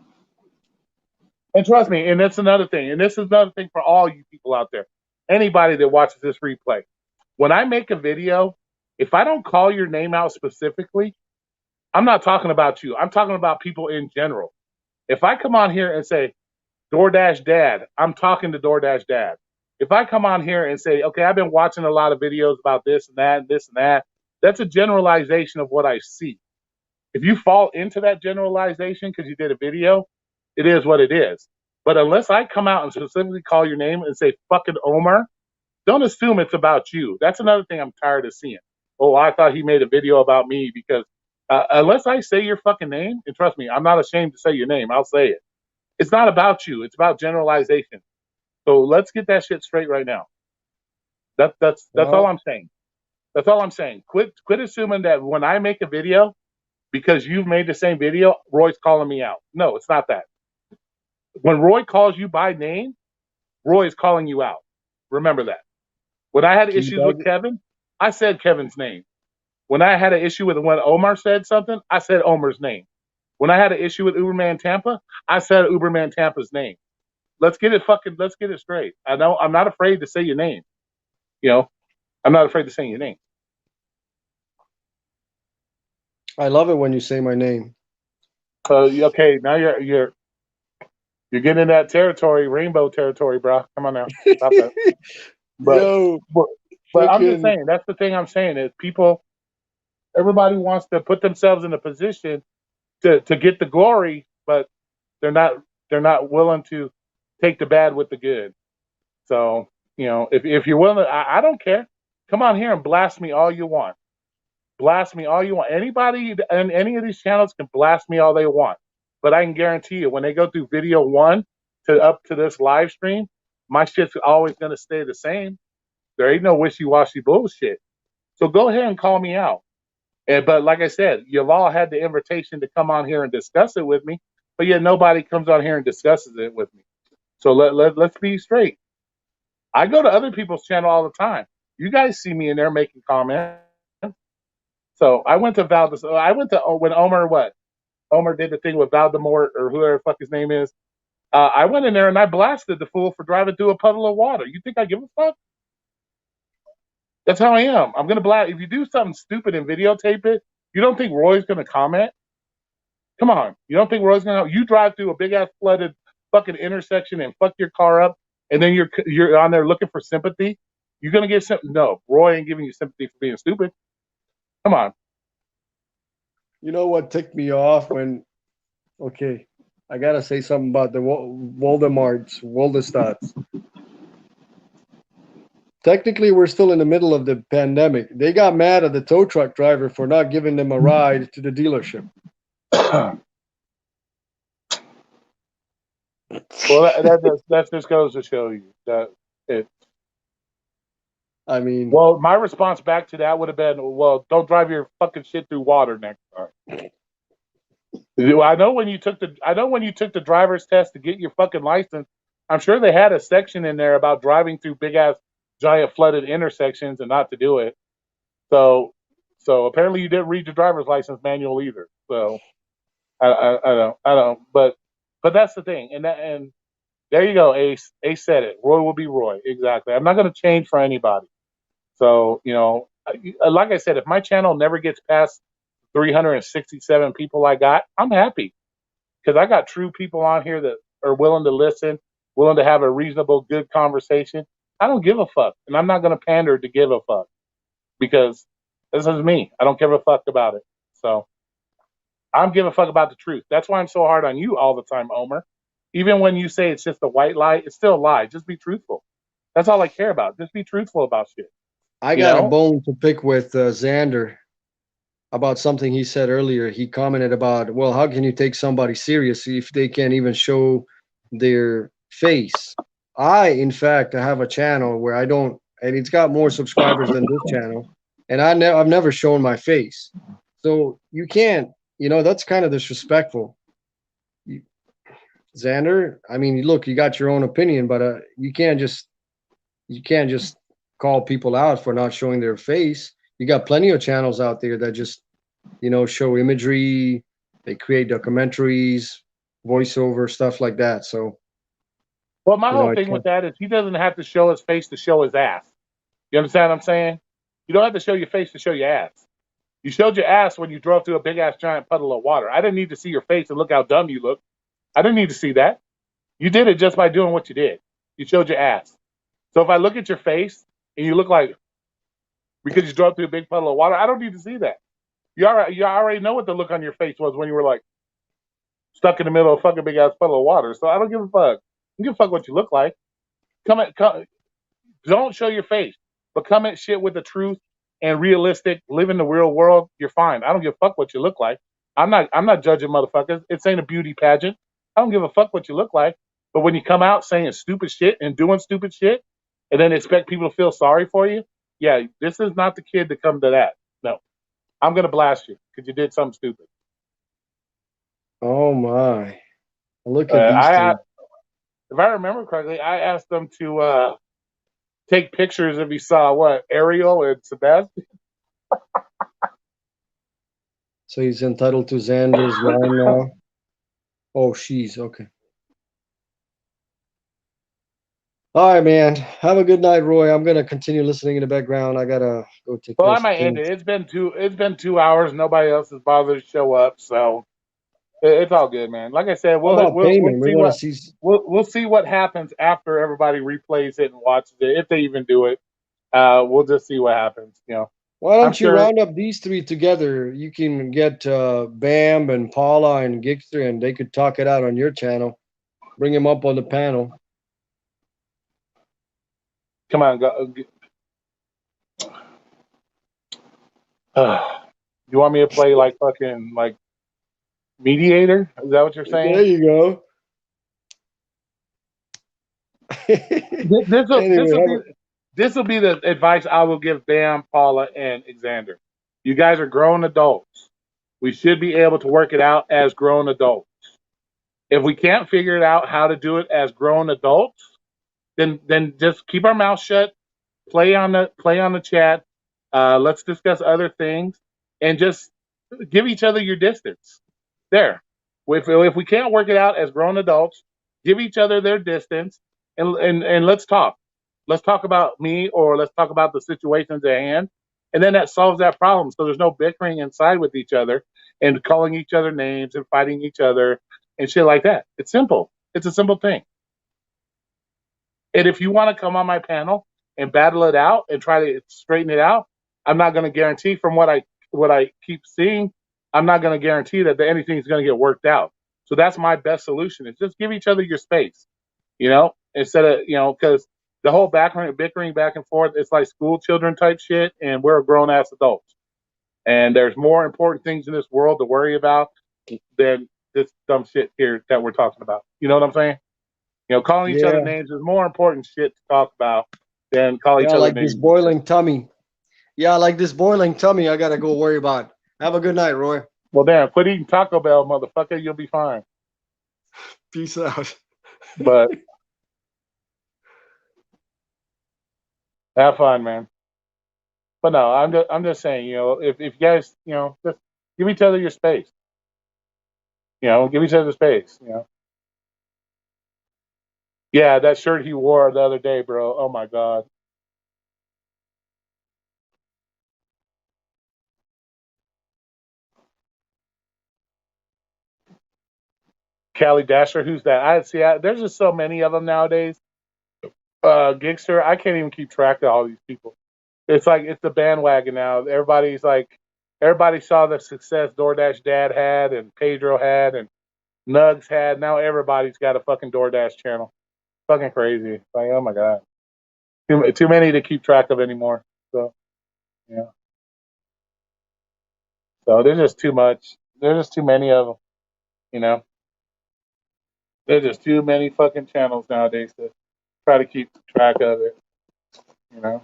And trust me, and that's another thing. And this is another thing for all you people out there. Anybody that watches this replay. When I make a video, if I don't call your name out specifically, I'm not talking about you. I'm talking about people in general. If I come on here and say, DoorDash Dad, I'm talking to DoorDash Dad. If I come on here and say, okay, I've been watching a lot of videos about this and that and this and that, that's a generalization of what I see. If you fall into that generalization because you did a video, it is what it is. But unless I come out and specifically call your name and say fucking Omar, don't assume it's about you. That's another thing I'm tired of seeing. Oh, I thought he made a video about me because unless I say your fucking name, and trust me, I'm not ashamed to say your name. I'll say it. It's not about you. It's about generalization. So let's get that shit straight right now. That's all I'm saying. That's all I'm saying. Quit assuming that when I make a video, because you've made the same video, Roy's calling me out. No, it's not that. When Roy calls you by name, Roy is calling you out. Remember that. When I had issues with Kevin, I said Kevin's name. When I had an issue with when Omar said something, I said Omar's name. When I had an issue with Uberman Tampa, I said Uberman Tampa's name. Let's get it straight. I know I'm not afraid to say your name. You know, I'm not afraid to say your name. I love it when you say my name. Okay, now you're getting in that territory, rainbow territory, bro. Come on now, stop that. But I'm just saying, that's the thing I'm saying is everybody wants to put themselves in a position to get the glory, but they're not willing to take the bad with the good. So, if you're willing to, I don't care. Come on here and blast me all you want. Blast me all you want. Anybody on any of these channels can blast me all they want. But I can guarantee you, when they go through video 1 to up to this live stream, my shit's always going to stay the same. There ain't no wishy-washy bullshit. So go ahead and call me out. But like I said, you've all had the invitation to come on here and discuss it with me, but yet nobody comes on here and discusses it with me. So let's be straight. I go to other people's channel all the time. You guys see me in there making comments. So I went to when Omar did the thing with Valdemort or whoever the fuck his name is. I went in there and I blasted the fool for driving through a puddle of water. You think I give a fuck? That's how I am. I'm gonna blast. If you do something stupid and videotape it, you don't think Roy's gonna comment? Come on, you don't think Roy's gonna? You drive through a big ass flooded fucking intersection and fuck your car up, and then you're on there looking for sympathy. You're gonna get sympathy? No, Roy ain't giving you sympathy for being stupid. Come on. You know what ticked me off when? Okay, I gotta say something about the Voldemorts, Voldestats. Technically, we're still in the middle of the pandemic. They got mad at the tow truck driver for not giving them a ride to the dealership. Well, that just goes to show you that it. I mean, well, my response back to that would have been, well, don't drive your fucking shit through water next time. I know when you took the driver's test to get your fucking license, I'm sure they had a section in there about driving through big ass giant flooded intersections and not to do it. So apparently you didn't read your driver's license manual either. So I don't. But that's the thing, and there you go. Ace said it. Roy will be Roy. Exactly. I'm not going to change for anybody. So like I said, if my channel never gets past 367 people I got, I'm happy because I got true people on here that are willing to listen, willing to have a reasonable, good conversation. I don't give a fuck, and I'm not going to pander to give a fuck because this is me. I don't give a fuck about it. So I'm giving a fuck about the truth. That's why I'm so hard on you all the time, Omer. Even when you say it's just a white lie, it's still a lie. Just be truthful. That's all I care about. Just be truthful about shit. I got a bone to pick with Xander about something he said earlier. He commented about, well, how can you take somebody seriously if they can't even show their face? In fact, I have a channel where I don't, and it's got more subscribers than this channel, and I've never shown my face. So you can't, that's kind of disrespectful. Xander, I mean, look, you got your own opinion, but you can't just call people out for not showing their face. You got plenty of channels out there that just show imagery. They create documentaries, voiceover, stuff like that. So, Well, my whole it's thing with that is he doesn't have to show his face to show his ass. You understand what I'm saying? You don't have to show your face to show your ass. You showed your ass when you drove through a big ass giant puddle of water. I didn't need to see your face and look how dumb you look. I didn't need to see that. You did it just by doing what you did. You showed your ass. So if I look at your face and you look like because you drove through a big puddle of water, I don't need to see that. You already know what the look on your face was when you were like stuck in the middle of a fucking big ass puddle of water. So I don't give a fuck. You give a fuck what you look like. Come, don't show your face, but come at shit with the truth and realistic. Live in the real world. You're fine. I don't give a fuck what you look like. I'm not judging motherfuckers. It's ain't a beauty pageant. I don't give a fuck what you look like. But when you come out saying stupid shit and doing stupid shit, and then expect people to feel sorry for you, yeah, this is not the kid to come to that. No, I'm gonna blast you because you did something stupid. oh my, look at these I, two. if I remember correctly, I asked them to take pictures if he saw what Ariel and Sebastian. So he's entitled to Xander's line now. Oh, she's okay. All right, man. Have a good night, Roy. I'm gonna continue listening in the background. I gotta go take Well, care I of some might end things. it. It's been 2 hours. Nobody else has bothered to show up, so it's all good, man. Like I said, How about we'll payment? We see want to what see. we'll see what happens after everybody replays it and watches it, if they even do it. We'll just see what happens. Why I'm don't you sure. round up these three together? You can get Bam and Paula and Gigster, and they could talk it out on your channel. Bring them up on the panel. Come on, go. You want me to play like fucking like mediator? Is that what you're There saying? you go. This will Anyway, this will be the advice I will give Bam, Paula, and Xander. You guys are grown adults. We should be able to work it out as grown adults. If we can't figure it out how to do it as grown adults, then just keep our mouth shut. Play on the chat. Let's discuss other things and just give each other your distance. There. If we can't work it out as grown adults, give each other their distance and let's talk. Let's talk about me or let's talk about the situations at hand. And then that solves that problem. So there's no bickering inside with each other and calling each other names and fighting each other and shit like that. It's simple. It's a simple thing. And if you want to come on my panel and battle it out and try to straighten it out, I'm not going to guarantee from what I keep seeing, I'm not going to guarantee that anything's going to get worked out. So that's my best solution is just give each other your space, instead of, because the whole bickering back and forth, it's like school children type shit, and we're grown ass adults. And there's more important things in this world to worry about than this dumb shit here that we're talking about. You know what I'm saying? Calling each other yeah, names is more important shit to talk about than call yeah, each other like this names. boiling tummy. Yeah, like this boiling tummy. I gotta go worry about. Have a good night, Roy. Well, damn, quit eating Taco Bell, motherfucker. You'll be fine. Peace out. But have fun, man. But no, I'm just saying, if you guys, just give each other your space. Give each other space. Yeah, that shirt he wore the other day, bro. Oh my god. Callie Dasher, who's that? There's just so many of them nowadays. Gigster, I can't even keep track of all these people. It's like it's the bandwagon now. Everybody saw the success DoorDash Dad had and Pedro had and Nugs had. Now everybody's got a fucking DoorDash channel. Fucking crazy. It's like, oh my god, too many to keep track of anymore. So yeah, so there's just too much. There's just too many of them. You know, there's just too many fucking channels nowadays to try to keep track of it. You know.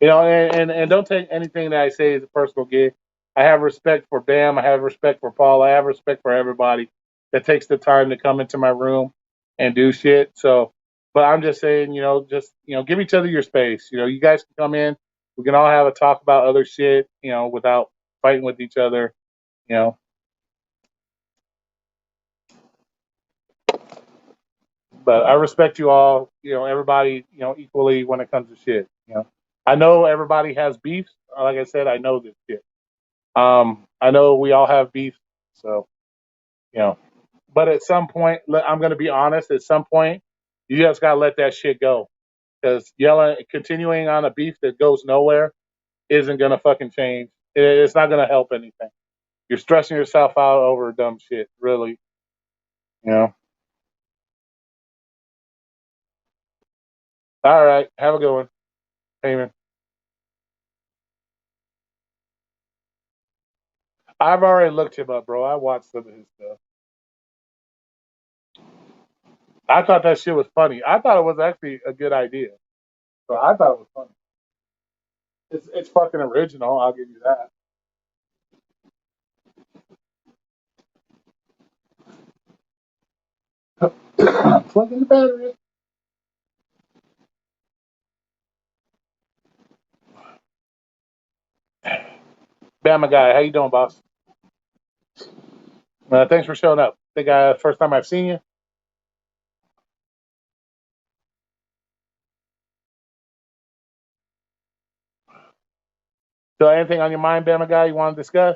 And don't take anything that I say as a personal gig. I have respect for Bam. I have respect for Paul. I have respect for everybody that takes the time to come into my room and do shit. So, but I'm just saying, just give each other your space. You guys can come in We can all have a talk about other shit, without fighting with each other, you know. But I respect you all, everybody, equally when it comes to shit. I know everybody has beef. Like I said, I know this shit. I know we all have beef, so you know. But at some point, I'm going to be honest. At some point, you just got to let that shit go, because continuing on a beef that goes nowhere isn't going to fucking change. It's not going to help anything. You're stressing yourself out over dumb shit, really. You know. All right, have a good one, Payman. I've already looked him up, bro. I watched some of his stuff. I thought that shit was funny. I thought it was actually a good idea. So I thought it was funny. It's fucking original. I'll give you that. Plug in the battery. Bama guy, how you doing, boss? Thanks for showing up. Think first time I've seen you. So anything on your mind, Bama guy, you want to discuss?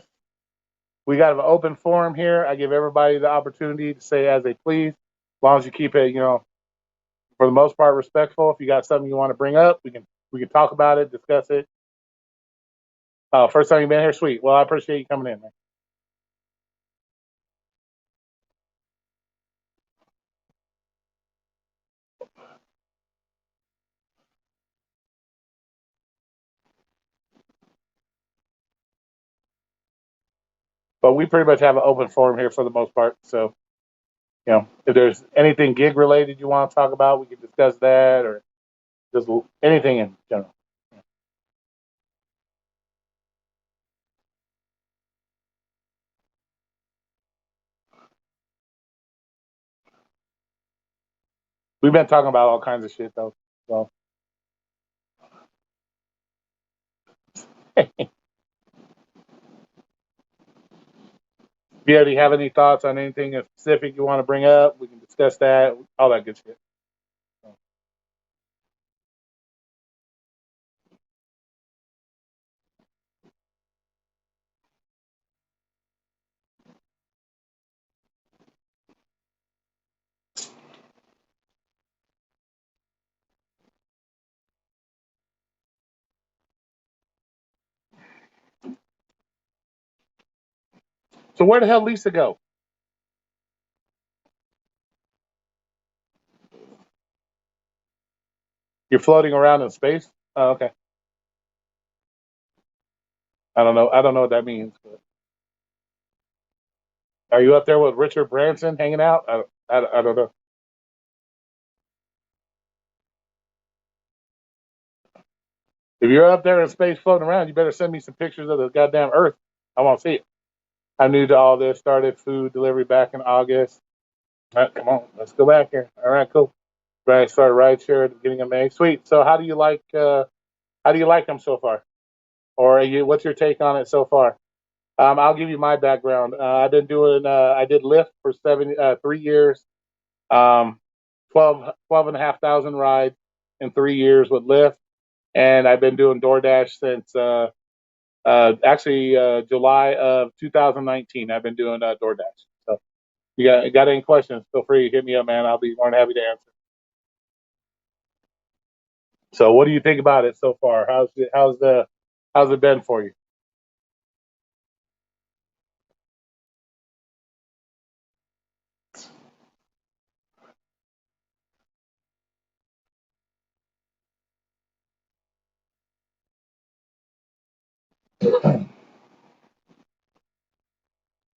We got an open forum here. I give everybody the opportunity to say as they please, as long as you keep it, for the most part, respectful. If you got something you want to bring up, we can talk about it, discuss it. Oh, first time you've been here, sweet. Well, I appreciate you coming in, man. But we pretty much have an open forum here for the most part. So, if there's anything gig related you want to talk about, we can discuss that, or just anything in general. We've been talking about all kinds of shit though. So, if you already have any thoughts on anything specific you want to bring up, we can discuss that. All that good shit. So, where the hell Lisa go? You're floating around in space? Oh, okay. I don't know. I don't know what that means. But are you up there with Richard Branson hanging out? I don't know. If you're up there in space floating around, you better send me some pictures of the goddamn Earth. I want to see it. I'm new to all this. Started food delivery back in August. All right, come on, let's go back here. All right, cool. Right, started rideshare at the beginning of May. Sweet. So, how do you like them so far? Or what's your take on it so far? I'll give you my background. I've been doing. I did Lyft for 3 years. 12 and a half thousand rides in 3 years with Lyft, and I've been doing DoorDash since actually July of 2019. I've been doing DoorDash. So, you got any questions? Feel free to hit me up, man. I'll be more than happy to answer. So, what do you think about it so far? How's it been for you?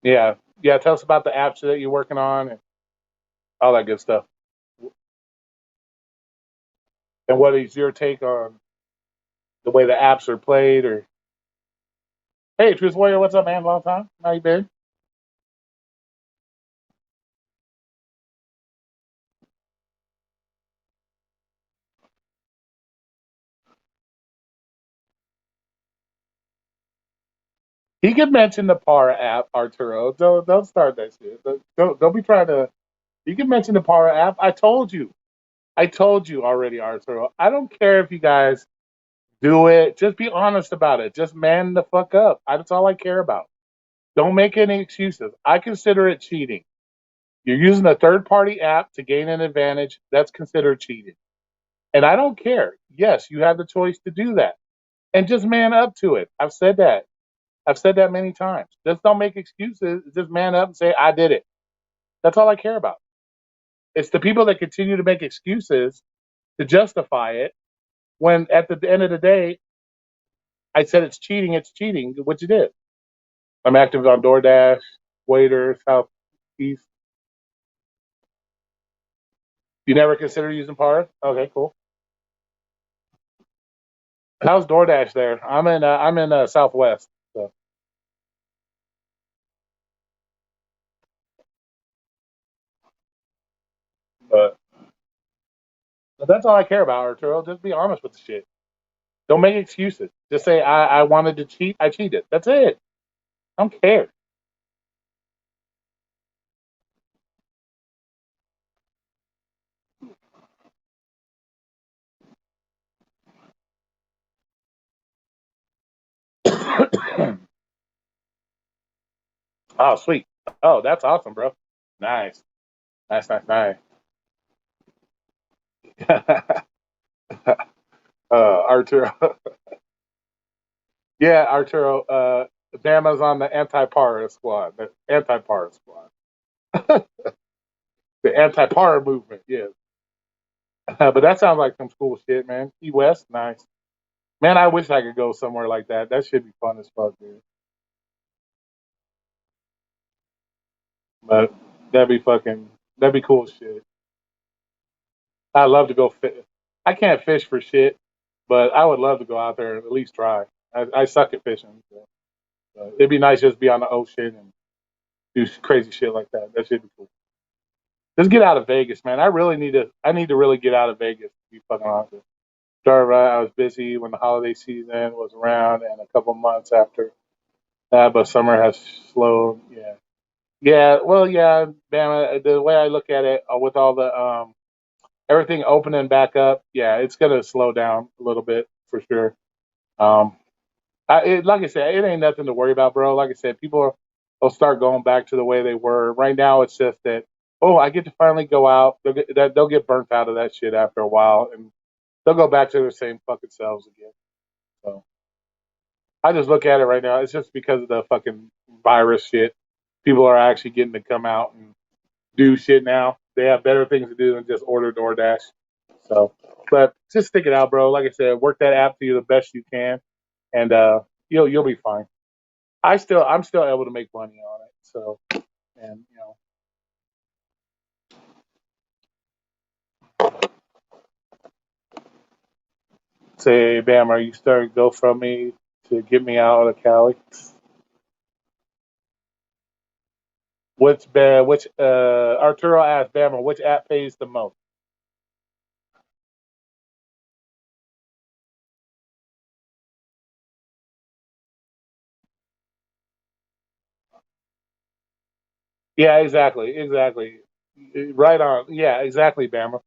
Yeah, yeah. Tell us about the apps that you're working on and all that good stuff. And what is your take on the way the apps are played? Or hey, Truth Warrior, what's up, man? Long time. How you been? He can mention the Para app, Arturo. Don't start that shit. Don't be trying to. You can mention the Para app. I told you. I told you already, Arturo. I don't care if you guys do it. Just be honest about it. Just man the fuck up. That's all I care about. Don't make any excuses. I consider it cheating. You're using a third party app to gain an advantage. That's considered cheating. And I don't care. Yes, you have the choice to do that. And just man up to it. I've said that. I've said that many times. Just don't make excuses. Just man up and say, I did it. That's all I care about. It's the people that continue to make excuses to justify it when at the end of the day, I said it's cheating, which it is. I'm active on DoorDash, Waiter, Southeast. You never consider using Par? Okay, cool. How's DoorDash there? I'm in Southwest. So. But that's all I care about, Arturo. Just be honest with the shit. Don't make excuses. Just say I wanted to cheat. I cheated. That's it. I don't care. Oh, sweet. Oh, that's awesome, bro. Nice. Nice. Arturo. Yeah, Arturo. Bama's on the anti-par squad. The anti-par squad. The anti-par movement. Yeah. But that sounds like some cool shit, man. Key West, nice. Man, I wish I could go somewhere like that. That should be fun as fuck, dude. But that'd be cool as shit. I love to go fish. I can't fish for shit, but I would love to go out there and at least try. I suck at fishing. So it'd be nice just to be on the ocean and do crazy shit like that. That should be cool. Just get out of Vegas, man. I need to really get out of Vegas to be fucking honest. Started right. I was busy when the holiday season was around and a couple months after that, but summer has slowed. Yeah. Yeah. Well, yeah, Bama, the way I look at it with all the everything opening back up, yeah, it's gonna slow down a little bit for sure. Um, like I said, it ain't nothing to worry about, bro. Like I said, will start going back to the way they were. Right now, it's just that I get to finally go out. They'll get burnt out of that shit after a while, and they'll go back to their same fucking selves again. So I just look at it right now. It's just because of the fucking virus shit. People are actually getting to come out and do shit now. They have better things to do than just order DoorDash. So, but just stick it out, bro. Like I said, work that app to you the best you can, and you'll be fine. I'm still able to make money on it. So, and say, Bam, are you starting to go from me to get me out of Cali? Which Arturo asked Bama, which app pays the most? Yeah, exactly. Right on. Yeah, exactly, Bama.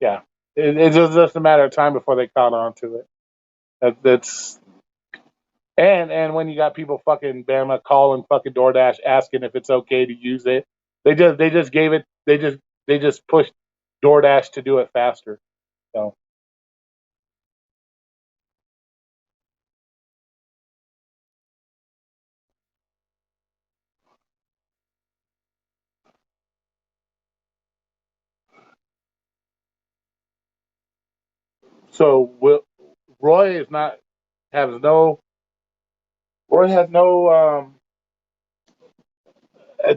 Yeah, it's just a matter of time before they caught on to it. That's and when you got people fucking Bama calling fucking DoorDash asking if it's okay to use it, they just gave it they just pushed DoorDash to do it faster. So so Roy is not has no Roy has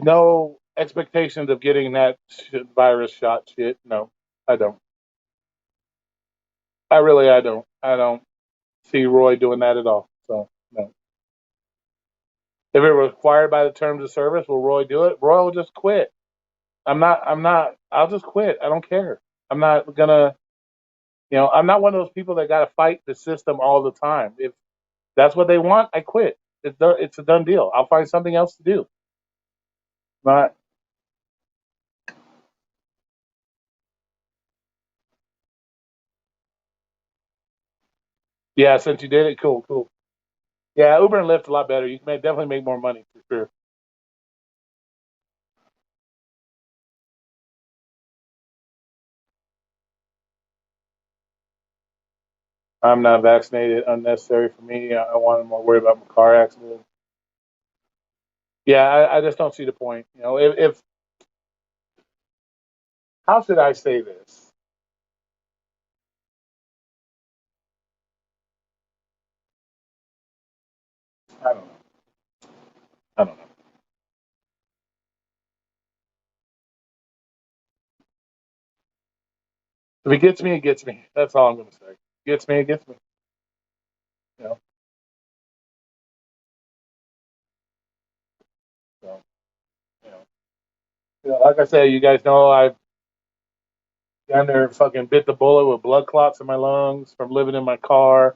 no expectations of getting that virus shot. Shit, no, I don't. I don't. I don't see Roy doing that at all. So no. If it were required by the terms of service, will Roy do it? Roy will just quit. I'm not. I'll just quit. I don't care. I'm not gonna. I'm not one of those people that got to fight the system all the time. If that's what they want, I quit. it's a done deal. I'll find something else to do. Not yeah. Since you did it, cool, cool. Yeah, Uber and Lyft a lot better. You can definitely make more money for sure. I'm not vaccinated. Unnecessary for me. I want more worry about my car accident. Yeah, I just don't see the point. If how should I say this? I don't know. I don't know. If it gets me, it gets me. That's all I'm going to say. Gets me, it gets me. You know. So you know. Like I said, you guys know I've down there fucking bit the bullet with blood clots in my lungs from living in my car,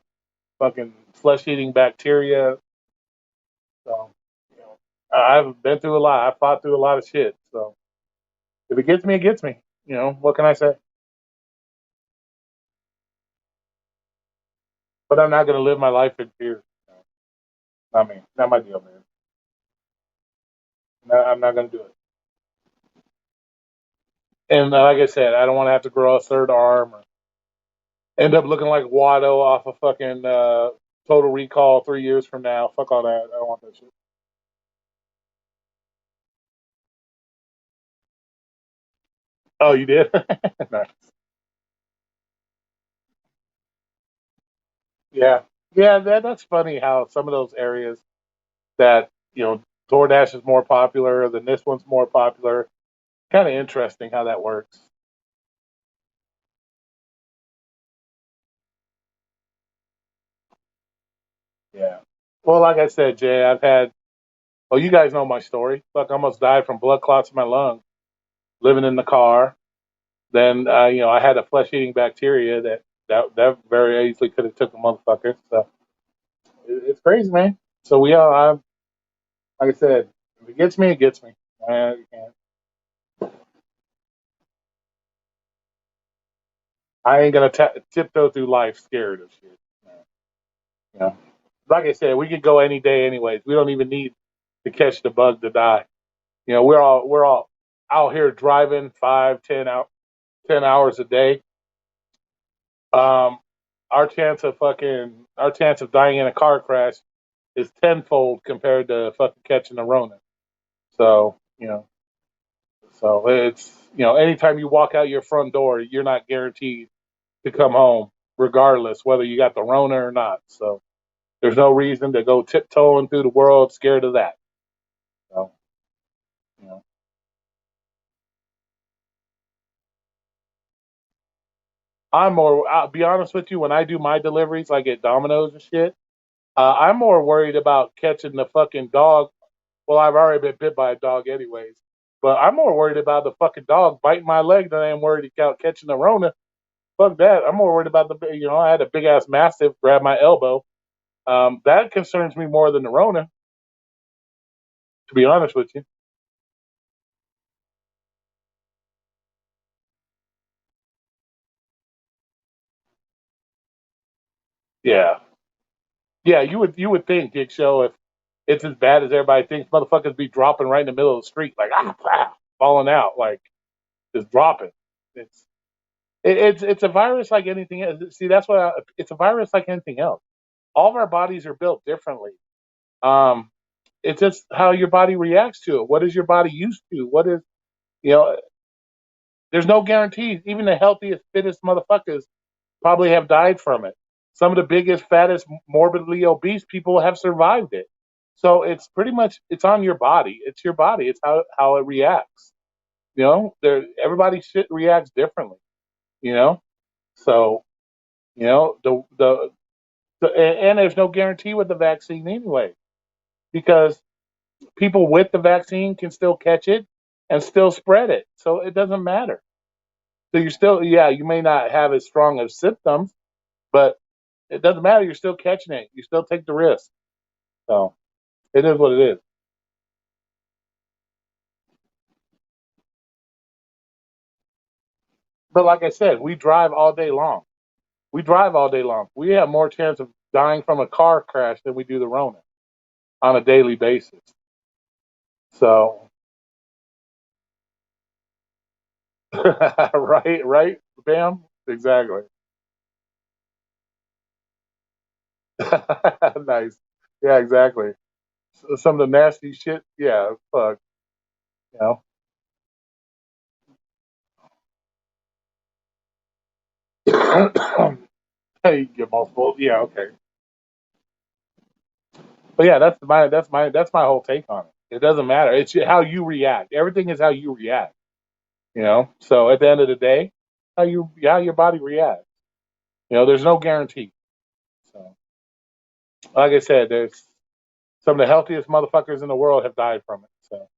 fucking flesh eating bacteria. So, you know, I've been through a lot. I fought through a lot of shit. So if it gets me, it gets me. What can I say? But I'm not going to live my life in fear. Not me. Not my deal, man. No, I'm not going to do it. And like I said, I don't want to have to grow a third arm or end up looking like Watto off of fucking Total Recall 3 years from now. Fuck all that. I don't want that shit. Oh, you did? Nice. Yeah. Yeah, that's funny how some of those areas that, DoorDash is more popular than this one's more popular. Kind of interesting how that works. Yeah. Well, like I said, Jay, well, you guys know my story. Fuck, I almost died from blood clots in my lungs, living in the car. Then, I had a flesh eating bacteria that very easily could have took a motherfucker. So it's crazy, man. So like I said, if it gets me, it gets me. You can't. I ain't gonna tiptoe through life scared of shit. You know, like I said, we could go any day, anyways. We don't even need to catch the bug to die. We're all out here driving 5, 10 hours a day. Um, our chance of dying in a car crash is tenfold compared to fucking catching the Rona. So it's anytime you walk out your front door, you're not guaranteed to come home, regardless whether you got the Rona or not. So there's no reason to go tiptoeing through the world scared of that. So you know, I'll be honest with you, when I do my deliveries, like at Domino's and shit, I'm more worried about catching the fucking dog. Well, I've already been bit by a dog anyways, but I'm more worried about the fucking dog biting my leg than I am worried about catching the Rona. Fuck that. I'm more worried about I had a big ass mastiff grab my elbow. That concerns me more than the Rona, to be honest with you. Yeah. Yeah, you would think, Dick Show, if it's as bad as everybody thinks, motherfuckers be dropping right in the middle of the street, like falling out, like just dropping. It's it's a virus like anything else. See, that's why it's a virus like anything else. All of our bodies are built differently. Um, it's just how your body reacts to it. What is your body used to? What is you know? There's no guarantees. Even the healthiest, fittest motherfuckers probably have died from it. Some of the biggest, fattest, morbidly obese people have survived it. So it's pretty much it's on your body. It's your body. It's how it reacts. Everybody shit reacts differently. You know, so and there's no guarantee with the vaccine anyway, because people with the vaccine can still catch it and still spread it. So it doesn't matter. So you may not have as strong of symptoms, but it doesn't matter. You're still catching it. You still take the risk. So It is what it is. But like I said, we drive all day long. We drive all day long. We have more chance of dying from a car crash than we do the Rona on a daily basis. So, right, Bam, exactly. Nice. Yeah, exactly. Some of the nasty shit. Yeah, fuck. You know. Hey, you get multiple. Yeah, okay. But yeah, that's my whole take on it. It doesn't matter. It's how you react. Everything is how you react. You know. So at the end of the day, how your body reacts. You know, there's no guarantee. So like I said, there's some of the healthiest motherfuckers in the world have died from it. So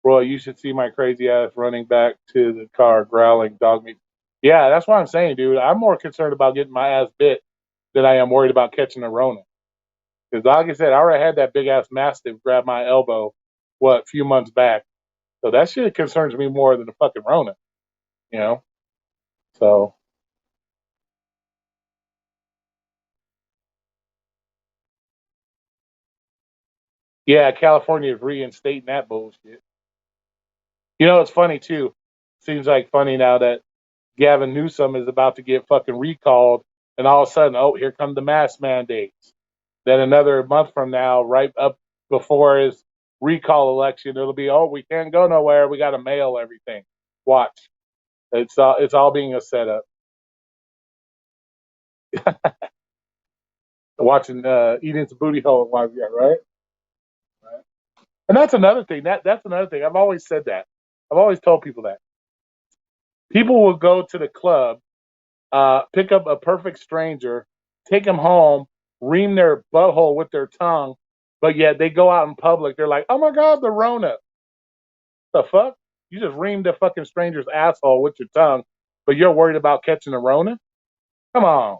Roy, you should see my crazy ass running back to the car growling dog meat. Yeah, that's what I'm saying, dude. I'm more concerned about getting my ass bit than I am worried about catching a Rona. Because, like I said, I already had that big ass mastiff grab my elbow, a few months back. So that shit concerns me more than the fucking Rona, you know? So, yeah, California is reinstating that bullshit. You know, it's funny, too. Seems like funny now that Gavin Newsom is about to get fucking recalled, and all of a sudden, oh, here come the mask mandates. Then another month from now, right up before his recall election, it'll be, oh, we can't go nowhere. We got to mail everything. Watch. It's all being a setup. Watching eating some booty hole while yeah, right? Right. And that's another thing. That's another thing. I've always said that. I've always told people that. People will go to the club, pick up a perfect stranger, take them home, ream their butthole with their tongue, but yet they go out in public. They're like, "Oh my god, the Rona." The fuck? You just reamed a fucking stranger's asshole with your tongue, but you're worried about catching the Rona? Come on.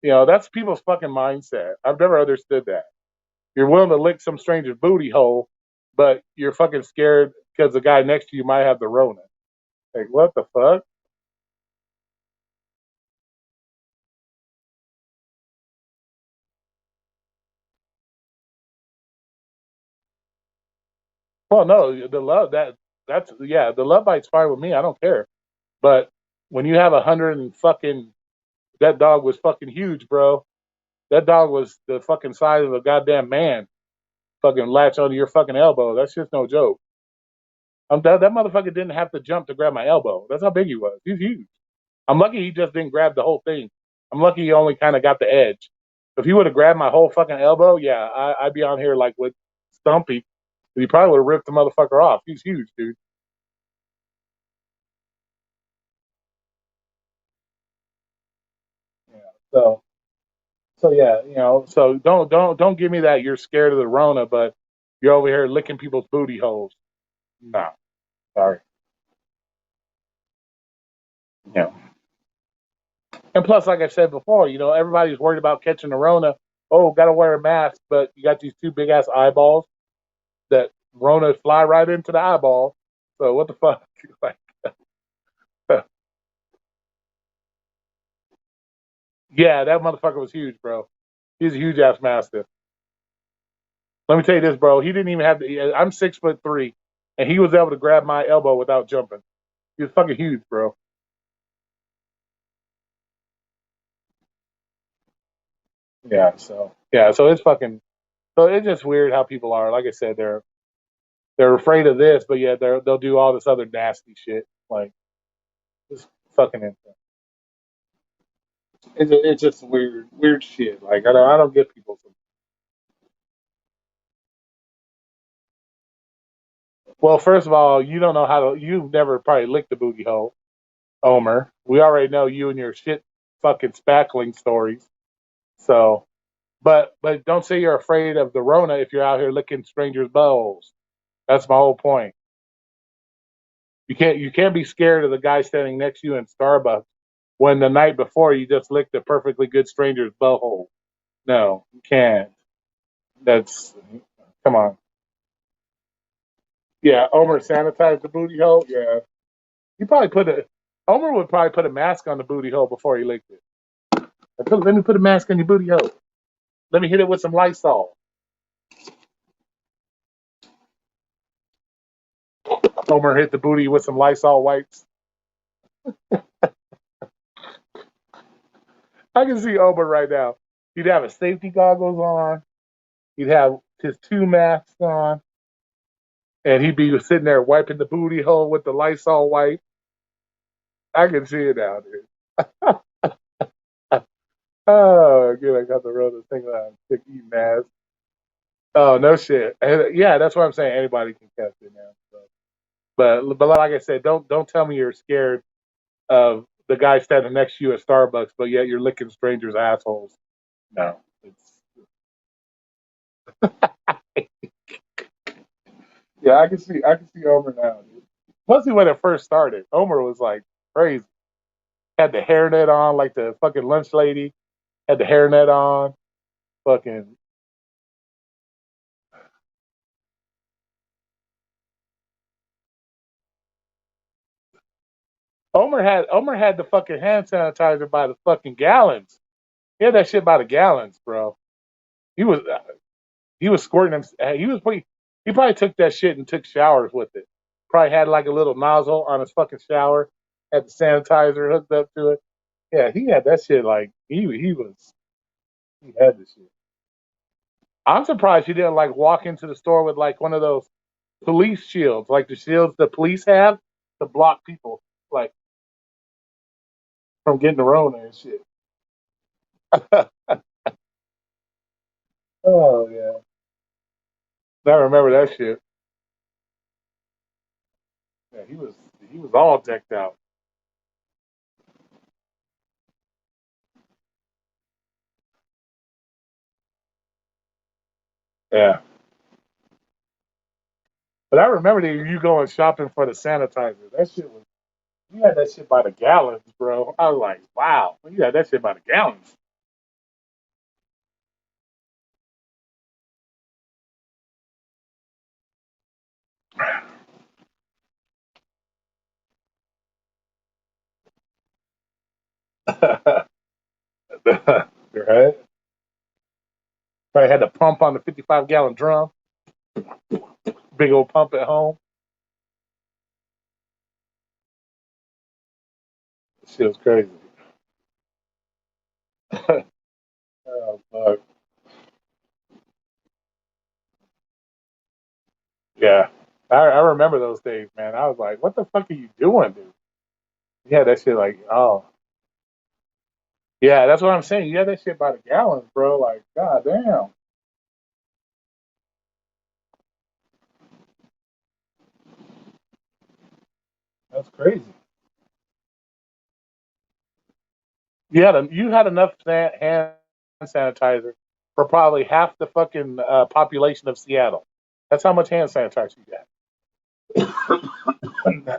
You know, that's people's fucking mindset. I've never understood that. You're willing to lick some stranger's booty hole, but you're fucking scared because the guy next to you might have the Rona. Like, what the fuck? Well, no, the love that's yeah, the love bite's fine with me. I don't care. But when you have 100 and fucking that dog was fucking huge, bro. That dog was the fucking size of a goddamn man. Fucking latch onto your fucking elbow. That's just no joke. That motherfucker didn't have to jump to grab my elbow. That's how big he was. He's huge. I'm lucky he just didn't grab the whole thing. I'm lucky he only kind of got the edge. If he would have grabbed my whole fucking elbow, yeah, I'd be on here like with Stumpy. He probably would have ripped the motherfucker off. He's huge, dude. Yeah. So, so yeah, so don't give me that you're scared of the Rona, but you're over here licking people's booty holes. No, sorry. Yeah. And plus, like I said before, everybody's worried about catching the Rona. Oh, got to wear a mask, but you got these two big ass eyeballs that Rona fly right into the eyeball. So what the fuck? Like, yeah, that motherfucker was huge, bro. He's a huge ass mastiff. Let me tell you this, bro. He didn't even have to. I'm 6'3", and he was able to grab my elbow without jumping. He was fucking huge, bro. So it's fucking. So it's just weird how people are. Like I said, they're afraid of this, but yet they'll do all this other nasty shit. Like it's fucking insane. It's just weird shit. Like I don't get people. Well, first of all, you don't know how to. You've never probably licked a booty hole, Omer. We already know you and your shit fucking spackling stories. So, but don't say you're afraid of the Rona if you're out here licking strangers' buttholes. That's my whole point. You can't be scared of the guy standing next to you in Starbucks when the night before you just licked a perfectly good stranger's butthole. No, you can't. That's Come on. Yeah, Omer sanitized the booty hole. Yeah, he probably Omer would probably put a mask on the booty hole before he licked it. Let me put a mask on your booty hole. Let me hit it with some Lysol. Omer hit the booty with some Lysol wipes. I can see Omer right now. He'd have his safety goggles on. He'd have his 2 masks on. And he'd be sitting there wiping the booty hole with the Lysol wipe. I can see it now, dude. Oh, again, I got the road thing on. Sick eating ass. Oh, no shit. Yeah, that's what I'm saying. Anybody can catch it now. So. But like I said, don't tell me you're scared of the guy standing next to you at Starbucks, but yet you're licking strangers' assholes. No, yeah, I can see Omer now, dude. Mostly when it first started, Omer was like crazy. Had the hairnet on like the fucking lunch lady. Had the hairnet on. Fucking Omer had the fucking hand sanitizer by the fucking gallons. He had that shit by the gallons, bro. He was he was squirting him. He probably took that shit and took showers with it. Probably had like a little nozzle on his fucking shower. Had the sanitizer hooked up to it. Yeah, he had that shit like he had the shit. I'm surprised he didn't like walk into the store with like one of those police shields, like the shields the police have to block people like from getting the Rona and shit. Oh yeah, I remember that shit. Yeah, he was all decked out. Yeah, but I remember you going shopping for the sanitizer. That shit was you had that shit by the gallons, bro. I was like, wow, you had that shit by the gallons. Right? Probably had the pump on the 55-gallon drum, big old pump at home. Shit was crazy. Oh, fuck. Yeah. I remember those days, man. I was like, what the fuck are you doing, dude? Yeah, that shit like, oh. Yeah, that's what I'm saying. You had that shit by the gallons, bro. Like, god damn. That's crazy. You had enough hand sanitizer for probably half the fucking population of Seattle. That's how much hand sanitizer you got.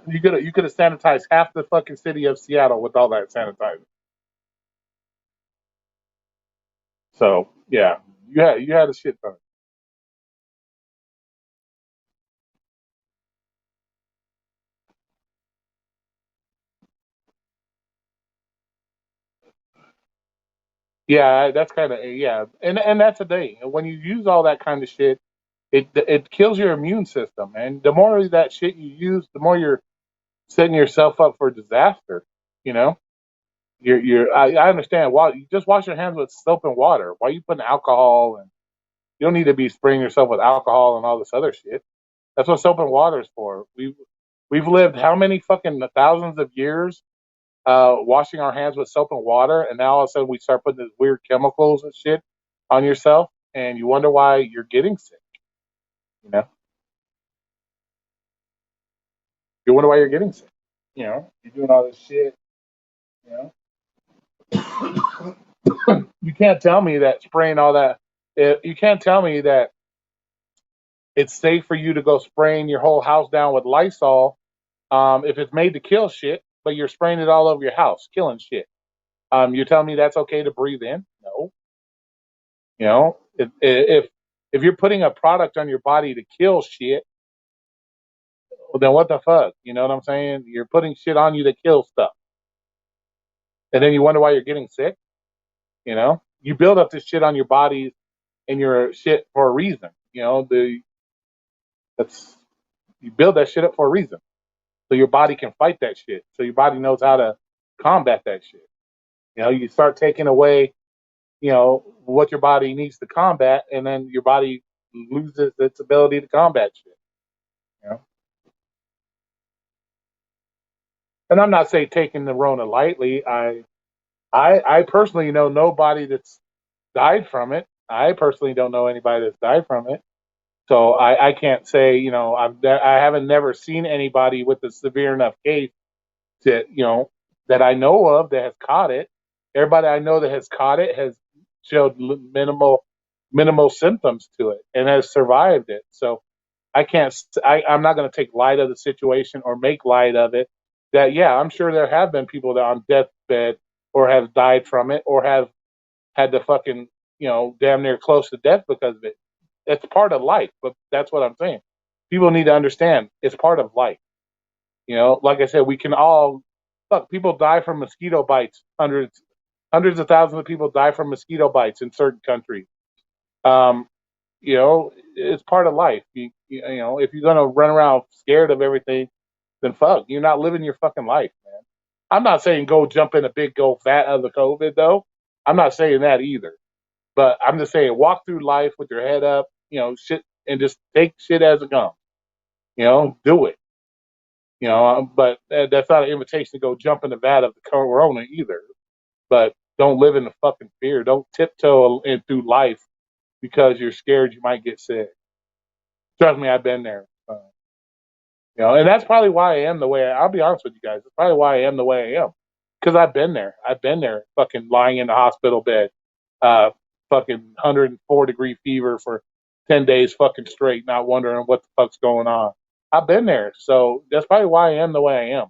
You could have sanitized half the fucking city of Seattle with all that sanitizer. So yeah, you had a shit ton. Yeah, that's kind of yeah, and that's a thing. And when you use all that kind of shit, it kills your immune system. And the more of that shit you use, the more you're setting yourself up for disaster. You know, I understand. Why you just wash your hands with soap and water? Why are you putting alcohol and you don't need to be spraying yourself with alcohol and all this other shit. That's what soap and water is for. We've lived how many fucking thousands of years washing our hands with soap and water, and now all of a sudden we start putting these weird chemicals and shit on yourself, and you wonder why you're getting sick. You know, you wonder why you're getting sick. You're doing all this shit. You you can't tell me that spraying all that. You can't tell me that it's safe for you to go spraying your whole house down with Lysol if it's made to kill shit, but you're spraying it all over your house, killing shit. You're telling me that's okay to breathe in? No. If If you're putting a product on your body to kill shit, well, then what the fuck? You know what I'm saying? You're putting shit on you to kill stuff, and then you wonder why you're getting sick. You know, you build up this shit on your body and your shit for a reason. You know, that's you build that shit up for a reason, so your body can fight that shit. So your body knows how to combat that shit. You know, you start taking away, what your body needs to combat, and then your body loses its ability to combat shit. You know, and I'm not saying taking the Rona lightly. I personally know nobody that's died from it. I personally don't know anybody that's died from it. So I can't say, I haven't never seen anybody with a severe enough case that, that I know of that has caught it. Everybody I know that has caught it has showed minimal symptoms to it and has survived it. So I'm not going to take light of the situation or make light of it. That, yeah, I'm sure there have been people that are on deathbed or have died from it or have had to fucking, damn near close to death because of it. It's part of life, but that's what I'm saying. People need to understand it's part of life. Like I said, we can all look. People die from mosquito bites. Hundreds of thousands of people die from mosquito bites in certain countries. Um, it's part of life. If you're gonna run around scared of everything, then fuck, you're not living your fucking life, man. I'm not saying go jump in a big go fat of the COVID though. I'm not saying that either. But I'm just saying walk through life with your head up, shit, and just take shit as it comes. Do it. But that's not an invitation to go jump in the vat of the corona either. But don't live in the fucking fear. Don't tiptoe in through life because you're scared you might get sick. Trust me, I've been there. And that's probably why I am the way I'll be honest with you guys. It's probably why I am the way I am. Because I've been there. I've been there fucking lying in the hospital bed, fucking 104-degree fever for 10 days fucking straight, not wondering what the fuck's going on. I've been there. So that's probably why I am the way I am.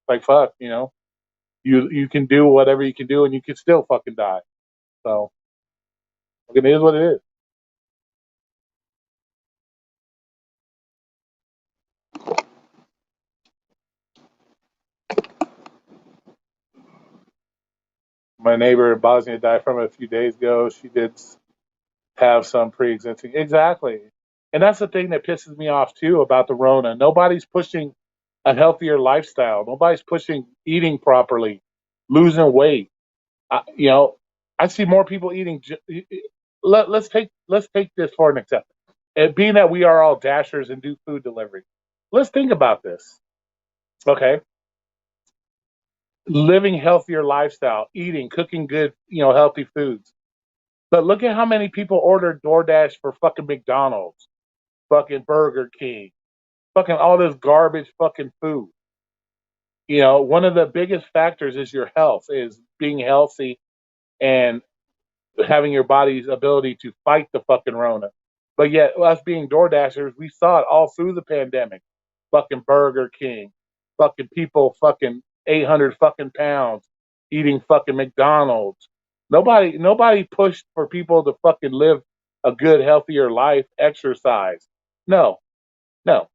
Like, fuck, you can do whatever you can do and you can still fucking die. So it is what it is. My neighbor in Bosnia died from it a few days ago. She did have some pre-existing. Exactly. And that's the thing that pisses me off too about the Rona. Nobody's pushing a healthier lifestyle. Nobody's pushing eating properly, losing weight. I see more people eating. Let's take this for an example. Being that we are all dashers and do food delivery, let's think about this. Okay, living healthier lifestyle, eating, cooking good, healthy foods. But look at how many people order DoorDash for fucking McDonald's, fucking Burger King, fucking all this garbage fucking food. One of the biggest factors is your health, is being healthy and having your body's ability to fight the fucking Rona. But yet, us being Door Dashers, we saw it all through the pandemic. Fucking Burger King, fucking people fucking 800 fucking pounds eating fucking McDonald's. Nobody pushed for people to fucking live a good, healthier life, exercise. No, no.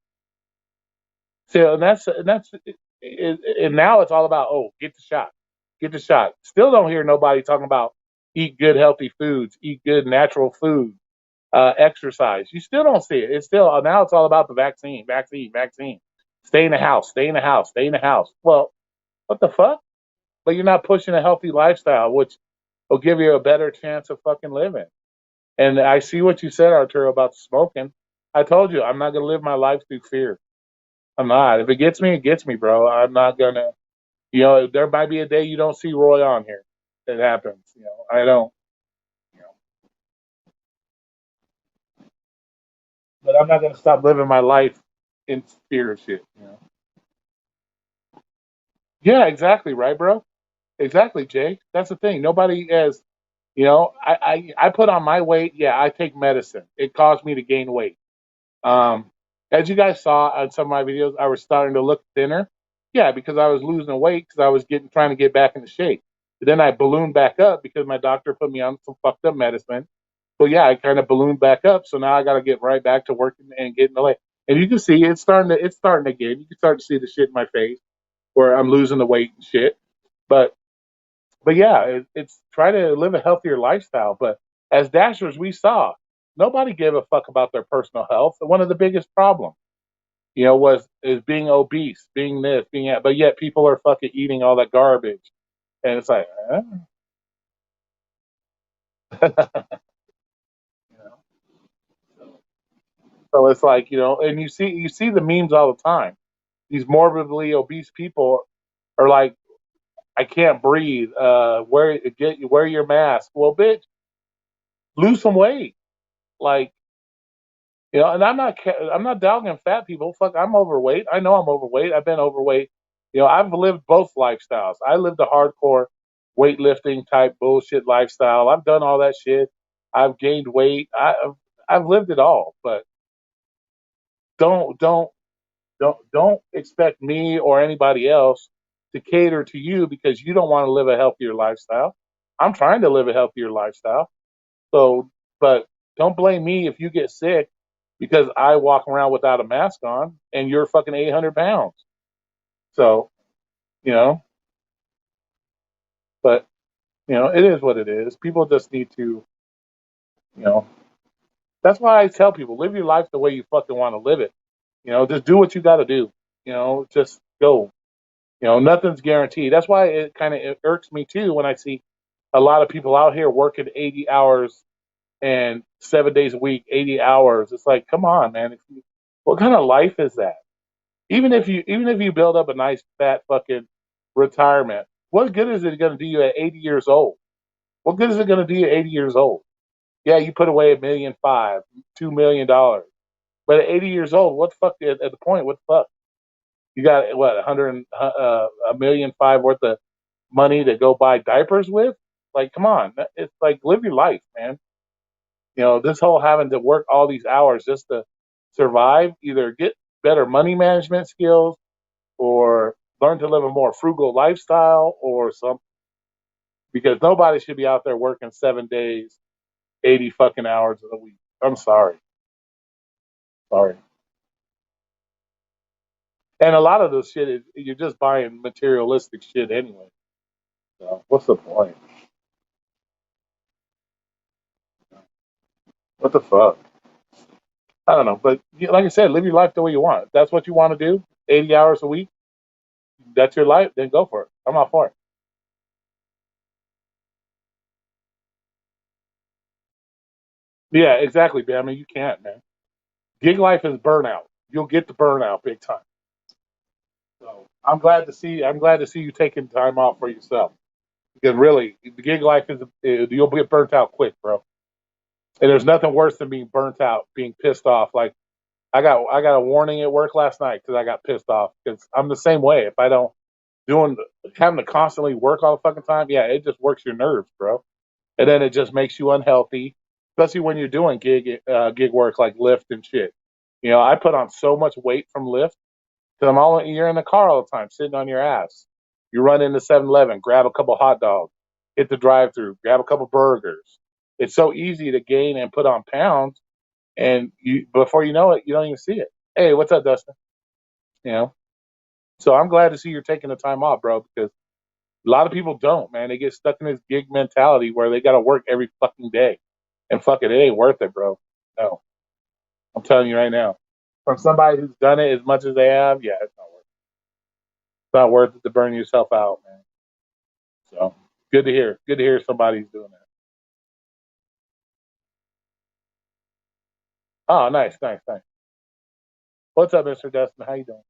So and now it's all about, oh, get the shot. Still don't hear nobody talking about eat good, healthy foods, eat good, natural food, exercise. You still don't see it. It's still now it's all about the vaccine. Stay in the house. Stay in the house. Stay in the house. Well, what the fuck? But you're not pushing a healthy lifestyle, which will give you a better chance of fucking living. And I see what you said, Arturo, about smoking. I told you I'm not gonna live my life through fear. I'm not. If it gets me, it gets me, bro. I'm not gonna. There might be a day you don't see Roy on here. It happens. I don't. But I'm not gonna stop living my life in fear of shit. Yeah, exactly, right, bro. Exactly, Jay. That's the thing. Nobody has. I put on my weight. Yeah, I take medicine. It caused me to gain weight. Um, as you guys saw on some of my videos, I was starting to look thinner. Yeah, because I was losing weight because I was trying to get back into shape. But then I ballooned back up because my doctor put me on some fucked up medicine, So yeah, I kind of ballooned back up. So now I got to get right back to working and getting the leg. And you can see it's starting again. You can start to see the shit in my face where I'm losing the weight and shit. But yeah, it's try to live a healthier lifestyle. But as Dashers, we saw nobody gave a fuck about their personal health. One of the biggest problems, is being obese, being this, being that. But yet people are fucking eating all that garbage, and it's like, you know. So it's like, and you see the memes all the time. These morbidly obese people are like, I can't breathe. Wear your mask. Well, bitch, lose some weight. Like, and I'm not dogging fat people. Fuck, I'm overweight. I know I'm overweight. I've been overweight. I've lived both lifestyles. I lived a hardcore weightlifting type bullshit lifestyle. I've done all that shit. I've gained weight. I've lived it all. But don't don't don't expect me or anybody else to cater to you because you don't want to live a healthier lifestyle. I'm trying to live a healthier lifestyle. So, but don't blame me if you get sick because I walk around without a mask on and you're fucking 800 pounds. So, you know, but, it is what it is. People just need to, you know, that's why I tell people live your life the way you fucking want to live it. Just do what you got to do. Just go. Nothing's guaranteed. That's why it irks me too when I see a lot of people out here working 80 hours and 7 days a week, 80 hours. It's like, come on, man. What kind of life is that? Even if you build up a nice fat fucking retirement, what good is it going to do you at 80 years old? What good is it going to do you at 80 years old? Yeah, you put away $1.5 million, $2 million, but at 80 years old, what the fuck? At the point, what the fuck? You got what 100 $1.5 million worth of money to go buy diapers with? Like, come on, it's like live your life, man. This whole having to work all these hours just to survive, either get better money management skills or learn to live a more frugal lifestyle or something. Because nobody should be out there working 7 days, 80 fucking hours a week. I'm sorry. Sorry. And a lot of this shit is you're just buying materialistic shit anyway. So what's the point? What the fuck? I don't know. But like I said, live your life the way you want. If that's what you want to do, 80 hours a week, that's your life, then go for it. I'm not for it. Yeah, exactly, man. I mean, you can't, man. Gig life is burnout. You'll get the burnout big time. So I'm glad to see you taking time off for yourself. Because really, the gig life you'll get burnt out quick, bro. And there's nothing worse than being burnt out, being pissed off. Like I got a warning at work last night because I got pissed off. Because I'm the same way. If I don't doing having to constantly work all the fucking time, yeah, it just works your nerves, bro. And then it just makes you unhealthy, especially when you're doing gig work like Lyft and shit. I put on so much weight from Lyft because you're in the car all the time, sitting on your ass. You run into 7-Eleven, grab a couple hot dogs, hit the drive-through, grab a couple burgers. It's so easy to gain and put on pounds, and before you know it, you don't even see it. Hey, what's up, Dustin? You know. So I'm glad to see you're taking the time off, bro, because a lot of people don't, man. They get stuck in this gig mentality where they got to work every fucking day. And fuck it ain't worth it, bro. No. I'm telling you right now. From somebody who's done it as much as they have, yeah, it's not worth it. It's not worth it to burn yourself out, man. So good to hear. Good to hear somebody's doing that. Oh, nice, nice, nice. What's up, Mr. Dustin? How you doing?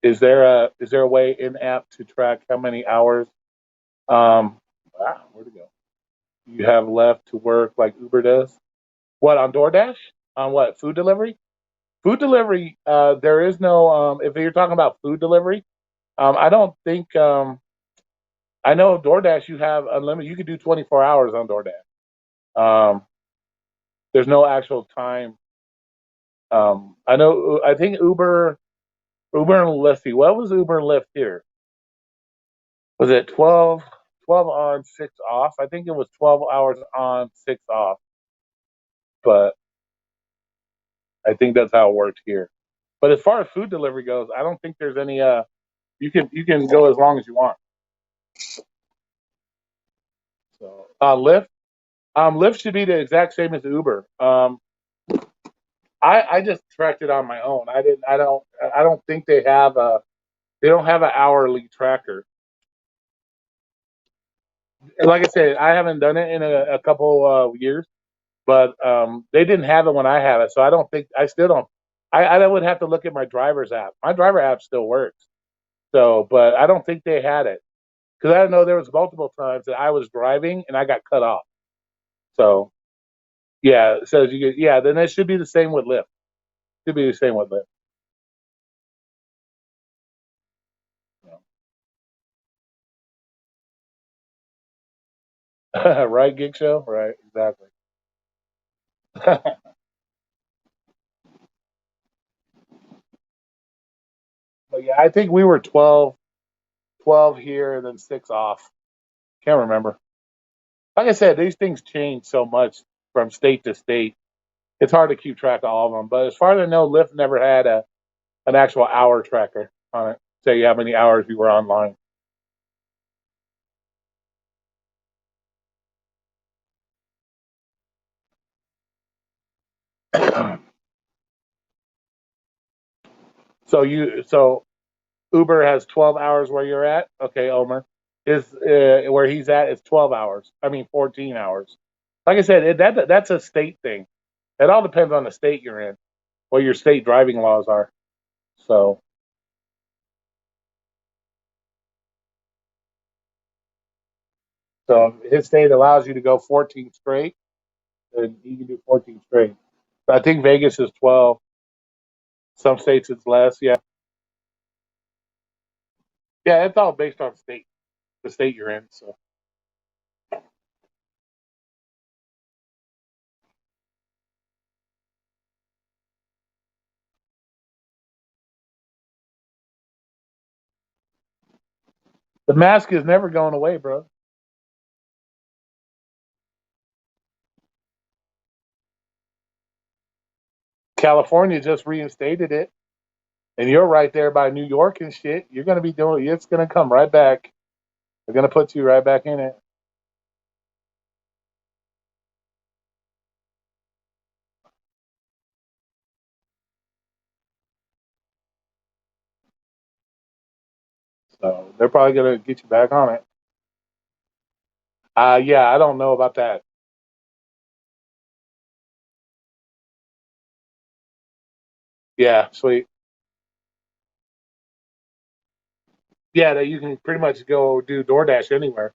Is there a way in app to track how many hours where'd it go? You have left to work like Uber does? What on DoorDash? On what? Food delivery? Food delivery, there is no if you're talking about food delivery, I don't think I know DoorDash you have unlimited you can do 24 hours on DoorDash. Um, there's no actual time. I think Uber and let's see, what was Uber and Lyft here? Was it 12, 12 on, 6 off? I think it was 12 hours on, 6 off. But I think that's how it worked here. But as far as food delivery goes, I don't think there's any. You can go as long as you want. So Lyft, Lyft should be the exact same as Uber. I just tracked it on my own. I don't think they don't have an hourly tracker. Like I said, I haven't done it in a couple years, but they didn't have it when I had it, so I don't think I still don't. I would have to look at my driver's app. My driver app still works, so but I don't think they had it because I know there was multiple times that I was driving and I got cut off. So yeah, so you get, yeah, then it should be the same with Lyft. Should be the same with Lyft. Right, Gig Show? Right, exactly. But yeah, I think we were 12 here and then 6 off. Can't remember. Like I said, these things change so much from state to state. It's hard to keep track of all of them. But as far as I know, Lyft never had an actual hour tracker on it. Say how many hours you were online. So Uber has 12 hours where you're at. Okay, Omer is where he's at is 12 hours. I mean 14 hours. Like I said, that's a state thing. It all depends on the state you're in, what your state driving laws are. So, so if his state allows you to go 14 straight, then you can do 14 straight. But I think Vegas is 12. Some states it's less. Yeah, yeah. It's all based on state, the state you're in. So the mask is never going away, bro. California just reinstated it, and you're right there by New York and shit. You're gonna be doing. It's gonna come right back. They're gonna put you right back in it. So they're probably gonna get you back on it. Yeah, I don't know about that. Yeah, sweet. Yeah, that you can pretty much go do DoorDash anywhere.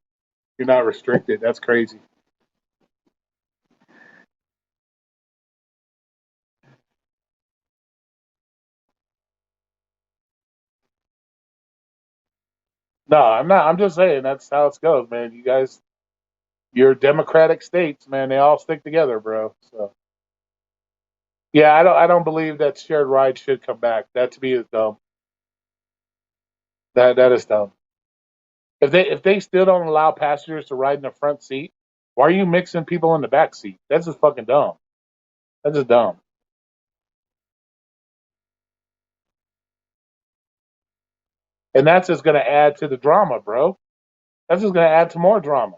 You're not restricted. That's crazy. No, I'm not. I'm just saying that's how it goes, man. You guys, your democratic states, man, they all stick together, bro. So yeah, I don't believe that shared ride should come back. That to me is dumb. That is dumb. If they still don't allow passengers to ride in the front seat, why are you mixing people in the back seat? That's just fucking dumb. That's just dumb. And that's just gonna add to the drama, bro. That's just gonna add to more drama.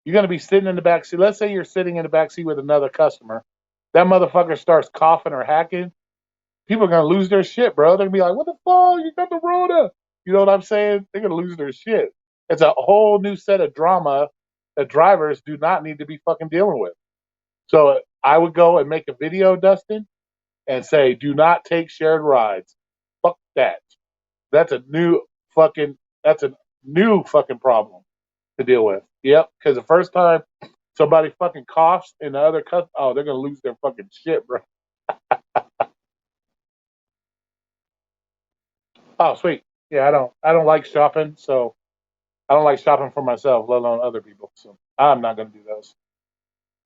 You're gonna be sitting in the back seat. Let's say you're sitting in the back seat with another customer. That motherfucker starts coughing or hacking. People are gonna lose their shit, bro. They're gonna be like, "What the fuck? You got the Rona?" You know what I'm saying? They're gonna lose their shit. It's a whole new set of drama that drivers do not need to be fucking dealing with. So I would go and make a video, Dustin, and say, "Do not take shared rides." Fuck that. That's a new fucking. That's a new fucking problem to deal with. Yep, because the first time somebody fucking coughs and the other oh, they're gonna lose their fucking shit, bro. Oh, sweet. Yeah, I don't like shopping, so I don't like shopping for myself, let alone other people. So I'm not gonna do those.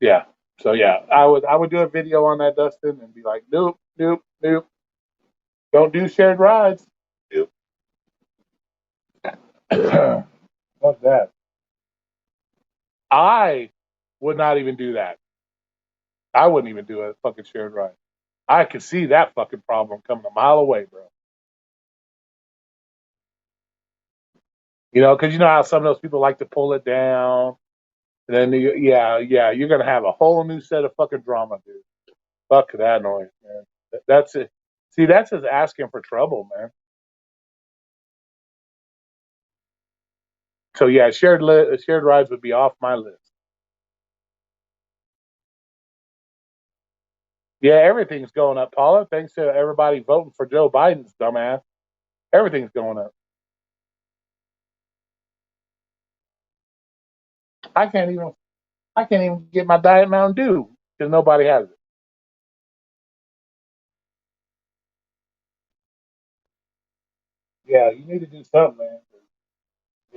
Yeah. So yeah, I would do a video on that, Dustin, and be like, nope, nope, nope, don't do shared rides. Nope. Fuck that. I would not even do that. I wouldn't even do a fucking shared ride. I could see that fucking problem coming a mile away, bro. You know, because you know how some of those people like to pull it down. And then, yeah, you're going to have a whole new set of fucking drama, dude. Fuck that noise, man. That's it. See, that's just asking for trouble, man. So, yeah, shared rides would be off my list. Yeah, everything's going up, Paula. Thanks to everybody voting for Joe Biden's dumbass. Everything's going up. I can't even get my Diet Mountain Dew because nobody has it. Yeah, you need to do something, man.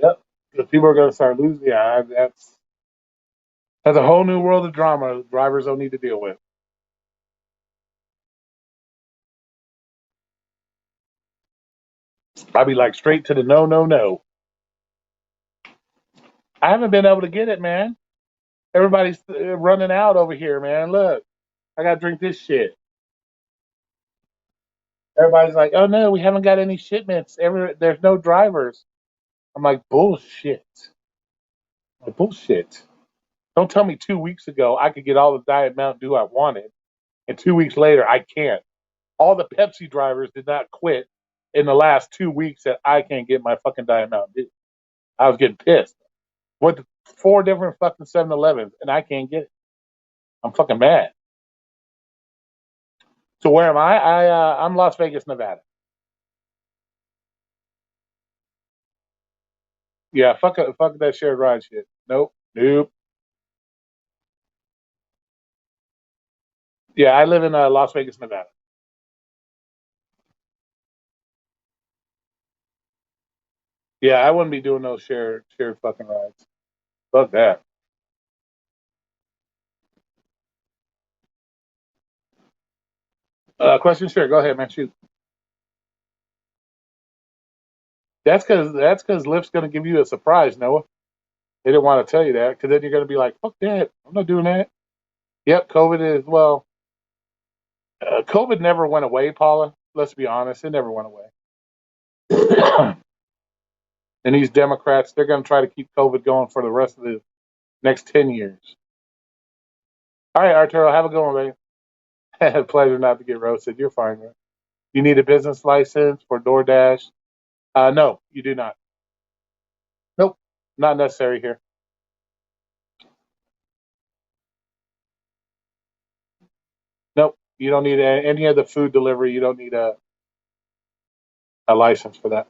Yep. Because people are going to start losing. Yeah, that's a whole new world of drama drivers don't need to deal with. I'd be like straight to the no, no, no. I haven't been able to get it, man. Everybody's running out over here, man. Look, I got to drink this shit. Everybody's like, oh no, we haven't got any shipments. There's no drivers. I'm like, bullshit. Like, bullshit. Don't tell me 2 weeks ago I could get all the Diet Mountain Dew I wanted, and 2 weeks later I can't. All the Pepsi drivers did not quit in the last 2 weeks that I can't get my fucking Diet Mountain Dew. I was getting pissed. Went to 4 different fucking 7-Elevens and I can't get it. I'm fucking mad. So where am I? I'm Las Vegas, Nevada. Yeah, fuck that shared ride shit. Nope. Yeah, I live in Las Vegas, Nevada. Yeah, I wouldn't be doing those shared fucking rides. Fuck that. Question, sure. Go ahead, man. Shoot. That's because Lyft's gonna give you a surprise, Noah. They didn't want to tell you that because then you're gonna be like, fuck that. I'm not doing that. Yep, COVID is well. COVID never went away, Paula. Let's be honest, it never went away. And these Democrats, they're going to try to keep COVID going for the rest of the next 10 years. All right, Arturo, have a good one, baby. Pleasure not to get roasted. You're fine, man. You need a business license for DoorDash? No, you do not. Nope, not necessary here. Nope, you don't need any of the food delivery. You don't need a license for that.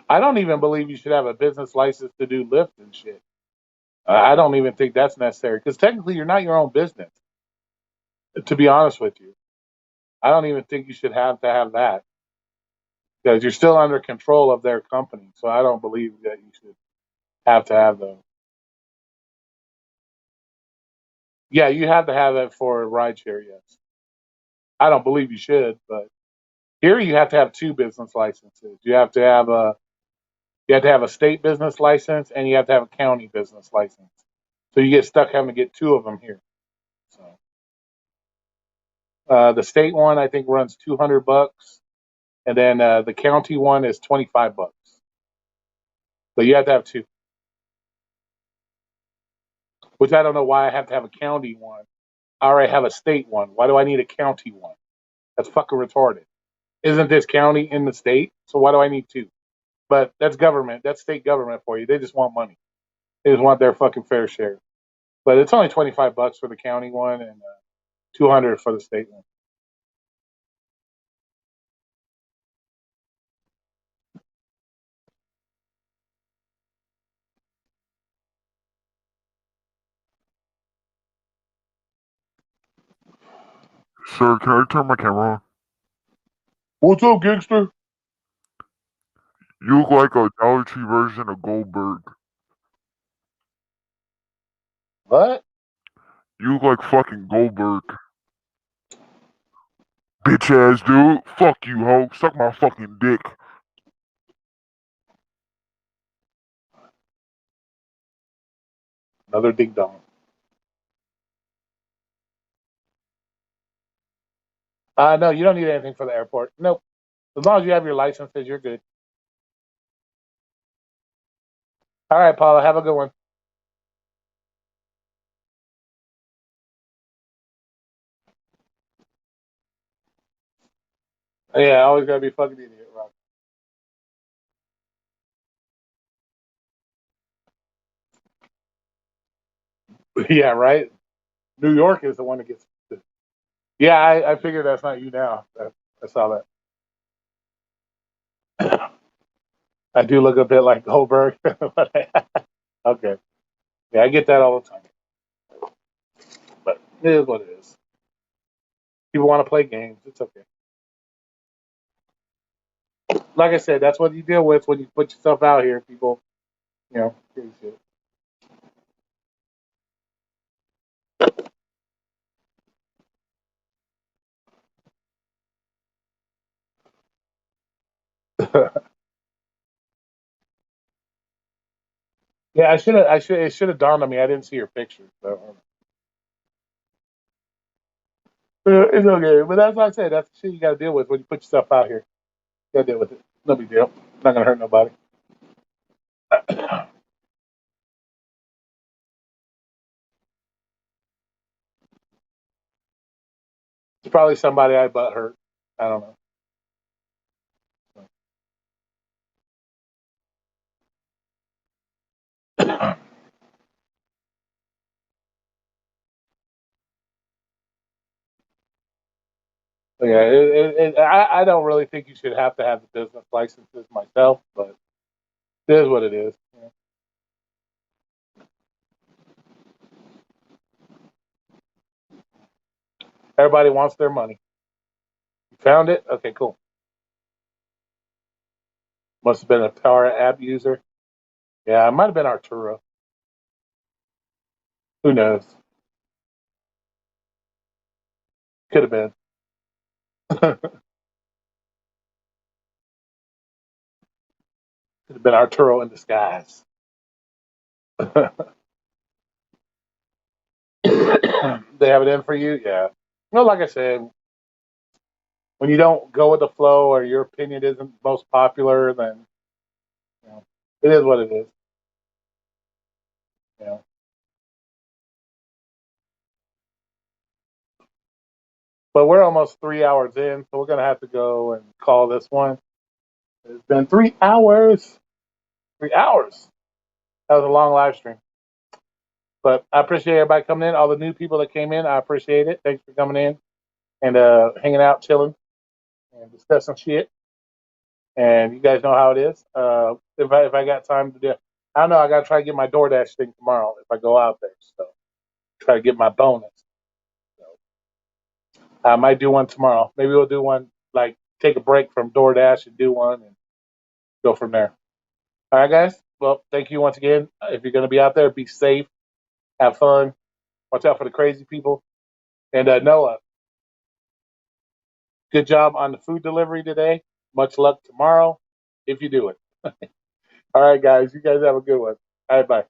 I don't even believe you should have a business license to do Lyft and shit. I don't even think that's necessary because technically you're not your own business. To be honest with you, I don't even think you should have to have that because you're still under control of their company. So I don't believe that you should have to have those. Yeah, you have to have it for rideshare. Yes, I don't believe you should, but here you have to have 2 business licenses. You have to have a state business license and you have to have a county business license. So you get stuck having to get 2 of them here. So the state one I think runs $200, and then the county one is $25. So you have to have 2. Which I don't know why I have to have a county one. I already have a state one. Why do I need a county one? That's fucking retarded. Isn't this county in the state? So why do I need 2? But that's government. That's state government for you. They just want money. They just want their fucking fair share. But it's only $25 for the county one and 200 for the state one. Sir, can I turn my camera on? What's up, gangster? You look like a Dollar Tree version of Goldberg. What? You look like fucking Goldberg. Bitch ass dude. Fuck you, hoe. Suck my fucking dick. Another ding dong. No, you don't need anything for the airport. Nope. As long as you have your licenses, you're good. All right, Paula, have a good one. Yeah, always gotta be a fucking idiot, Rob. Yeah, right. New York is the one that gets. Yeah, I figured that's not you now. I saw that. I do look a bit like Goldberg. Okay. Yeah, I get that all the time. But it is what it is. People want to play games. It's okay. Like I said, that's what you deal with when you put yourself out here. People, crazy shit. Yeah, I should have. It should have dawned on me. I didn't see your picture. So it's okay. But that's what I said. That's the shit you got to deal with when you put yourself out here. You got to deal with it. No big deal. Not gonna hurt nobody. It's probably somebody I butt hurt. I don't know. But yeah, I don't really think you should have to have the business licenses myself, but it is what it is. Everybody wants their money. You found it? Okay, cool. Must have been a Power App user. Yeah, it might have been Arturo. Who knows? Could have been. Could have been Arturo in disguise. They have it in for you? Yeah. Well, like I said, when you don't go with the flow or your opinion isn't most popular, then it is what it is. You know. But we're almost 3 hours in, so we're gonna have to go and call this one. It's been 3 hours. 3 hours. That was a long live stream. But I appreciate everybody coming in. All the new people that came in, I appreciate it. Thanks for coming in and hanging out, chilling, and discussing shit. And you guys know how it is. If I got time to do, I don't know. I gotta try to get my DoorDash thing tomorrow if I go out there. So try to get my bonus. So I might do one tomorrow. Maybe we'll do one like take a break from DoorDash and do one and go from there. All right, guys. Well, thank you once again. If you're gonna be out there, be safe, have fun, watch out for the crazy people. And Noah, good job on the food delivery today. Much luck tomorrow if you do it. All right, guys. You guys have a good one. All right, bye.